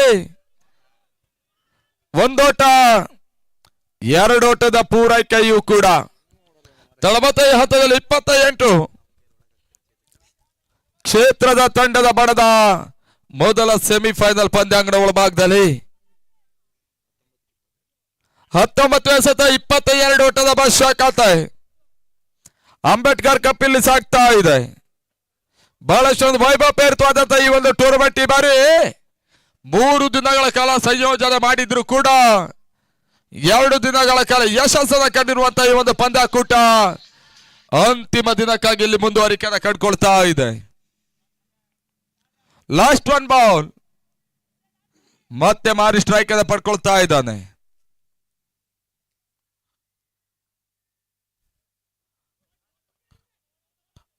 ಒಂದೋಟ, 2 ಓಟದ ಪೂರೈಕೆಯೂ ಕೂಡ. ತಳಮತ ಹಂತದಲ್ಲಿ 28 ಕ್ಷೇತ್ರದ ತಂಡದ ಬಣದ ಮೊದಲ ಸೆಮಿಫೈನಲ್ ಪಂದ್ಯಾಂಗಣ ಒಳಭಾಗದಲ್ಲಿ 19 ಎಸೆತ 22 ಓಟದ ಅವಶ್ಯಕತೆ. ಅಂಬೇಡ್ಕರ್ ಕಪ್ ಇಲ್ಲಿ ಸಾಗ್ತಾ ಇದೆ. ಬಹಳಷ್ಟೊಂದು ವೈಭವಪೇರಿತವಾದಂತ ಈ ಒಂದು ಟೂರ್ನಮೆಂಟ್ ಈ ಬಾರಿ 3 ದಿನಗಳ ಕಾಲ ಸಂಯೋಜನೆ ಮಾಡಿದ್ರು ಕೂಡ 2 ದಿನಗಳ ಕಾಲ ಯಶಸ್ಸನ್ನು ಕಂಡಿರುವಂತಹ ಈ ಒಂದು ಪಂದ್ಯಾಕೂಟ ಅಂತಿಮ ದಿನಕ್ಕಾಗಿ ಇಲ್ಲಿ ಮುಂದುವರಿಕೆಯನ್ನು ಕಂಡುಕೊಳ್ತಾ ಇದೆ. ಲಾಸ್ಟ್ 1 ಬಾಲ್ ಮತ್ತೆ ಮಾರಿ ಸ್ಟ್ರೈಕ್ ಅನ್ನು ಪಡ್ಕೊಳ್ತಾ ಇದ್ದಾನೆ.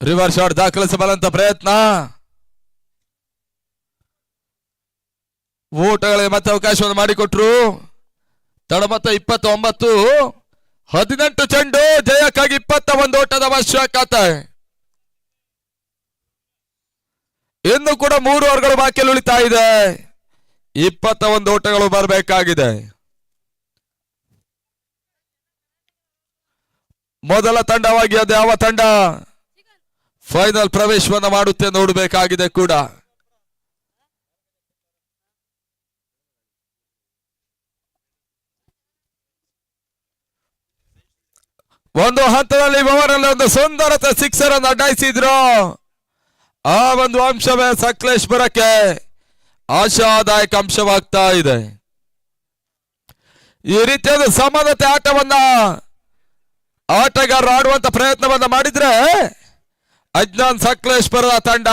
ರಿವರ್ಸ್ ಶಾಟ್ ದಾಖಲಿಸಬಲ್ಲಂತ ಪ್ರಯತ್ನ. ಓಟಗಳಿಗೆ ಮತ್ತೆ ಅವಕಾಶವನ್ನು ಮಾಡಿಕೊಟ್ರು. ತಡಮತ್ತ 29, 18 ಚೆಂಡು ಜಯಕ್ಕಾಗಿ 21 ಓಟದ ಅವಶ್ಯಕತೆ. ಇನ್ನು ಕೂಡ 3 ಓವರ್ಗಳು ಬಾಕಿಯಲ್ಲಿ ಉಳಿತಾ ಇದೆ. 21 ಓಟಗಳು ಬರಬೇಕಾಗಿದೆ. ಮೊದಲ ತಂಡವಾಗಿ ಅದು ಯಾವ ತಂಡ ಫೈನಲ್ ಪ್ರವೇಶವನ್ನು ಮಾಡುತ್ತೆ ನೋಡಬೇಕಾಗಿದೆ ಕೂಡ. ಒಂದು ಹಂತದಲ್ಲಿ ಓವರಲ್ಲಿ ಒಂದು ಸುಂದರತೆ ಸಿಕ್ಸರ್ ಅನ್ನು ಅಡ್ಡಾಯಿಸಿದ್ರು. ಆ ಒಂದು ಅಂಶವೇ ಸಕಲೇಶ್ಪುರಕ್ಕೆ ಆಶಾದಾಯಕ ಅಂಶವಾಗ್ತಾ ಇದೆ. ಈ ರೀತಿಯಾದ ಸಮಾನತೆ ಆಟವನ್ನ ಆಟಗಾರರು ಆಡುವಂತ ಪ್ರಯತ್ನವನ್ನ ಮಾಡಿದ್ರೆ ಅಜ್ನಾನ್ ಸಕಲೇಶ್ಪುರದ ತಂಡ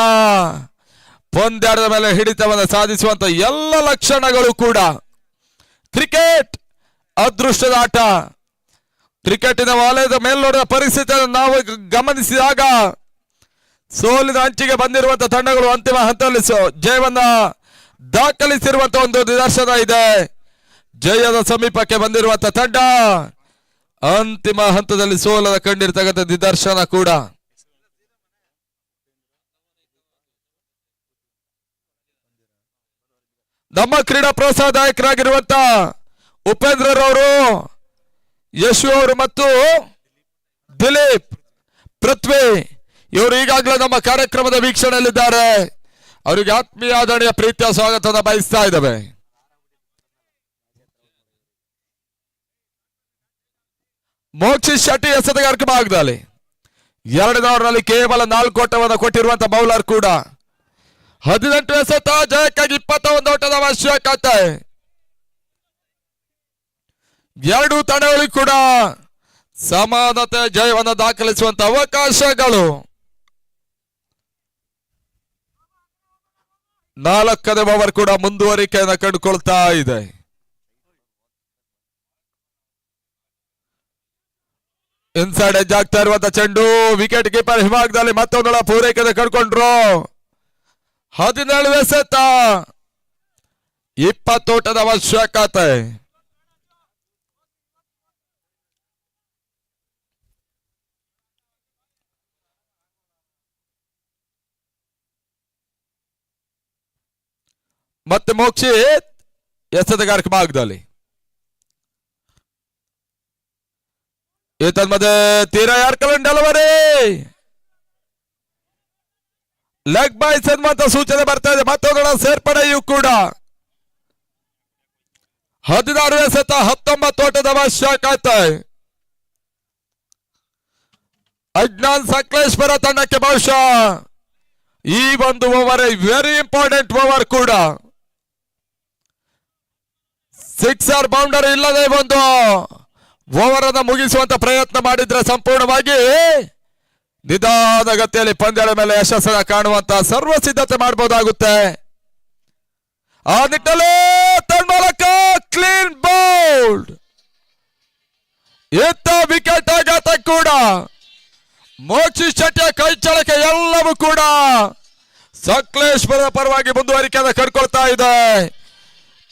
ಪಂದ್ಯದ ಮೇಲೆ ಹಿಡಿತವನ್ನು ಸಾಧಿಸುವಂತ ಎಲ್ಲ ಲಕ್ಷಣಗಳು ಕೂಡ. ಕ್ರಿಕೆಟ್ ಅದೃಷ್ಟದ ಆಟ. ಕ್ರಿಕೆಟಿನ ವಲಯದ ಮೇಲ್ನೋಡಿದ ಪರಿಸ್ಥಿತಿಯನ್ನು ನಾವು ಗಮನಿಸಿದಾಗ ಸೋಲಿನ ಅಂಚಿಗೆ ಬಂದಿರುವಂತಹ ತಂಡಗಳು ಅಂತಿಮ ಹಂತದಲ್ಲಿ ಜಯವನ್ನ ದಾಖಲಿಸಿರುವಂತಹ ಒಂದು ನಿದರ್ಶನ ಇದೆ. ಜಯದ ಸಮೀಪಕ್ಕೆ ಬಂದಿರುವಂತಹ ತಂಡ ಅಂತಿಮ ಹಂತದಲ್ಲಿ ಸೋಲದ ಕಂಡಿರ್ತಕ್ಕಂಥ ನಿದರ್ಶನ ಕೂಡ. ನಮ್ಮ ಕ್ರೀಡಾ ಪ್ರೋತ್ಸಾಹದಾಯಕರಾಗಿರುವಂತ ಉಪೇಂದ್ರರವರು, ಯಶು ಅವರು ಮತ್ತು ದಿಲೀಪ್, ಪೃಥ್ವಿ ಇವರು ಈಗಾಗಲೇ ನಮ್ಮ ಕಾರ್ಯಕ್ರಮದ ವೀಕ್ಷಣೆಯಲ್ಲಿದ್ದಾರೆ. ಅವರಿಗೆ ಆತ್ಮೀಯ ಆದರಣೀಯ ಪ್ರೀತಿಯ ಸ್ವಾಗತವನ್ನು ಬಯಸ್ತಾ ಇದ್ದೇವೆ. ಮೋಕ್ಷಿತ್ ಶೆಟ್ಟಿ ಎಸೆತಗಾರಿಕೆ ಭಾಗದಲ್ಲಿ 2ನೇ ಓವರ್ನಲ್ಲಿ ಕೇವಲ 4 ಓಟವನ್ನು ಕೊಟ್ಟಿರುವಂತಹ ಬೌಲರ್ ಕೂಡ. 18 ಎಸೆತ ಜಯಕ್ಕಾಗಿ 21 ಓಟದ ಅವಶ್ಯಕತೆ. 2 ತಂಡಗಳಿಗೂ ಕೂಡ ಸಮಾನತೆ ಜಯವನ್ನು ದಾಖಲಿಸುವಂತ ಅವಕಾಶಗಳು. 4ನೇ ಓವರ್ ಕೂಡ ಮುಂದುವರಿಕೆಯನ್ನು ಕಂಡುಕೊಳ್ತಾ ಇದೆ. ಇನ್ಸೈಡ್ ಎಜ್ ಆಗ್ತಾ ಇರುವಂತ ಚೆಂಡು ವಿಕೆಟ್ ಕೀಪರ್ ಹಿಮಾಗದಲ್ಲಿ ಮತ್ತೊಂದಳ ಪೂರೈಕೆ ಕಂಡುಕೊಂಡ್ರು. 17 ಎಸೆತ 20 ಓಟದ ಅವಶ್ಯಕತೆ. ಮತ್ತೆ ಮೋಕ್ಷಿತ್ ಎಸೆತಗಾರಕ ಭಾಗದಲ್ಲಿ ಏತನ್ಮಧ್ಯೆ ತೀರಾ ಯಾರ್ಕಲನ್ ಡೆಲಿವರಿ ಲೆಗ್ ಬಾಯ್ಸ್ ಎನ್ನುವಂತ ಸೂಚನೆ ಬರ್ತಾ ಇದೆ. ಮತ್ತೊಂದರ ಸೇರ್ಪಡೆಯೂ ಕೂಡ 16 ಎಸೆತ 19 ಓಟದ ಅವಶ್ಯಕತೆ. ಅಜ್ಞಾನ್ ಸಕಲೇಶ್ವರ ತಂಡಕ್ಕೆ ಬಹುಶಃ ಈ ಒಂದು ಓವರ್ ವೆರಿ ಇಂಪಾರ್ಟೆಂಟ್ ಓವರ್ ಕೂಡ. ಸಿಕ್ಸರ್ ಬೌಂಡರಿ ಇಲ್ಲದೆ ಒಂದು ಓವರ್ ಅನ್ನು ಮುಗಿಸುವಂತ ಪ್ರಯತ್ನ ಮಾಡಿದ್ರೆ ಸಂಪೂರ್ಣವಾಗಿ ನಿಧಾನಗತಿಯಲ್ಲಿ ಪಂದ್ಯದ ಮೇಲೆ ಯಶಸ್ಸನ್ನ ಕಾಣುವಂತ ಸರ್ವ ಸಿದ್ಧತೆ ಮಾಡಬಹುದಾಗುತ್ತೆ. ಆ ನಿಟ್ಟಲ್ಲಿ ತನ್ಮೂಲಕ ಕ್ಲೀನ್ ಬೌಲ್ಡ್ ಎತ್ತ ವಿಕೆಟ್ ಆಘಾತ ಕೂಡ. ಮೋಕ್ಷಿತ್ ಶೆಟ್ಟಿಯ ಕೈ ಚಳಕೆ ಎಲ್ಲವೂ ಕೂಡ ಸಕಲೇಶ್ವರದ ಪರವಾಗಿ ಮುಂದುವರಿಕೆಯನ್ನು ಕಡ್ಕೊಳ್ತಾ ಇದೆ.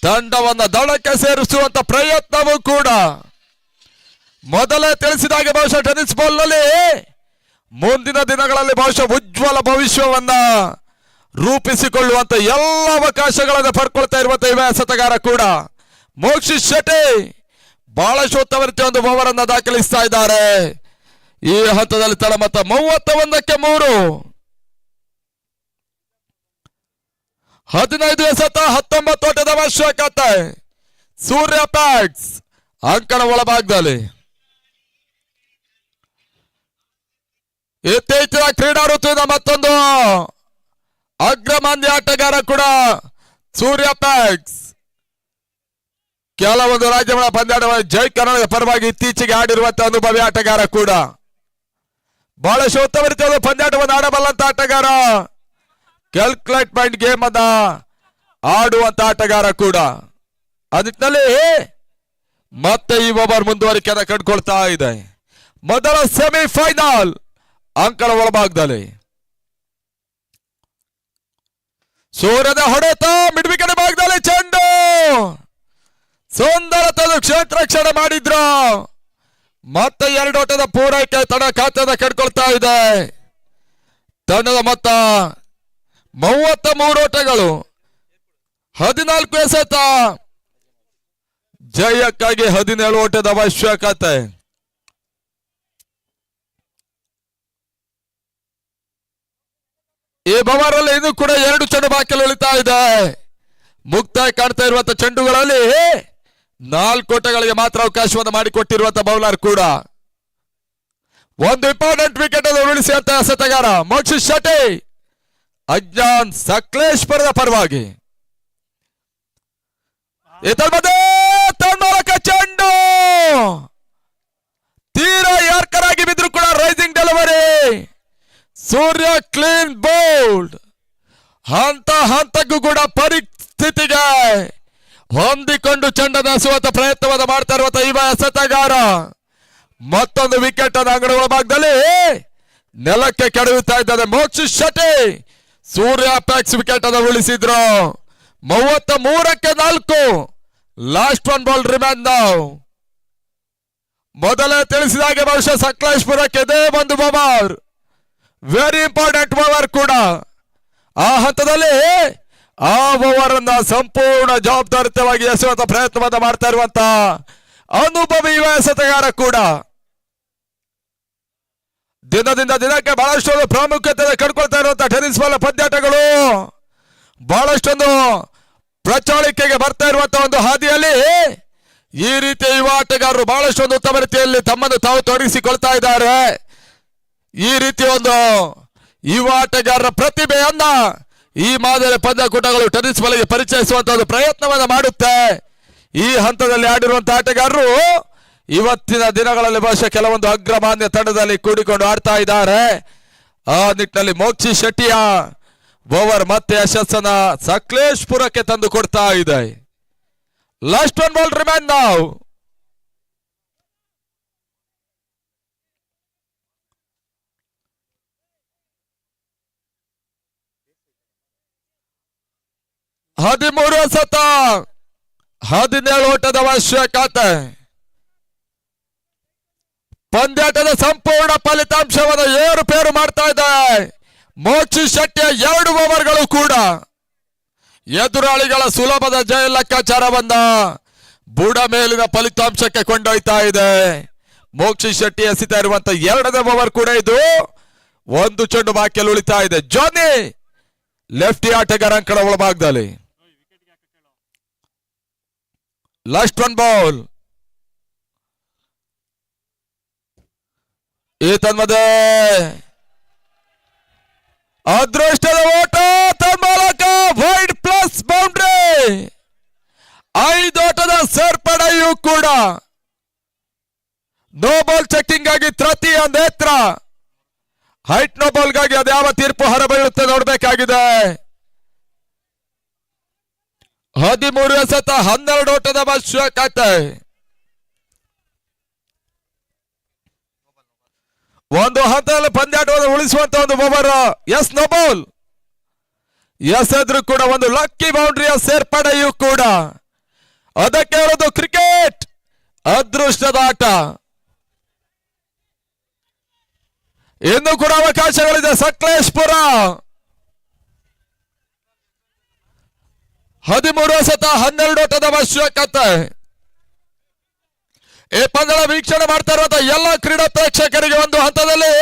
ತಂಡವನ್ನ ದಳಕ್ಕೆ ಸೇರಿಸುವಂತ ಪ್ರಯತ್ನವೂ ಕೂಡ ಮೊದಲೇ ತಿಳಿಸಿದಾಗೆ ಬಹುಶಃ ಟೆನ್ನಿಸ್ ಬಾಲ್ ನಲ್ಲಿ ಮುಂದಿನ ದಿನಗಳಲ್ಲಿ ಬಹುಶಃ ಉಜ್ವಲ ಭವಿಷ್ಯವನ್ನ ರೂಪಿಸಿಕೊಳ್ಳುವಂತ ಎಲ್ಲ ಅವಕಾಶಗಳನ್ನು ಪಡ್ಕೊಳ್ತಾ ಇರುವಂತ ಯುವ ಎಸೆತಗಾರ ಕೂಡ ಮೋಕ್ಷಿತ್ ಶೆಟ್ಟಿ ಬಹಳಷ್ಟು ಉತ್ತಮ ರೀತಿಯ ಒಂದು ಓವರ್ ಅನ್ನ ದಾಖಲಿಸ್ತಾ ಇದ್ದಾರೆ. ಈ ಹಂತದಲ್ಲಿ ತಳಮತ್ತ 31ಕ್ಕೆ 3. 15 ಎಸೆತ 19 ಓಟದ ಅವಶ್ಯಕತೆ. ಸೂರ್ಯ ಪ್ಯಾಕ್ಸ್ ಅಂಕಣ ಒಳಭಾಗದಲ್ಲಿ ಇತ್ತೀಚಿನ ಕ್ರೀಡಾ ಋತುವಿನ ಮತ್ತೊಂದು ಅಗ್ರಮಾನ್ಯ ಆಟಗಾರ ಕೂಡ ಸೂರ್ಯ ಪ್ಯಾಕ್ಸ್. ಕೆಲವೊಂದು ರಾಜ್ಯಗಳ ಪಂದ್ಯಾಟಗಳಲ್ಲಿ ಜೈ ಕರ್ನಾಟಕ ಪರವಾಗಿ ಇತ್ತೀಚೆಗೆ ಆಡಿರುವಂತಹ ಅನುಭವಿ ಆಟಗಾರ ಕೂಡ. ಬಹಳಷ್ಟು ಉತ್ತಮ ರೀತಿಯ ಪಂದ್ಯಾಟವನ್ನು ಆಡಬಲ್ಲಂತ ಆಟಗಾರ. ಕ್ಯಾಲ್ಕುಲೇಟ್ ಮೈಂಡ್ ಗೇಮ್ ಅನ್ನ ಆಡುವಂತ ಆಟಗಾರ ಕೂಡ. ಆ ನಿಟ್ಟಿನಲ್ಲಿ ಮತ್ತೆ ಈ ಓವರ್ ಮುಂದುವರಿಕೆಯನ್ನು ಕಂಡುಕೊಳ್ತಾ ಇದೆ. ಮೊದಲ ಸೆಮಿಫೈನಲ್ ಅಂಕಣ ಒಳಭಾಗದಲ್ಲಿ ಸೂರ್ಯದ ಹೊಡೆತ ಮಿಡ್ ವಿಕೆಟ್ ಭಾಗದಲ್ಲಿ ಚೆಂಡು ಸುಂದರ ಕ್ಷೇತ್ರ ರಕ್ಷಣೆ ಮಾಡಿದ್ರು. ಮತ್ತೆ 2 ಓಟದ ಪೂರೈಕೆ ತಂಡ ಖಾತೆಯನ್ನು ಕಡ್ಕೊಳ್ತಾ ಇದೆ. ತಂಡದ ಮೊತ್ತ 33 ಓಟಗಳು 14 ಎಸೆತ. ಜಯಕ್ಕಾಗಿ 17 ಓಟದ ಅವಶ್ಯಕತೆ. ಈ ಓವರಲ್ಲಿ ಇದು ಕೂಡ 2 ಚೆಂಡು ಬಾಕಿ ಉಳಿತಾ ಇದೆ. ಮುಕ್ತಾಯ ಕಾಣ್ತಾ ಇರುವಂತಹ ಚೆಂಡುಗಳಲ್ಲಿ 4 ಓಟಗಳಿಗೆ ಮಾತ್ರ ಅವಕಾಶವನ್ನು ಮಾಡಿಕೊಟ್ಟಿರುವಂತಹ ಬೌಲರ್ ಕೂಡ. ಒಂದು ಇಂಪಾರ್ಟೆಂಟ್ ವಿಕೆಟ್ ಅನ್ನು ಉರುಳಿಸಿದಂತ ಎಸೆತಗಾರ ಮೋಕ್ಷಿತ್ ಶೆಟ್ಟಿ ಅಜ್ಞಾನ್ ಸಕಲೇಶ್ವರದ ಪರವಾಗಿ. ತನ್ಮೂಲಕ ಚೆಂಡು ತೀರಾ ಯಾರ್ಕರಾಗಿ ಬಿದ್ರು ಕೂಡ ರೈಸಿಂಗ್ ಡೆಲಿವರಿ. ಸೂರ್ಯ ಕ್ಲೀನ್ ಬೌಲ್ಡ್. ಹಂತಕ್ಕೂ ಕೂಡ ಪರಿಸ್ಥಿತಿಗೆ ಹೊಂದಿಕೊಂಡು ಚೆಂಡನ್ನು ಎಸೆಯುವಂತ ಪ್ರಯತ್ನವನ್ನು ಮಾಡ್ತಾ ಇರುವಂತ ಯುವ ಎಸೆತಗಾರ ಮತ್ತೊಂದು ವಿಕೆಟ್ ಅನ್ನು ಅಂಗಡಿ ಒಳಭಾಗದಲ್ಲಿ ನೆಲಕ್ಕೆ ಕೆಡವುತ್ತಾ ಇದ್ದಾರೆ ಮೋಕ್ಷಿತ್ ಶೆಟ್ಟಿ. ಸೂರ್ಯ ಪ್ಯಾಕ್ಸ್ ವಿಕೆಟ್ ಅನ್ನು ಉಳಿಸಿದ್ರು. 33ಕ್ಕೆ 4. Last one ball remain now. ಮೊದಲೇ ತಿಳಿಸಿದಾಗೆ ಬಹುಶಃ ಸಕಲೇಶ್ಪುರಕ್ಕೆ ಇದೇ ಒಂದು ಓವರ್ ವೆರಿ ಇಂಪಾರ್ಟೆಂಟ್ ಓವರ್ ಕೂಡ. ಆ ಹಂತದಲ್ಲಿ ಆ ಓವರ್ ಅನ್ನ ಸಂಪೂರ್ಣ ಜವಾಬ್ದಾರಿತವಾಗಿ ಎಸೆಯುವಂತ ಪ್ರಯತ್ನವನ್ನು ಮಾಡ್ತಾ ಇರುವಂತ ಅನುಭವಿ ಯುವ ಎಸೆತಗಾರ ಕೂಡ. ದಿನದಿಂದ ದಿನಕ್ಕೆ ಬಹಳಷ್ಟು ಪ್ರಾಮುಖ್ಯತೆ ಕಂಡುಕೊಳ್ತಾ ಇರುವಂತಹ ಟೆನ್ನಿಸ್ ಬಾಲ್ ಪಂದ್ಯಾಟಗಳು ಬಹಳಷ್ಟೊಂದು ಪ್ರಚಾಳಿಕೆಗೆ ಬರ್ತಾ ಇರುವಂತಹ ಒಂದು ಹಾದಿಯಲ್ಲಿ ಈ ರೀತಿಯ ಯುವ ಆಟಗಾರರು ಬಹಳಷ್ಟೊಂದು ಉತ್ತಮ ರೀತಿಯಲ್ಲಿ ತಮ್ಮನ್ನು ತಾವು ತೊಡಗಿಸಿಕೊಳ್ತಾ ಇದ್ದಾರೆ. ಈ ರೀತಿಯ ಒಂದು ಯುವ ಆಟಗಾರರ ಪ್ರತಿಭೆಯನ್ನ ಈ ಮಾದರಿ ಪಂದ್ಯಕೂಟಗಳು ಟೆನ್ನಿಸ್ ಬಾಲ್ಗೆ ಪರಿಚಯಿಸುವಂತಹ ಒಂದು ಪ್ರಯತ್ನವನ್ನ ಮಾಡುತ್ತೆ. ಈ ಹಂತದಲ್ಲಿ ಆಡಿರುವಂತಹ ಆಟಗಾರರು ಇವತ್ತಿನ ದಿನಗಳಲ್ಲಿ ಬಹುಶಃ ಕೆಲವೊಂದು ಅಗ್ರಮಾನ್ಯ ತಂಡದಲ್ಲಿ ಕೂಡಿಕೊಂಡು ಆಡ್ತಾ ಇದ್ದಾರೆ. ಆ ನಿಟ್ಟಿನಲ್ಲಿ ಮೋಕ್ಷಿತ್ ಶೆಟ್ಟಿಯ ಓವರ್ ಮತ್ತೆ ಯಶಸ್ಸನ್ನ ಸಕಲೇಶ್ಪುರಕ್ಕೆ ತಂದು ಕೊಡ್ತಾ ಇದೆ. Last one ball remain now. ಹದಿಮೂರು ಎಸೆತ 17 ಓಟದ ಅವಶ್ಯಕತೆ. ಪಂದ್ಯಾಟದ ಸಂಪೂರ್ಣ ಫಲಿತಾಂಶವನ್ನು ಏರುಪೇರು ಮಾಡ್ತಾ ಇದೆ ಮೋಕ್ಷಿತ್ ಶೆಟ್ಟಿಯ 2 ಓವರ್ಗಳು ಕೂಡ. ಎದುರಾಳಿಗಳ ಸುಲಭದ ಜಯ ಲೆಕ್ಕಾಚಾರವನ್ನ ಬುಡ ಮೇಲಿನ ಫಲಿತಾಂಶಕ್ಕೆ ಕೊಂಡೊಯ್ತಾ ಇದೆ. ಮೋಕ್ಷಿ ಶೆಟ್ಟಿ ಎಸಿತಾ ಇರುವಂತ ಎರಡನೇ ಓವರ್ ಕೂಡ ಇದು. ಒಂದು ಚೆಂಡು ಬಾಕಿಯಲ್ಲಿ ಉಳಿತಾ ಇದೆ. ಜಾನಿ ಲೆಫ್ಟಿ ಆಟಗಾರ ಅಂಕಣ ಒಳಭಾಗದಲ್ಲಿ. Last one ball. ಈ ತನ್ಮದೆ ಅದೃಷ್ಟದ ಓಟ ತನ್ಮೂಲಕ ವೈಡ್ ಪ್ಲಸ್ ಬೌಂಡ್ರಿ. 5 ಓಟದ ಸೇರ್ಪಡೆಯೂ ಕೂಡ ನೋ ಬಾಲ್ ಚೆಕಿಂಗ್ ಆಗಿ ತೃತೀಯ ನೇತ್ರ. ಹೈಟ್ ನೋ ಬಾಲ್ಗಾಗಿ ಅದ್ಯಾವ ತೀರ್ಪು ಹೊರಬೀಳುತ್ತೆ ನೋಡಬೇಕಾಗಿದೆ. 13 ಎಸೆತ 12 ಓಟದ ಅವಶ್ಯಕತೆ. ಒಂದು ಹಂತದಲ್ಲಿ ಪಂದ್ಯಾಟವನ್ನು ಉಳಿಸುವಂತ ಒಂದು ಓವರ್. Yes no ball. ಎಸೆದ್ರು ಕೂಡ ಒಂದು ಲಕ್ಕಿ ಬೌಂಡ್ರಿಯ ಸೇರ್ಪಡೆಯೂ ಕೂಡ. ಅದಕ್ಕೆ ಹೇಳೋದು ಕ್ರಿಕೆಟ್ ಅದೃಷ್ಟದ ಆಟ. ಇನ್ನು ಕೂಡ ಅವಕಾಶಗಳಿದೆ. ಸಕಲೇಶ್ಪುರ 13 ಎಸೆತ 12 ಓಟದ ಅವಶ್ಯಕತೆ. ಈ ಪಂದ್ಯದ ವೀಕ್ಷಣೆ ಮಾಡ್ತಾ ಇರುವಂತಹ ಎಲ್ಲ ಕ್ರೀಡಾ ಪ್ರೇಕ್ಷಕರಿಗೆ ಒಂದು ಹಂತದಲ್ಲಿ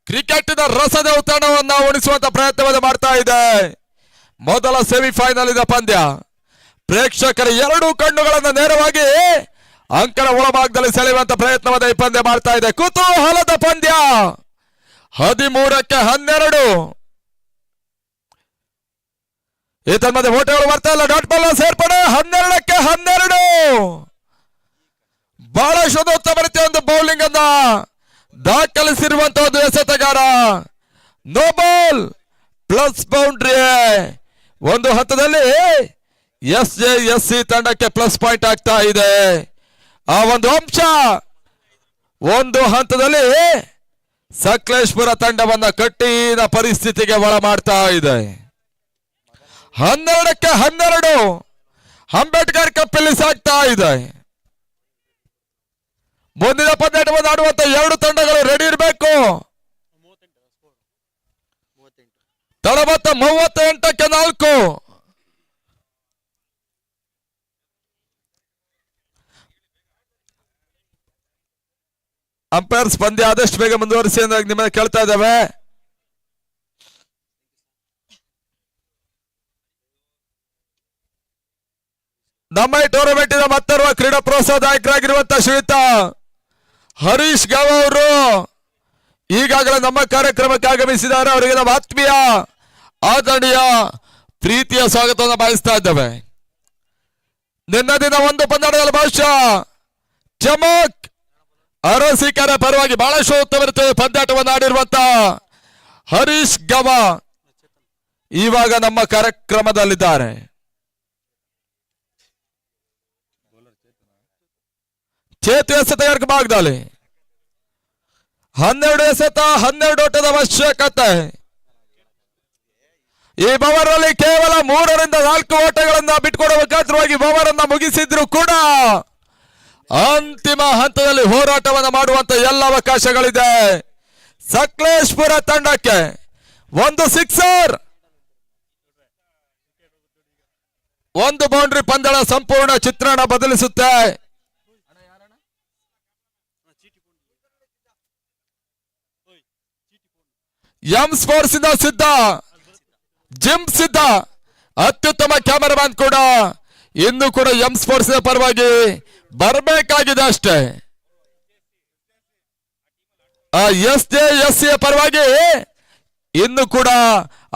ಕ್ರಿಕೆಟಿನ ರಸದ ಔತಣವನ್ನ ಉಣಿಸುವಂತ ಪ್ರಯತ್ನವನ್ನು ಮಾಡ್ತಾ ಇದೆ. ಮೊದಲ ಸೆಮಿಫೈನಲ್ ಇದ ಪಂದ್ಯ. ಪ್ರೇಕ್ಷಕರ ಎರಡೂ ಕಣ್ಣುಗಳನ್ನು ನೇರವಾಗಿ ಅಂಕಣ ಒಳಭಾಗದಲ್ಲಿ ಸೆಳೆಯುವಂತ ಪ್ರಯತ್ನವನ್ನು ಈ ಪಂದ್ಯ ಮಾಡ್ತಾ ಇದೆ. ಕುತೂಹಲದ ಪಂದ್ಯ. 13ಕ್ಕೆ 12. ಈ ತನ್ಮಧ್ಯೆ ಓಟಗಳು ಬರ್ತಾ ಇಲ್ಲ. ಡಾಟ್ ಬಾಲ್ ಸೇರ್ಪಡೆ. 12ಕ್ಕೆ 12. ಬಹಳ ಶೋಧೋತ್ತಮ ರೀತಿಯ ಒಂದು ಬೌಲಿಂಗ್ ಅನ್ನ ದಾಖಲಿಸಿರುವಂತಹ ಒಂದು ಎಸೆತಗಾರ. No ball plus boundary. ಒಂದು ಹಂತದಲ್ಲಿ SJSC ತಂಡಕ್ಕೆ ಪ್ಲಸ್ ಪಾಯಿಂಟ್ ಆಗ್ತಾ ಇದೆ. ಆ ಒಂದು ಅಂಶ ಒಂದು ಹಂತದಲ್ಲಿ ಸಕಲೇಶ್ಪುರ ತಂಡವನ್ನ ಕಠಿಣ ಪರಿಸ್ಥಿತಿಗೆ ಒಳ ಮಾಡ್ತಾ ಇದೆ. 12ಕ್ಕೆ 12 ಅಂಬೇಡ್ಕರ್ ಕಪ್ ಇಲ್ಲಿ ಸಾಗ್ತಾ ಇದೆ. ಮುಂದಿನ ಪಂದ್ಯಾಟವನ್ನು ಆಡುವಂತ ಎರಡು ತಂಡಗಳು ರೆಡಿ ಇರಬೇಕು. ತಳಮತ್ತ 38ಕ್ಕೆ 4. ಅಂಪೈರ್ಸ್ ಪಂದ್ಯ ಆದಷ್ಟು ಬೇಗ ಮುಂದುವರಿಸಿ ಅಂತ ನಿಮ್ಮನ್ನ ಕೇಳ್ತಾ ಇದ್ದೇವೆ. ನಮ್ಮ ಈ ಟೂರ್ನಮೆಂಟಿನ ಮತ್ತೋರ್ವ ಕ್ರೀಡಾ ಪ್ರೋತ್ಸಾಹದಾಯಕರಾಗಿರುವಂತಹ ಶ್ರೀಯುತ ಹರೀಶ್ ಗಾವ್ ಅವರು ಈಗಾಗಲೇ ನಮ್ಮ ಕಾರ್ಯಕ್ರಮಕ್ಕೆ ಆಗಮಿಸಿದ್ದಾರೆ. ಅವರಿಗೆ ನಮ್ಮ ಆತ್ಮೀಯ ಆದರಣೀಯ ಪ್ರೀತಿಯ ಸ್ವಾಗತವನ್ನು ಬಯಸ್ತಾ ಇದ್ದೇವೆ. ನಿನ್ನ ದಿನ ಒಂದು ಪಂದ್ಯದಲ್ಲಿ ಬಹುಶಃ ಚಮಕ್ ಅರಸೀಕೆರೆ ಪರವಾಗಿ ಬಹಳಷ್ಟು ಉತ್ತಮ ಪಂದ್ಯಾಟವನ್ನು ಆಡಿರುವಂತ ಹರೀಶ್ ಗವ ಇವಾಗ ನಮ್ಮ ಕಾರ್ಯಕ್ರಮದಲ್ಲಿದ್ದಾರೆ. ಚೇತು ಎಸೆತ ಎರಡು ಭಾಗದಲ್ಲಿ 12 ಎಸೆತ 12 ಓಟದ ಅವಶ್ಯಕತೆ. ಈ ಓವರ್ ಅಲ್ಲಿ ಕೇವಲ 3 ರಿಂದ 4 ಓಟಗಳನ್ನ ಬಿಟ್ಕೊಡುವ ಮುಖಾಂತರವಾಗಿ ಓವರ್ ಅನ್ನ ಮುಗಿಸಿದ್ರು ಕೂಡ ಅಂತಿಮ ಹಂತದಲ್ಲಿ ಹೋರಾಟವನ್ನು ಮಾಡುವಂತ ಎಲ್ಲ ಅವಕಾಶಗಳಿದೆ. ಸಕಲೇಶ್ಪುರ ತಂಡಕ್ಕೆ ಒಂದು ಸಿಕ್ಸರ್, ಒಂದು ಬೌಂಡ್ರಿ ಪಂದ್ಯದ ಸಂಪೂರ್ಣ ಚಿತ್ರಣ ಬದಲಿಸುತ್ತೆ. ಎಂ ಸ್ಪೋರ್ಟ್ಸ್ ಇಂದ ಸಿದ್ಧ, ಜಿಮ್ ಸಿದ್ಧ, ಅತ್ಯುತ್ತಮ ಕ್ಯಾಮರಾಮನ್ ಕೂಡ ಇನ್ನು ಕೂಡ ಎಂ ಸ್ಪೋರ್ಟ್ಸ್ ಪರವಾಗಿ ಬರಬೇಕಾಗಿದೆ ಅಷ್ಟೇ. SJSC ಪರವಾಗಿ ಇನ್ನು ಕೂಡ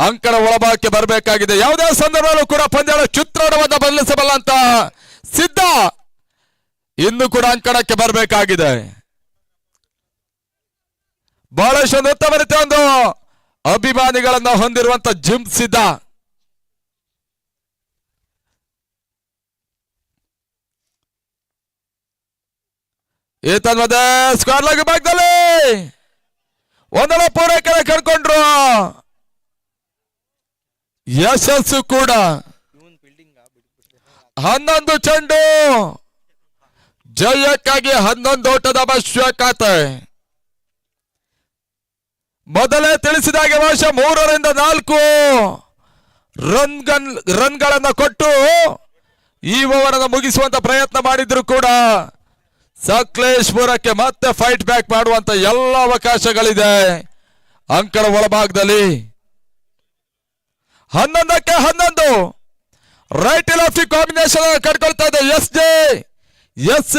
ಅಂಕಣ ಒಳಭಾಗಕ್ಕೆ ಬರಬೇಕಾಗಿದೆ. ಯಾವುದೇ ಸಂದರ್ಭದಲ್ಲೂ ಕೂಡ ಪಂದ್ಯದ ಚಿತ್ರಣವನ್ನು ಬದಲಿಸಬಲ್ಲ ಅಂತ ಸಿದ್ಧ ಇನ್ನು ಕೂಡ ಅಂಕಣಕ್ಕೆ ಬರಬೇಕಾಗಿದೆ. ಬಹಳಷ್ಟು ಉತ್ತಮ ರೀತಿಯ ಒಂದು ಅಭಿಮಾನಿಗಳನ್ನ ಹೊಂದಿರುವಂತ ಜಿಮ್ ಸಿದ್ಧ. ಈ ತನ್ಮಧ್ಯೆ ಸ್ಕ್ವೇರ್ ಲೆಗ್ ಭಾಗದಲ್ಲಿ ಒಂದರ ಪೂರೈಕೆ ಕಳ್ಕೊಂಡ್ರು. ಯಶಸ್ಸು ಕೂಡ 11 ಚೆಂಡು ಜಯಕ್ಕಾಗಿ 11 ಓಟದ ಅವಶ್ಯಕತೆ. ಮೊದಲೇ ತಿಳಿಸಿದಾಗೆ ಬಹುಶಃ 3 ರಿಂದ 4 ರನ್ಗಳನ್ನ ಕೊಟ್ಟು ಈ ಓವರ್ ಅನ್ನು ಮುಗಿಸುವಂತ ಪ್ರಯತ್ನ ಮಾಡಿದ್ರು ಕೂಡ ಸಕಲೇಶ್ಪುರಕ್ಕೆ ಮತ್ತೆ ಫೈಟ್ ಬ್ಯಾಕ್ ಮಾಡುವಂತ ಎಲ್ಲ ಅವಕಾಶಗಳಿದೆ ಅಂಕಣ ಒಳಭಾಗದಲ್ಲಿ. 11ಕ್ಕೆ 11 ರೈಟ್ ಲೆಫ್ಟ್ ಕಾಂಬಿನೇಷನ್ ಕಟ್ಕೊಳ್ತಾ ಇದೆ ಎಸ್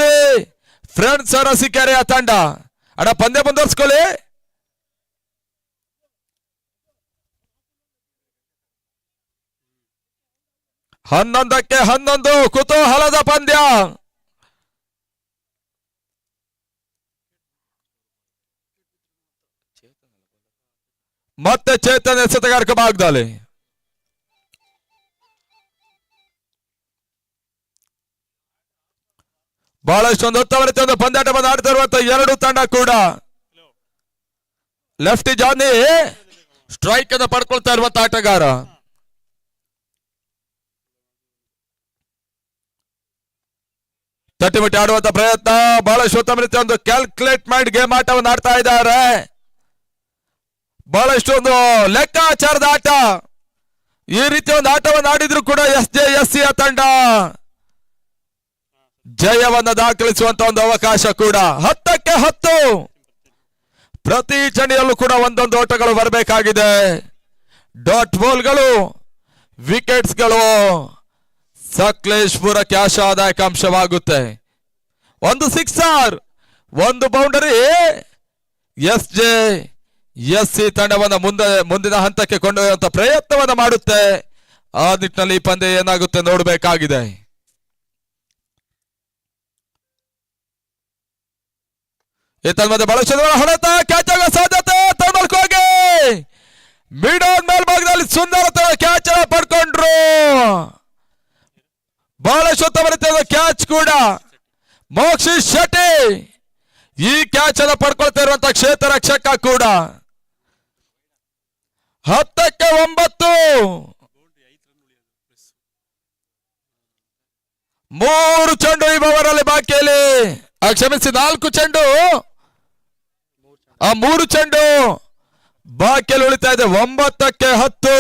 ಫ್ರೆಂಡ್ಸ್ ಅರಸೀಕೆರೆಯ ತಂಡ. ಅಣ್ಣ ಪಂದ್ಯ ಮುಂದುವರ್ಸ್ಕೊಳ್ಳಿ. ಹನ್ನೊಂದಕ್ಕೆ 11 ಕುತೂಹಲದ ಪಂದ್ಯ. ಮತ್ತೆ ಚೇತನ್ ಎಸೆತಗಾರಕ ಭಾಗದಲ್ಲಿ ಬಹಳಷ್ಟೊಂದು ಹೊತ್ತವರಿತ ಪಂದ್ಯಾಟವನ್ನು ಆಡ್ತಾ ಇರುವಂತ ಎರಡು ತಂಡ ಕೂಡ. ಲೆಫ್ಟಿ ಜಾನಿ ಸ್ಟ್ರೈಕ್ ಅನ್ನು ಪಡ್ಕೊಳ್ತಾ ಇರುವಂತ ಆಟಗಾರ. ತಟ್ಟಿಮುಟ್ಟಿ ಆಡುವಂತ ಪ್ರಯತ್ನ. ಬಹಳಷ್ಟು ಉತ್ತಮ ರೀತಿಯ ಒಂದು ಕ್ಯಾಲ್ಕುಲೇಟ್ ಮಾಡಿ ಗೇಮ್ ಆಟವನ್ನು ಆಡ್ತಾ ಇದ್ದಾರೆ. ಬಹಳಷ್ಟು ಒಂದು ಲೆಕ್ಕಾಚಾರದ ಆಟ. ಈ ರೀತಿಯ ಒಂದು ಆಟವನ್ನು ಆಡಿದ್ರು ಕೂಡ SJSC ತಂಡ ಜಯವನ್ನು ದಾಖಲಿಸುವಂತ ಒಂದು ಅವಕಾಶ ಕೂಡ. 10ಕ್ಕೆ 10 ಪ್ರತಿ ಚಣಿಯಲ್ಲೂ ಕೂಡ ಒಂದೊಂದು ಓಟಗಳು ಬರಬೇಕಾಗಿದೆ. ಡಾಟ್ ಬಾಲ್ಗಳು, ವಿಕೆಟ್ಸ್ಗಳು ಸಕಲೇಶ್ಪುರಕ್ಕೆ ಆಶಾದಾಯಕ ಅಂಶವಾಗುತ್ತೆ. ಒಂದು ಸಿಕ್ಸರ್, ಒಂದು ಬೌಂಡರಿ SJSC ತಂಡವನ್ನು ಮುಂದಿನ ಹಂತಕ್ಕೆ ಕೊಂಡೊಯ್ಯುವಂತ ಪ್ರಯತ್ನವನ್ನು ಮಾಡುತ್ತೆ. ಆ ನಿಟ್ಟಿನಲ್ಲಿ ಈ ಪಂದ್ಯ ಏನಾಗುತ್ತೆ ನೋಡಬೇಕಾಗಿದೆ. ತನ್ಮಧ್ಯೆ ಬಹಳಷ್ಟು ಹೊಡೆತ, ಕ್ಯಾಚ್ ಆಗೋ ಸಾಧ್ಯತೆ. ಹೋಗಿ ಮಿಡ್ ಆನ್ ಮೇಲ್ಭಾಗದಲ್ಲಿ ಸುಂದರತೆ ಕ್ಯಾಚ್ ಪಡ್ಕೊಂಡ್ರು. ಬಹಳಷ್ಟು ಉತ್ತಮ ರೀತಿಯಾದ ಕ್ಯಾಚ್ ಕೂಡ. ಮೋಕ್ಷಿತ್ ಶೆಟ್ಟಿ ಈ ಕ್ಯಾಚ್ ಅನ್ನು ಪಡ್ಕೊಳ್ತಾ ಇರುವಂತ ಕ್ಷೇತ್ರ ರಕ್ಷಕ ಕೂಡ. 10ಕ್ಕೆ 9 3 ಚೆಂಡು ಈ ಓವರಲ್ಲಿ ಬಾಕಿಯಲ್ಲಿ. ಕ್ಷಮಿಸಿ 4 ಚೆಂಡು, 3 ಚೆಂಡು ಬಾಕಿಯಲ್ಲಿ ಉಳಿತಾ ಇದೆ. 9ಕ್ಕೆ 10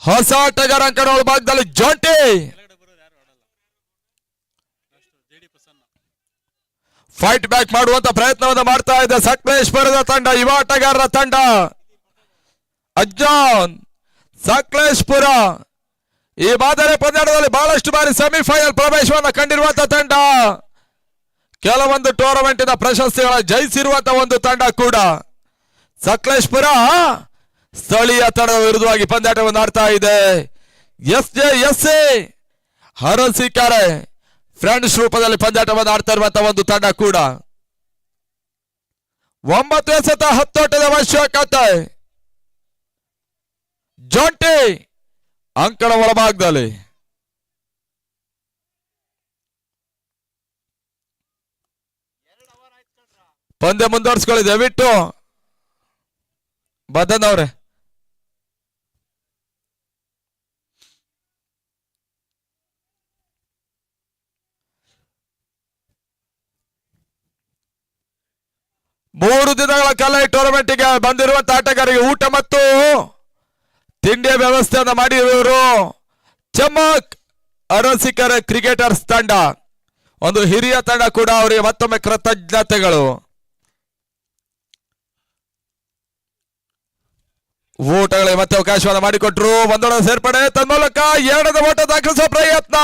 ಹೊಸ ಆಟಗಾರ ಅಂಕಣ ಭಾಗದಲ್ಲಿ ಜಾಂಟಿ ಫೈಟ್ ಬ್ಯಾಕ್ ಮಾಡುವಂತ ಪ್ರಯತ್ನವನ್ನು ಮಾಡ್ತಾ ಇದೆ ಸಕಲೇಶ್ಪುರದ ತಂಡ. ಯುವ ಆಟಗಾರರ ತಂಡ ಅಜ್ಜಾನ್ ಸಕಲೇಶ್ಪುರ ಈ ಮಾದರಿ ಪಂದ್ಯಾಟದಲ್ಲಿ ಬಹಳಷ್ಟು ಬಾರಿ ಸೆಮಿಫೈನಲ್ ಪ್ರವೇಶವನ್ನು ಕಂಡಿರುವಂತಹ ತಂಡ. ಕೆಲವೊಂದು ಟೂರ್ನಮೆಂಟಿನ ಪ್ರಶಸ್ತಿಗಳ ಜಯಿಸಿರುವಂತಹ ಒಂದು ತಂಡ ಕೂಡ. ಸಕಲೇಶ್ಪುರ ಸ್ಥಳೀಯ ತಂಡದ ವಿರುದ್ಧವಾಗಿ ಪಂದ್ಯಾಟವನ್ನು ಆಡ್ತಾ ಇದೆ. SJSC ಅರಸೀಕೆರೆ ಫ್ರೆಂಡ್ಸ್ ರೂಪದಲ್ಲಿ ಪಂದ್ಯಾಟವನ್ನು ಆಡ್ತಾ ಇರುವಂತಹ ಒಂದು ತಂಡ ಕೂಡ. 9 ಎಸೆತ 10 ಓಟದ ಅವಶ್ಯಕತೆ. ಜಾಂಟಿ ಅಂಕಣ ಒಳಭಾಗದಲ್ಲಿ ಪಂದ್ಯ ಮುಂದುವರಿಸಿಕೊಳ್ಳಿ ದಯವಿಟ್ಟು ಬದನ್ ಅವ್ರೆ. ಮೂರು ದಿನಗಳ ಕಾಲ ಈ ಟೂರ್ನಮೆಂಟ್ಗೆ ಬಂದಿರುವಂತಹ ಆಟಗಾರರಿಗೆ ಊಟ ಮತ್ತು ತಿಂಡಿಯ ವ್ಯವಸ್ಥೆಯನ್ನು ಮಾಡಿರುವರು ಚಮಕ್ ಅರಸೀಕೆರೆ ಕ್ರಿಕೆಟರ್ಸ್ ತಂಡ. ಒಂದು ಹಿರಿಯ ತಂಡ ಕೂಡ. ಅವರಿಗೆ ಮತ್ತೊಮ್ಮೆ ಕೃತಜ್ಞತೆಗಳು. ಊಟಗಳಿಗೆ ಮತ್ತೆ ಅವಕಾಶವನ್ನು ಮಾಡಿಕೊಟ್ರು. ಒಂದೊಡ ಸೇರ್ಪಡೆ ತನ್ಮೂಲಕ 2ನೇ ಓಟ ದಾಖಲಿಸುವ ಪ್ರಯತ್ನ.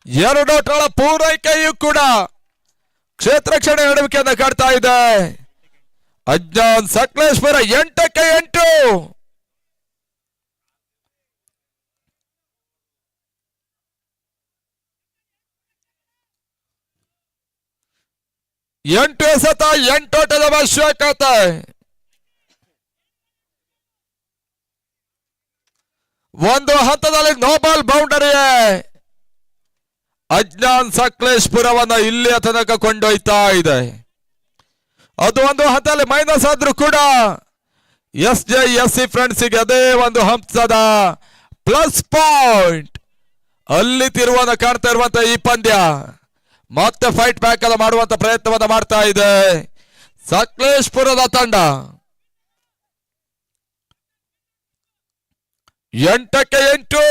2 ಓಟಗಳ ಪೂರೈಕೆಯೂ ಕೂಡ ಕ್ಷೇತ್ರ ರಕ್ಷಣೆ ನಡುವಿಕೆಯನ್ನು ಕಾಡ್ತಾ ಇದೆ. ಅಜ್ಜಾನ್ ಸಕಲೇಶ್ಪುರ 8ಕ್ಕೆ 8 8 ಎಸೆತ 8 ಓಟದ ಅವಶ್ಯಕತೆ. ಒಂದು ಹಂತದಲ್ಲಿ ನೋಬಲ್ ಬೌಂಡರಿ ಅಜ್ಞಾನ್ ಸಕಲೇಶ್ಪುರವನ್ನ ಇಲ್ಲಿಯ ತನಕ ಕೊಂಡೊಯ್ತಾ ಇದೆ. ಅದು ಒಂದು ಹಂತದಲ್ಲಿ ಮೈನಸ್ ಆದ್ರೂ ಕೂಡ SJSC ಫ್ರೆಂಡ್ಸಿಗೆ ಅದೇ ಒಂದು ಹಂತದ ಪ್ಲಸ್ ಪಾಯಿಂಟ್ ಅಲ್ಲಿ ತಿರುವನ್ನು ಕಾಣ್ತಾ ಇರುವಂತ ಈ ಪಂದ್ಯ ಮತ್ತೆ ಫೈಟ್ ಬ್ಯಾಕ್ ಅಲ್ಲ ಮಾಡುವಂತ ಪ್ರಯತ್ನವನ್ನ ಮಾಡ್ತಾ ಇದೆ ಸಕಲೇಶ್ಪುರದ ತಂಡ. 8-8.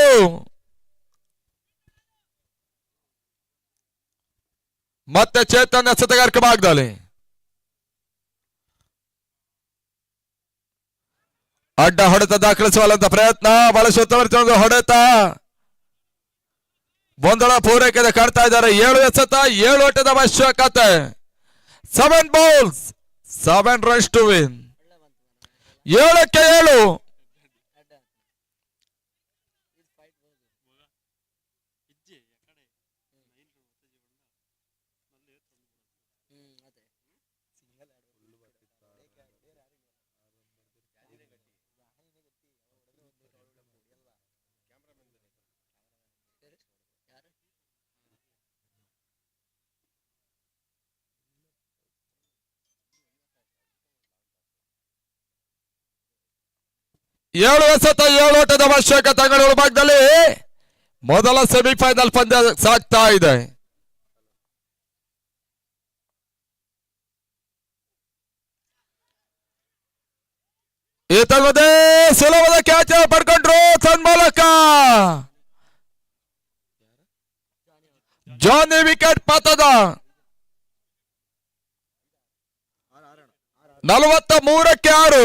ಮತ್ತೆ ಚೇತನ್ ಎಸೆತಗಾರಿಕೆ ಭಾಗದಲ್ಲಿ ಅಡ್ಡ ಹೊಡೆತ ದಾಖಲಿಸುವಂತ ಪ್ರಯತ್ನ, ಬಳಸುತ್ತ ಹೊಡೆತ, ಒಂದೊಳ ಪೂರೈಕೆ ಕಾಡ್ತಾ ಇದ್ದಾರೆ. 7 ಎಸೆತ 7 ಓಟದ ಅವಶ್ಯಕತೆ. 7 balls 7 runs to win. 7-7. ಏಳು ಎಸೆತ 7 ಓಟದ ಅವಶ್ಯಕತೆ. ತಂಗಳೂರು ಭಾಗದಲ್ಲಿ ಮೊದಲ ಸೆಮಿಫೈನಲ್ ಪಂದ್ಯ ಸಾಗ್ತಾ ಇದೆ. ಈ ತನ್ನದೇ ಸುಲಭದ ಕ್ಯಾಚ್ ಪಡ್ಕೊಂಡ್ರು ತನ್ಮೂಲಕ ಜಾನಿ ವಿಕೆಟ್ ಪತದ 43-6.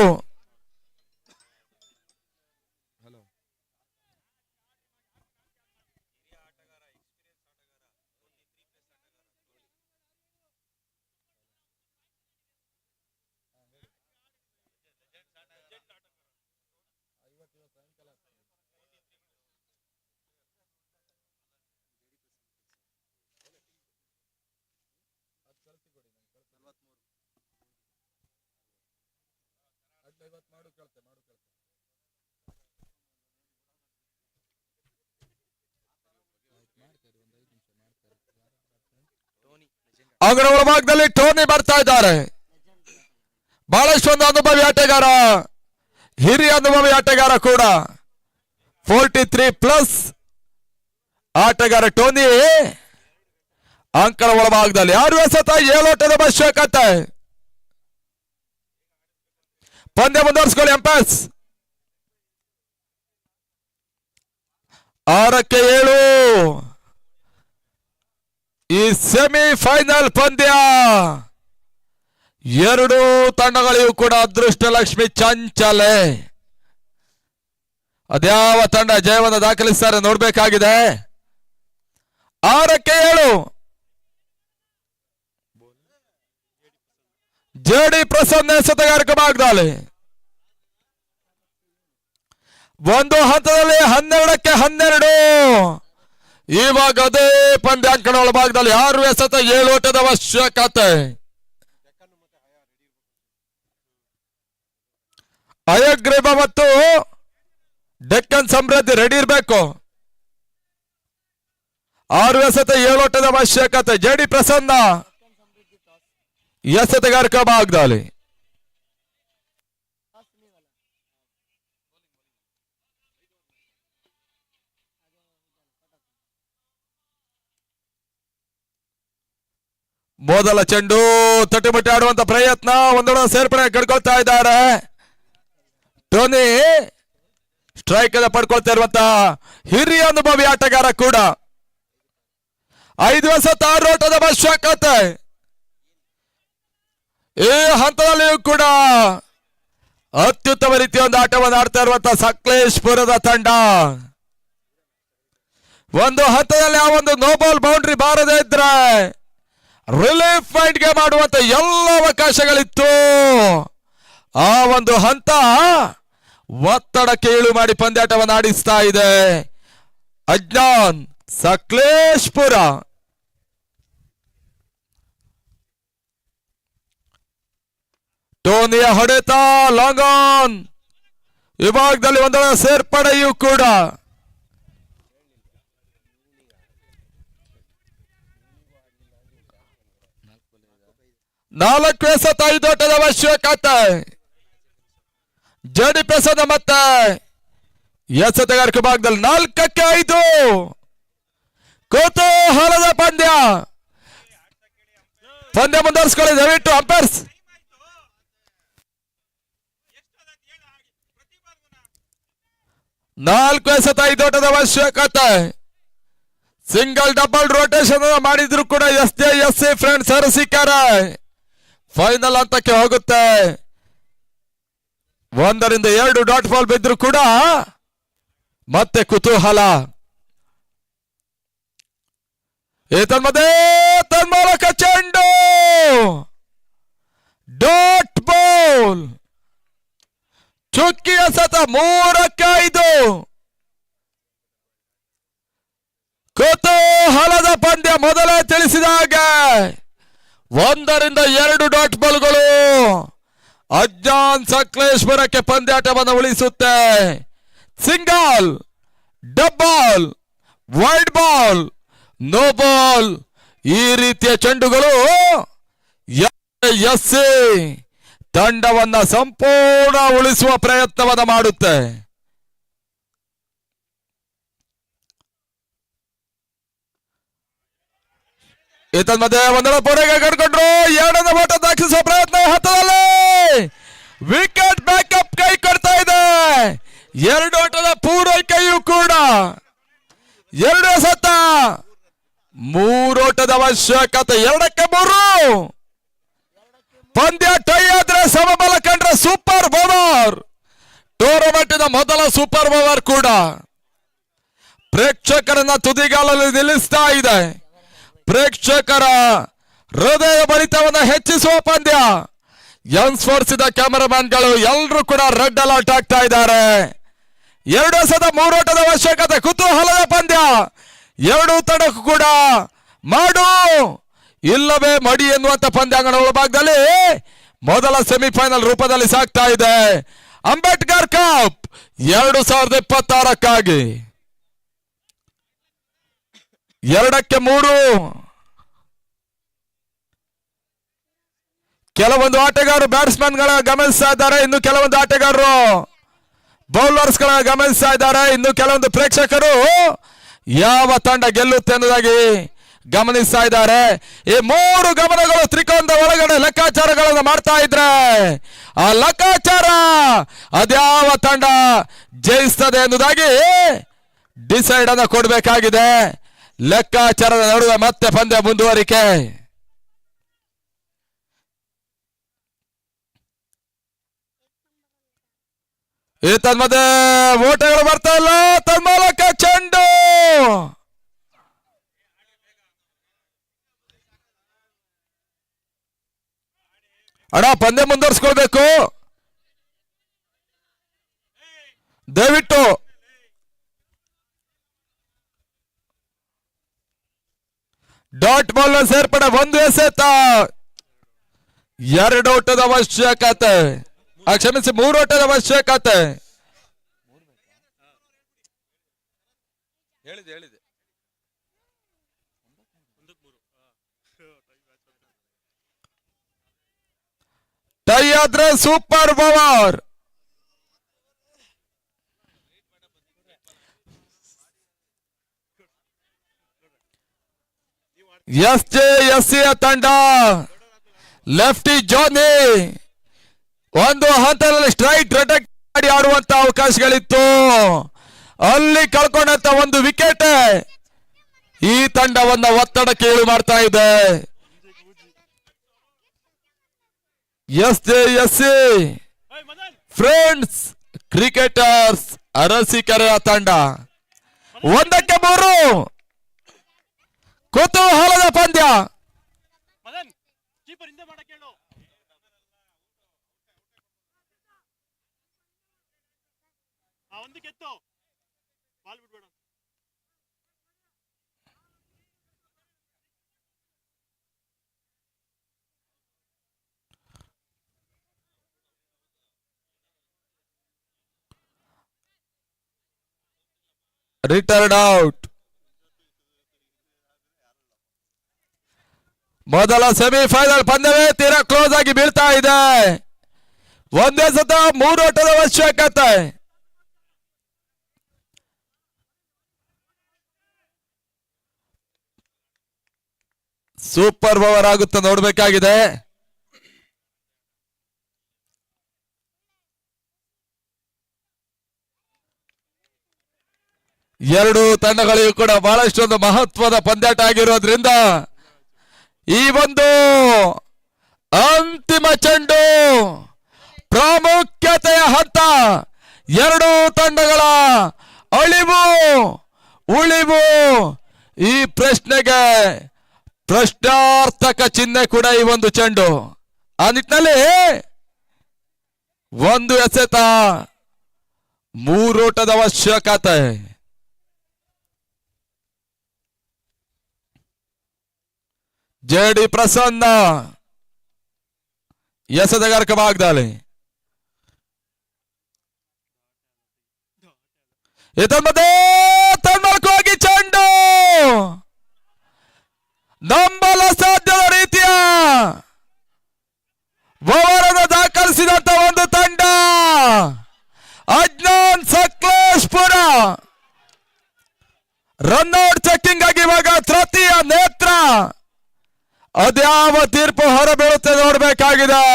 ಅಂಗಡ ಒಳಭಾಗದಲ್ಲಿ ಟೋನಿ ಬರ್ತಾ ಇದ್ದಾರೆ. ಬಹಳಷ್ಟು ಒಂದು ಅನುಭವಿ ಆಟಗಾರ, ಹಿರಿಯ ಅನುಭವಿ ಆಟಗಾರ ಕೂಡ. 43+ ಆಟಗಾರ ಟೋನಿ ಅಂಕಣ ಒಳಭಾಗದಲ್ಲಿ 6 ಎಸೆತ 7 ಓಟದ ಅವಶ್ಯಕತೆ. ಪಂದ್ಯ ಮುಂದುವರಿಸಿಕೊಳ್ಳಿ ಎಂಪೈರ್ಸ್. 6-7 ಈ ಸೆಮಿಫೈನಲ್ ಪಂದ್ಯ. ಎರಡೂ ತಂಡಗಳಿಗೂ ಕೂಡ ಅದೃಷ್ಟ ಲಕ್ಷ್ಮಿ ಚಂಚಲೆ. ಅದ್ಯಾವ ತಂಡ ಜಯವನ್ನು ದಾಖಲಿಸ್ತಾರೆ ನೋಡ್ಬೇಕಾಗಿದೆ. 6-7 ಜೆಡಿ ಪ್ರಸನ್ನ ಎಸೆತಗಾರಿಕೆ ಭಾಗದಲ್ಲಿ ಒಂದು ಹಂತದಲ್ಲಿ 12-12. ಇವಾಗ ಅದೇ ಪಂದ್ಯಾಂಕಣ ಒಳಭಾಗದಲ್ಲಿ 6 ಎಸೆತ 7 ಓಟದ ಅವಶ್ಯಕತೆ. ಅಯಗ್ರೀಬ ಮತ್ತು ಡೆಕ್ಕನ್ ಸಮೃದ್ಧಿ ರೆಡಿ ಇರಬೇಕು. 6 ಎಸೆತ 7 ಓಟದ ಅವಶ್ಯಕತೆ. ಜೆಡಿ ಪ್ರಸನ್ನ ಎಸೆತಗಾರಿಕೆ ಭಾಗದಲ್ಲಿ ಮೊದಲ ಚೆಂಡು ತಟ್ಟಿಮುಟ್ಟಿ ಆಡುವಂತ ಪ್ರಯತ್ನ, ಒಂದೊಡ ಸೇರ್ಪಡೆ ಕಡ್ಕೊಳ್ತಾ ಇದ್ದಾರೆ. ಟೋನಿ ಸ್ಟ್ರೈಕ್ ಅನ್ನು ಪಡ್ಕೊಳ್ತಾ ಇರುವಂತ ಹಿರಿಯ ಅನುಭವಿ ಆಟಗಾರ ಕೂಡ. 5 ಎಸೆತ 6 ಓಟದ ಅವಶ್ಯಕತೆ. ಈ ಹಂತದಲ್ಲಿಯೂ ಕೂಡ ಅತ್ಯುತ್ತಮ ರೀತಿಯ ಒಂದು ಆಟವನ್ನು ಆಡ್ತಾ ಇರುವಂತ ಸಕಲೇಶ್ಪುರದ ತಂಡ. ಒಂದು ಹಂತದಲ್ಲಿ ಆ ಒಂದು ನೋಬಾಲ್ ಬೌಂಡ್ರಿ ಬಾರದೇ ಇದ್ರೆ ರಿಲೀಫ್ ಫೈಟ್ ಗೆ ಮಾಡುವಂತ ಎಲ್ಲ ಅವಕಾಶಗಳಿತ್ತು. ಆ ಒಂದು ಹಂತ ಒತ್ತಡಕ್ಕೆ ಇಳು ಮಾಡಿ ಪಂದ್ಯಾಟವನ್ನು ಆಡಿಸ್ತಾ ಇದೆ ಅಜ್ಞಾನ್ ಸಕಲೇಶ್ಪುರ. ಟೋನಿಯ ಹೊಡೆತ ಲಾಂಗ್ ಆನ್ ವಿಭಾಗದಲ್ಲಿ ಒಂದರ ಸೇರ್ಪಡೆಯೂ ಕೂಡ. ನಾಲ್ಕು ಎಸೆತ 5 ಓಟದ ಅವಶ್ಯಕತೆ. ಜೆಡಿ ಪ್ರಸನ್ನ ಮತ್ತೆ ಎಸೆತಗಾರಿಕೆ ಭಾಗದಲ್ಲಿ 4-5 ಕುತೂಹಲದ ಪಂದ್ಯ. ಪಂದ್ಯ ಮುಂದುವರಿಸಿಕೊಳ್ಳಿ ದಯವಿಟ್ಟು ಅಂಪೈರ್ಸ್. ನಾಲ್ಕು ಎಸೆತ 5 ಓಟದ ಅವಶ್ಯಕತೆ. ಸಿಂಗಲ್ ಡಬಲ್ ರೋಟೇಷನ್ ಮಾಡಿದ್ರು ಕೂಡ SJSC ಫ್ರೆಂಡ್ಸ್ ಅರಸೀಕೆರೆ ಫೈನಲ್ ಹಂತಕ್ಕೆ ಹೋಗುತ್ತೆ. 1 ರಿಂದ 2 ಡಾಟ್ ಬಾಲ್ ಬಿದ್ರು ಕೂಡ ಮತ್ತೆ ಕುತೂಹಲ. ತನ್ಮೂಲಕ ಚೆಂಡು ಡಾಟ್ ಬಾಲ್ ಚುಕ್ಕಿ ಎಸೆತ 3-5. ಕುತೂಹಲದ ಪಂದ್ಯ ಮೊದಲೇ ತಿಳಿಸಿದಾಗ 1 ರಿಂದ 2 ಡಾಟ್ ಬಾಲ್ಗಳು ಅಜ್ಜಾನ್ ಸಕಲೇಶ್ವರಕ್ಕೆ ಪಂದ್ಯಾಟವನ್ನು ಉಳಿಸುತ್ತೆ. Single, double, wide ball, no ball ಈ ರೀತಿಯ ಚೆಂಡುಗಳು SC ತಂಡವನ್ನ ಸಂಪೂರ್ಣ ಉಳಿಸುವ ಪ್ರಯತ್ನವನ್ನ ಮಾಡುತ್ತೆ. ಮಧ್ಯೆ ಒಂದರ ಪೂರೈಕೆ ಕಟ್ಕೊಂಡ್ರು. 2ನೇ ಓಟ ದಾಖಲಿಸುವ ಪ್ರಯತ್ನ ಹತ್ತದಲ್ಲಿ ವಿಕೆಟ್ ಬ್ಯಾಕಪ್ ಕೈ ಕೊಡ್ತಾ ಇದೆ. 2 ಓಟದ ಪೂರೈಕೆಯೂ ಕೂಡ 2 ಎಸೆತ 3 ಓಟದ ಅವಶ್ಯಕತೆ. 2-3 ಪಂದ್ಯ ಟೈ ಆದ್ರೆ ಸಮಬಲ ಕಂಡ್ರೆ ಸೂಪರ್ ಓವರ್. ಟೂರ್ನಮೆಂಟಿನ ಮೊದಲ ಸೂಪರ್ ಓವರ್ ಕೂಡ ಪ್ರೇಕ್ಷಕರನ್ನ ತುದಿಗಾಲಲ್ಲಿ ನಿಲ್ಲಿಸ್ತಾ ಇದೆ. ಪ್ರೇಕ್ಷಕರ ಹೃದಯ ಬಡಿತವನ್ನು ಹೆಚ್ಚಿಸುವ ಪಂದ್ಯ. ಸ್ಪೋರ್ಟ್ಸ್ ಕ್ಯಾಮರಾಮನ್ಗಳು ಎಲ್ಲರೂ ಕೂಡ ರೆಡ್ ಅಲರ್ಟ್ ಆಗ್ತಾ ಇದ್ದಾರೆ. 2 ಎಸೆತ 3 ಓಟದ ಅವಶ್ಯಕತೆ. ಕುತೂಹಲದ ಪಂದ್ಯ. 2 ತಂಡಕ್ಕೂ ಕೂಡ ಮಾಡು ಇಲ್ಲವೇ ಮಡಿ ಎನ್ನುವಂತ ಪಂದ್ಯಾಂಗಣ ಒಳಭಾಗದಲ್ಲಿ ಮೊದಲ ಸೆಮಿಫೈನಲ್ ರೂಪದಲ್ಲಿ ಸಾಗ್ತಾ ಇದೆ. ಅಂಬೇಡ್ಕರ್ ಕಪ್ 2026ಕ್ಕಾಗಿ 2-3 ಕೆಲವೊಂದು ಆಟಗಾರರು ಬ್ಯಾಟ್ಸ್ಮನ್ ಗಳ ಗಮನಿಸ್ತಾ ಇದ್ದಾರೆ. ಇನ್ನು ಕೆಲವೊಂದು ಆಟಗಾರರು ಬೌಲರ್ಸ್ ಗಳ ಗಮನಿಸ್ತಾ ಇದ್ದಾರೆ. ಇನ್ನು ಕೆಲವೊಂದು ಪ್ರೇಕ್ಷಕರು ಯಾವ ತಂಡ ಗೆಲ್ಲುತ್ತೆ ಅನ್ನೋದಾಗಿ ಗಮನಿಸ್ತಾ ಇದ್ದಾರೆ. ಈ 3 ಗಮನಗಳು ತ್ರಿಕೋನದ ಒಳಗಡೆ ಲೆಕ್ಕಾಚಾರಗಳನ್ನು ಮಾಡ್ತಾ ಇದ್ರೆ ಆ ಲೆಕ್ಕಾಚಾರ ಅದ್ಯಾವ ತಂಡ ಜಯಿಸ್ತದೆ ಎನ್ನುವುದಾಗಿ ಡಿಸೈಡ್ ಅನ್ನು ಕೊಡಬೇಕಾಗಿದೆ. ಲೆಕ್ಕಾಚಾರದ ನಡುವೆ ಮತ್ತೆ ಪಂದ್ಯ ಮುಂದುವರಿಕೆ. ಮಧ್ಯೆ ಓಟಗಳು ಬರ್ತಾ ಇಲ್ಲ. ತನ್ಮೂಲಕ ಚೆಂಡು ಅಣ್ಣ ಪಂದ್ಯ ಮುಂದುವರಿಸ್ಕೊಳ್ಬೇಕು ದಯವಿಟ್ಟು. ಡಾಟ್ ಬಾಲ್ ಸೇರ್ಪಡೆ. 1 ಎಸೆತ 2 ಓಟದ ಅವಶ್ಯಕತೆ. ಕ್ಷಮಿಸಿ 3 ಓಟದ ಅವಶ್ಯಕತೆ. ಹೇಳಿದೆ ಟೈ ಆದ್ರೆ ಸೂಪರ್ ಓವರ್. SJSC ತಂಡ ಲೆಫ್ಟಿ ಜಾನಿ ಒಂದು ಹಂತದಲ್ಲಿ ಸ್ಟ್ರೈಟ್ ರಿಟೆಕ್ಟ್ ಮಾಡಿ ಆಡುವಂತ ಅವಕಾಶಗಳಿತ್ತು. ಅಲ್ಲಿ ಕಳ್ಕೊಂಡಂತ ಒಂದು ವಿಕೆಟ್ ಈ ತಂಡವನ್ನ ಒತ್ತಡಕ್ಕೆ ಇಳಿದು ಮಾಡ್ತಾ ಇದೆ. SJSC ಫ್ರೆಂಡ್ಸ್ ಕ್ರಿಕೆಟರ್ಸ್ ಅರಸೀಕೆರೆಯ ತಂಡ 1-3 ಕುತೂಹಲದ ಪಂದ್ಯ. Return out. ಮೊದಲ ಸೆಮಿಫೈನಲ್ ಪಂದ್ಯವೇ ತೀರಾ ಕ್ಲೋಸ್ ಆಗಿ ಬೀಳ್ತಾ ಇದೆ. 1 ಎಸೆತ 3 ಓಟದ ಅವಶ್ಯಕತೆ. ಸೂಪರ್ ಓವರ್ ಆಗುತ್ತೆ ನೋಡ್ಬೇಕಾಗಿದೆ. ಎರಡು ತಂಡಗಳಿಗೂ ಕೂಡ ಬಹಳಷ್ಟೊಂದು ಮಹತ್ವದ ಪಂದ್ಯಾಟ ಆಗಿರೋದ್ರಿಂದ ಈ ಒಂದು ಅಂತಿಮ ಚೆಂಡು ಪ್ರಾಮುಖ್ಯತೆಯ ಹಂತ. ಎರಡು ತಂಡಗಳ ಅಳಿವು ಉಳಿವು ಈ ಪ್ರಶ್ನೆಗೆ ಪ್ರಶ್ನಾರ್ಥಕ ಚಿಹ್ನೆ ಕೂಡ ಈ ಒಂದು ಚೆಂಡು. ಆ ನಿಟ್ಟಿನಲ್ಲಿ ಒಂದು ಎಸೆತ 3 ಓಟದ ಅವಶ್ಯಕತೆ. ಜೆಡಿ ಪ್ರಸನ್ನ ಎಸೆತಗಾರಕ ಭಾಗದಲ್ಲಿ ಹೋಗಿ ಚೆಂಡು ನಂಬಲ ಸಾಧ್ಯದ ರೀತಿಯ ಓವರನ್ನು ದಾಖಲಿಸಿದಂತ ಒಂದು ತಂಡ ಅಜ್ಞಾನ್ ಸಕಲೇಶ್ಪುರ. ರನ್ಔಟ್ ಚೆಕಿಂಗ್ ಆಗಿ ಇವಾಗ ತೃತೀಯ ನೇತ್ರ. ಅದ್ಯಾವ ತೀರ್ಪು ಹೊರಬೀಳುತ್ತೆ ನೋಡ್ಬೇಕಾಗಿದೆ.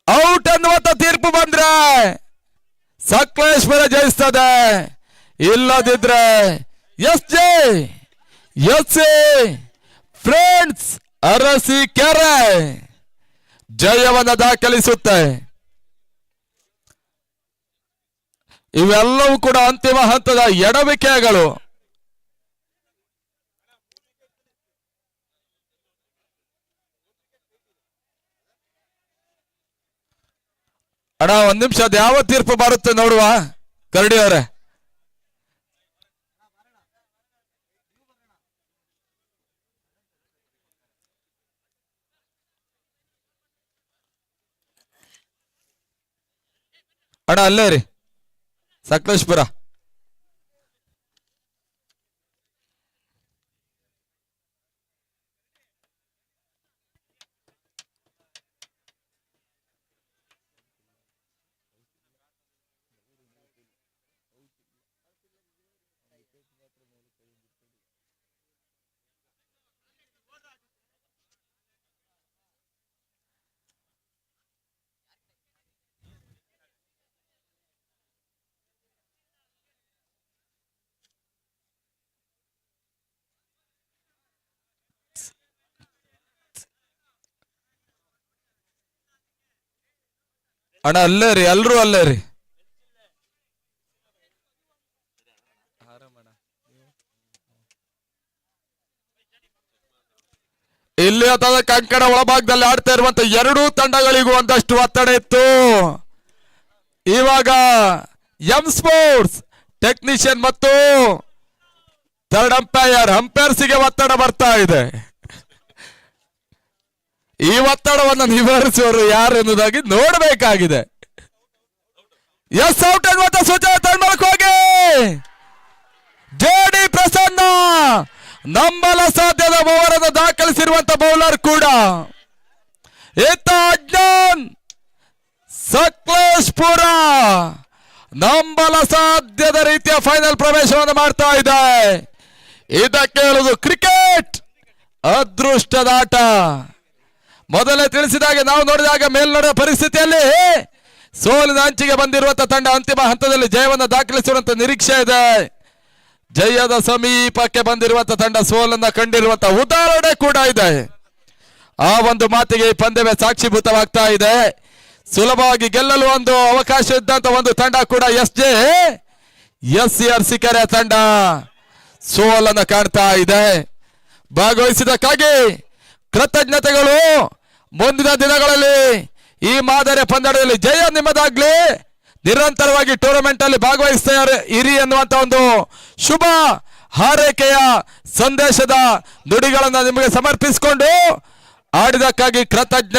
ಔಟ್ ಅನ್ನುವಂತ ತೀರ್ಪು ಬಂದ್ರೆ ಸಕಲೇಶ್ವರ ಜಯಿಸ್ತದೆ, ಇಲ್ಲದಿದ್ರೆ ಎಸ್ ಫ್ರೆಂಡ್ಸ್ ಅರಸೀಕೆರೆ ಜಯವನ್ನ ದಾಖಲಿಸುತ್ತೆ. ಇವೆಲ್ಲವೂ ಕೂಡ ಅಂತಿಮ ಹಂತದ ಎಡವಿಕೆಗಳು. ಅಣ್ಣ ಒಂದ್ ನಿಮಿಷ, ಅದು ಯಾವ ತೀರ್ಪು ಬರುತ್ತೆ ನೋಡುವ ಕರಡಿ ಅವರೇ. ಅಣ್ಣ ಅಲ್ಲೇ ರೀ ಸಕಲೇಶ್ಪುರ. ಅಣ್ಣ ಅಲ್ಲೇ ರೀ, ಎಲ್ರು ಅಲ್ಲೇ ರೀ. ಇಲ್ಲಿ ಅಥವಾ ಕಂಕಣ ಒಳಭಾಗದಲ್ಲಿ ಆಡ್ತಾ ಇರುವಂತ ಎರಡೂ ತಂಡಗಳಿಗೂ ಒಂದಷ್ಟು ಒತ್ತಡ ಇತ್ತು. ಇವಾಗ ಎಂ ಸ್ಪೋರ್ಟ್ಸ್ ಟೆಕ್ನಿಷಿಯನ್ ಮತ್ತು ಥರ್ಡ್ ಅಂಪೈರ್ಸ್ಗೆ ಒತ್ತಡ ಬರ್ತಾ ಇದೆ. ಈ ಒತ್ತಡವನ್ನು ನಿವಾರಿಸುವರು ಯಾರು ಎನ್ನುವುದಾಗಿ ನೋಡಬೇಕಾಗಿದೆ. ಎಸ್ ಔಟ್ ಅನ್ನುವಂತ ಸೂಚನೆ ತಂಡಕ್ಕೆ ಹೋಗಿ ಜೆಡಿ ಪ್ರಸನ್ನ ನಂಬಲ ಸಾಧ್ಯದ ಓವರನ್ನು ದಾಖಲಿಸಿರುವಂತ ಬೌಲರ್ ಕೂಡ ಇತ್ತ ಅಜ್ಞಾನ್ ಸಕಲೇಶ್ಪುರ ನಂಬಲ ಸಾಧ್ಯದ ರೀತಿಯ ಫೈನಲ್ ಪ್ರವೇಶವನ್ನು ಮಾಡ್ತಾ ಇದೆ. ಇದಕ್ಕೆ ಹೇಳುವುದು ಕ್ರಿಕೆಟ್ ಅದೃಷ್ಟದ ಆಟ. ಮೊದಲೇ ತಿಳಿಸಿದಾಗ ನಾವು ನೋಡಿದಾಗ ಮೇಲ್ನಡೆಯ ಪರಿಸ್ಥಿತಿಯಲ್ಲಿ ಸೋಲಿನ ಅಂಚಿಗೆ ಬಂದಿರುವಂತಹ ತಂಡ ಅಂತಿಮ ಹಂತದಲ್ಲಿ ಜಯವನ್ನು ದಾಖಲಿಸುವಂತ ನಿರೀಕ್ಷೆ ಇದೆ. ಜಯದ ಸಮೀಪಕ್ಕೆ ಬಂದಿರುವಂತಹ ತಂಡ ಸೋಲನ್ನ ಕಂಡಿರುವಂತಹ ಉದಾಹರಣೆ ಕೂಡ ಇದೆ. ಆ ಒಂದು ಮಾತಿಗೆ ಈ ಪಂದ್ಯವೇ ಸಾಕ್ಷೀಭೂತವಾಗ್ತಾ ಇದೆ. ಸುಲಭವಾಗಿ ಗೆಲ್ಲಲು ಒಂದು ಅವಕಾಶ ಇದ್ದಂತ ಒಂದು ತಂಡ ಕೂಡ SC ಅರಸೀಕೆರೆ ತಂಡ ಸೋಲನ್ನು ಕಾಣ್ತಾ ಇದೆ. ಭಾಗವಹಿಸಿದಕ್ಕಾಗಿ ಕೃತಜ್ಞತೆಗಳು. ಮುಂದಿನ ದಿನಗಳಲ್ಲಿ ಈ ಮಾದರಿಯ ಪಂದ್ಯದಲ್ಲಿ ಜಯ ನಿಮ್ಮದಾಗ್ಲಿ. ನಿರಂತರವಾಗಿ ಟೂರ್ನಮೆಂಟ್ ಅಲ್ಲಿ ಭಾಗವಹಿಸ್ತಾ ಇರಿ ಎನ್ನುವಂತ ಒಂದು ಶುಭ ಹಾರೈಕೆಯ ಸಂದೇಶದ ನುಡಿಗಳನ್ನು ನಿಮಗೆ ಸಮರ್ಪಿಸಿಕೊಂಡು ಆಡಿದಕ್ಕಾಗಿ ಕೃತಜ್ಞತೆ.